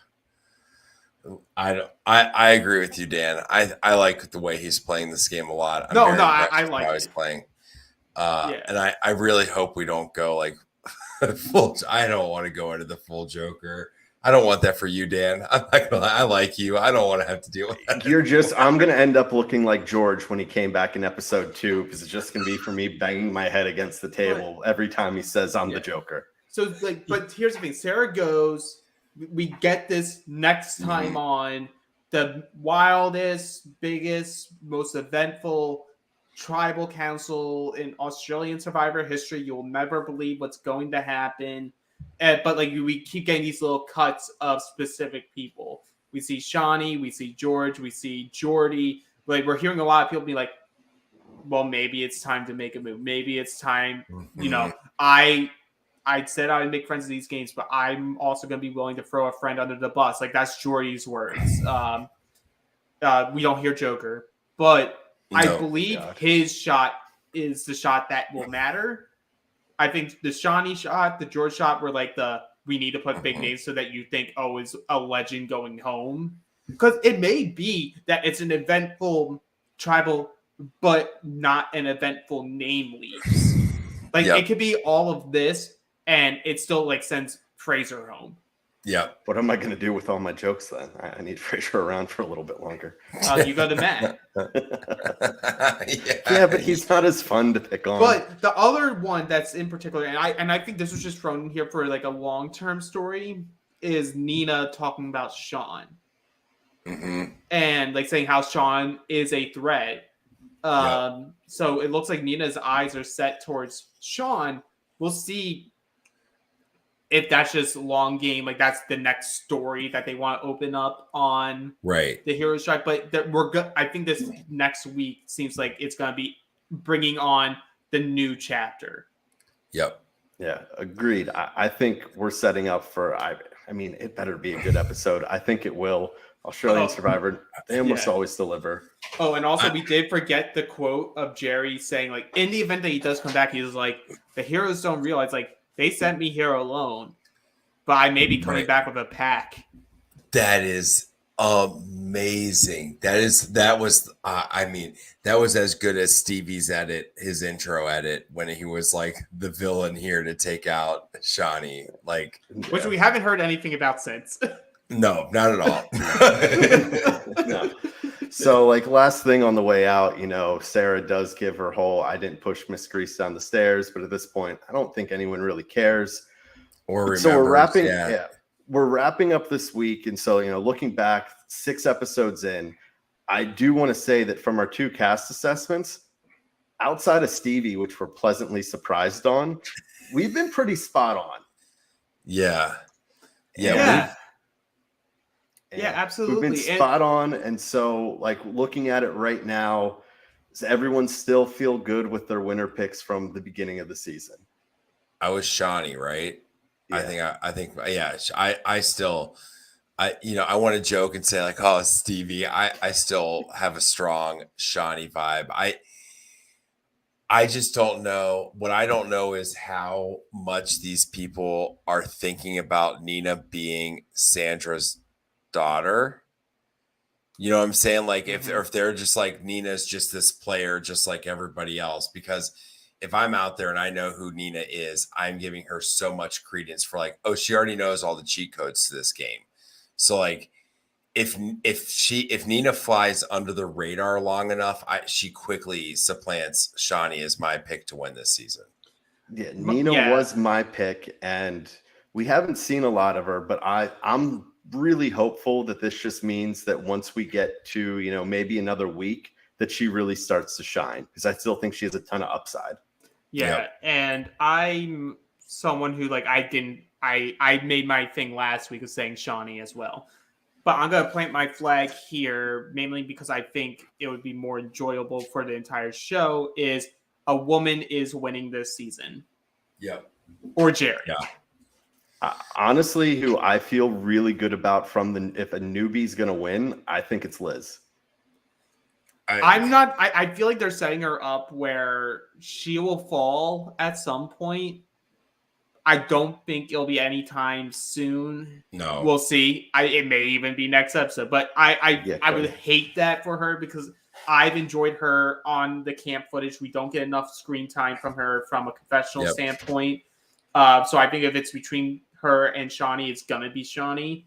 I agree with you, Dan. I like the way he's playing this game a lot. I like how he's playing. And I really hope we don't go full. I don't want to go into the full Joker. I don't want that for you, Dan. I'm not gonna lie. I like you. I don't want to have to deal with that. I'm going to end up looking like George when he came back in episode 2 because it's just going to be for me banging my head against the table every time he says I'm the Joker. So, but here's the thing. Sarah goes, we get this next time on the wildest, biggest, most eventful tribal council in Australian Survivor history. You'll never believe what's going to happen. But we keep getting these little cuts of specific people. We see Shawnee, we see George, we see Jordy. We're hearing a lot of people be like, well, maybe it's time to make a move. Maybe it's time, Mm-hmm. I said I would make friends in these games, but I'm also going to be willing to throw a friend under the bus. Like, that's Jordy's words. We don't hear Joker, but I believe his shot is the shot that will matter. I think the Shawnee shot, the George shot were like we need to put big names so that you think, oh, it's a legend going home. Because it may be that it's an eventful tribal, but not an eventful name leaves. Like, it could be all of this, and it still like sends Fraser home. Yeah. What am I going to do with all my jokes then? I need Fraser around for a little bit longer. You go to Matt. Yeah, but he's not as fun to pick on. But the other one that's in particular, and I think this was just thrown in here for like a long-term story, is Nina talking about Sean. Mm-hmm. And like saying how Sean is a threat. So it looks like Nina's eyes are set towards Sean. We'll see if that's just long game, like that's the next story that they want to open up on the Hero Strike. But I think this next week seems like it's going to be bringing on the new chapter. Yep. Yeah, agreed. I think we're setting up for, I mean, it better be a good episode. I think it will. Australian Survivor, they almost always deliver. Oh, and also we did forget the quote of Jerry saying, like, in the event that he does come back, he was like, the heroes don't realize, like, they sent me here alone, but I may be coming back with a pack. That is amazing. That was as good as Stevie's edit, his intro edit, when he was like the villain here to take out Shawnee, like, which we haven't heard anything about since. No, not at all. No. So, like, last thing on the way out, Sarah does give her whole, I didn't push Miss Grease down the stairs, but at this point, I don't think anyone really cares. So we're wrapping up this week. And so, looking back 6 episodes in, I do want to say that from our 2 cast assessments, outside of Stevie, which we're pleasantly surprised on, we've been pretty spot on. Yeah, absolutely. We've been spot on. And so, like, looking at it right now, does everyone still feel good with their winner picks from the beginning of the season? I was Shawnee, right? Yeah. I think, I still, I want to joke and say, like, oh, Stevie, I still have a strong Shawnee vibe. I just don't know. What I don't know is how much these people are thinking about Nina being Sandra's daughter. You know what I'm saying? Like, if they're just like, Nina's just this player just like everybody else. Because if I'm out there and I know who Nina is, I'm giving her so much credence for, like, oh, she already knows all the cheat codes to this game. So, like, if Nina flies under the radar long enough, she quickly supplants Shawnee as my pick to win this season. Yeah, Nina was my pick, and we haven't seen a lot of her, but I'm really hopeful that this just means that once we get to, maybe another week, that she really starts to shine, because I still think she has a ton of upside. Yeah. And I'm someone who, like, I made my thing last week of saying Shawnee as well, but I'm going to plant my flag here, mainly because I think it would be more enjoyable for the entire show, is a woman is winning this season. Yeah. Or Jerry. Yeah. Honestly, who I feel really good about if a newbie's going to win, I think it's Liz. I feel like they're setting her up where she will fall at some point. I don't think it'll be anytime soon. No. We'll see. It may even be next episode, but I would hate that for her, because I've enjoyed her on the camp footage. We don't get enough screen time from her from a confessional standpoint. So I think if it's between her and Shawnee, it's going to be Shawnee.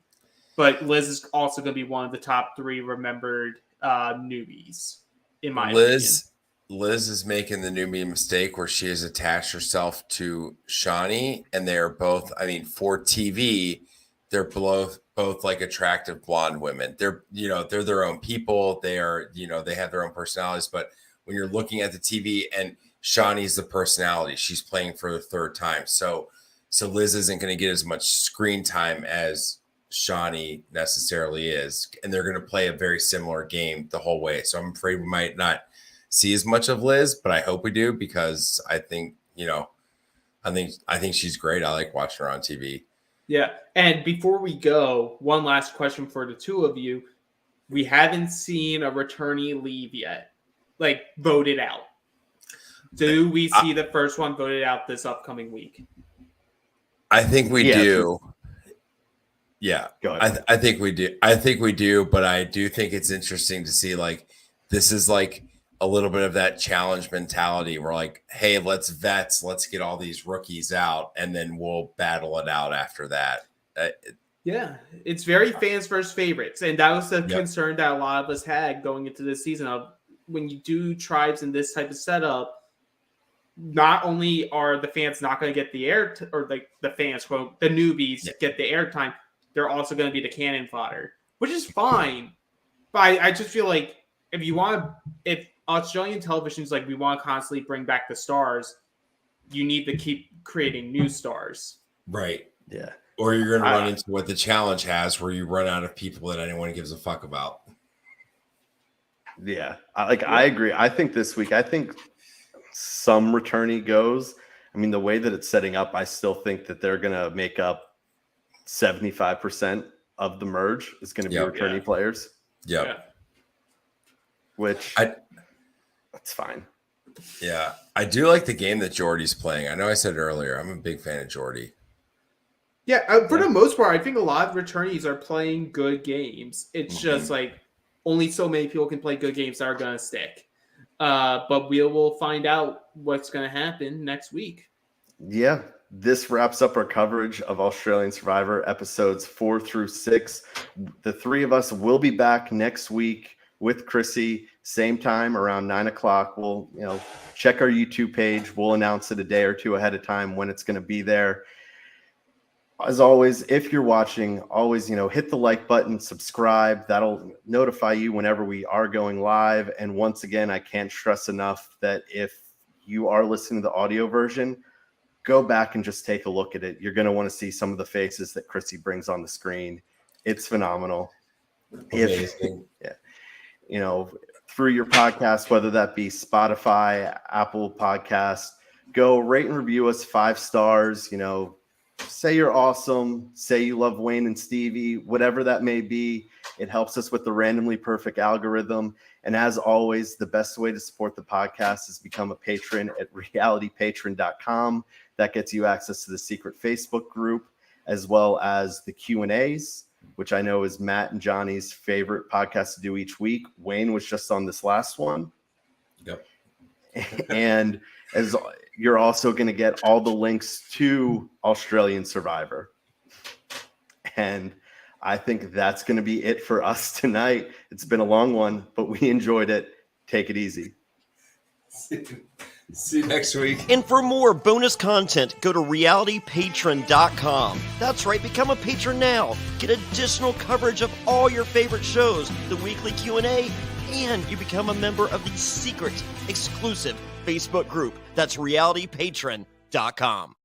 But Liz is also going to be one of the top 3 remembered newbies, in my opinion. Liz is making the newbie mistake where she has attached herself to Shawnee, and they are both, for TV, they're both like attractive blonde women. They're their own people. They are, they have their own personalities. But when you're looking at the TV, and Shawnee's the personality, she's playing for the 3rd time. So Liz isn't going to get as much screen time as Shawnee necessarily is. And they're going to play a very similar game the whole way. So I'm afraid we might not see as much of Liz, but I hope we do because I think, I think she's great. I like watching her on TV. Yeah. And before we go, one last question for the two of you. We haven't seen a returnee leave yet, like voted out. Do we see the first one voted out this upcoming week? I think we do. Yeah, go ahead. I think we do. I think we do, but I do think it's interesting to see this is a little bit of that challenge mentality. We're like, hey, let's get all these rookies out, and then we'll battle it out after that. Yeah, it's very fans versus favorites, and that was the concern that a lot of us had going into this season. Of when you do tribes in this type of setup, not only are the fans not going to get the air, or the fans, quote, the newbies get the airtime, they're also going to be the cannon fodder, which is fine. But I just feel like if Australian television's we want to constantly bring back the stars, you need to keep creating new stars. Right. Yeah. Or you're going to run into what the challenge has, where you run out of people that anyone gives a fuck about. Yeah. I agree. I think this week, some returnee goes. I mean, the way that it's setting up, I still think that they're going to make up 75% of the merge is going to be returnee players. Yeah. Which that's fine. Yeah. I do like the game that Jordy's playing. I know I said earlier, I'm a big fan of Jordy. Yeah, for the most part, I think a lot of returnees are playing good games. It's just only so many people can play good games that are going to stick. But we will find out what's going to happen next week. Yeah. This wraps up our coverage of Australian Survivor episodes 4 through 6. The three of us will be back next week with Chrissy, same time around 9:00. We'll, check our YouTube page. We'll announce it a day or two ahead of time when it's going to be there. As always, if you're watching, always, hit the like button, subscribe. That'll notify you whenever we are going live. And once again, I can't stress enough that if you are listening to the audio version, go back and just take a look at it. You're going to want to see some of the faces that Chrissy brings on the screen. It's phenomenal. Amazing. Through your podcast, whether that be Spotify, Apple Podcasts, go rate and review us 5 stars. Say you're awesome. Say you love Wayne and Stevie, whatever that may be. It helps us with the randomly perfect algorithm. And as always, the best way to support the podcast is become a patron at realitypatron.com. That gets you access to the secret Facebook group, as well as the Q&As, which I know is Matt and Johnny's favorite podcast to do each week. Wayne was just on this last one. Yep. And as you're also going to get all the links to Australian Survivor. And I think that's going to be it for us tonight. It's been a long one, but we enjoyed it. Take it easy. See you next week. And for more bonus content, go to realitypatron.com. That's right, become a patron now. Get additional coverage of all your favorite shows, the weekly Q&A, and you become a member of the secret, exclusive Facebook group. That's realitypatron.com.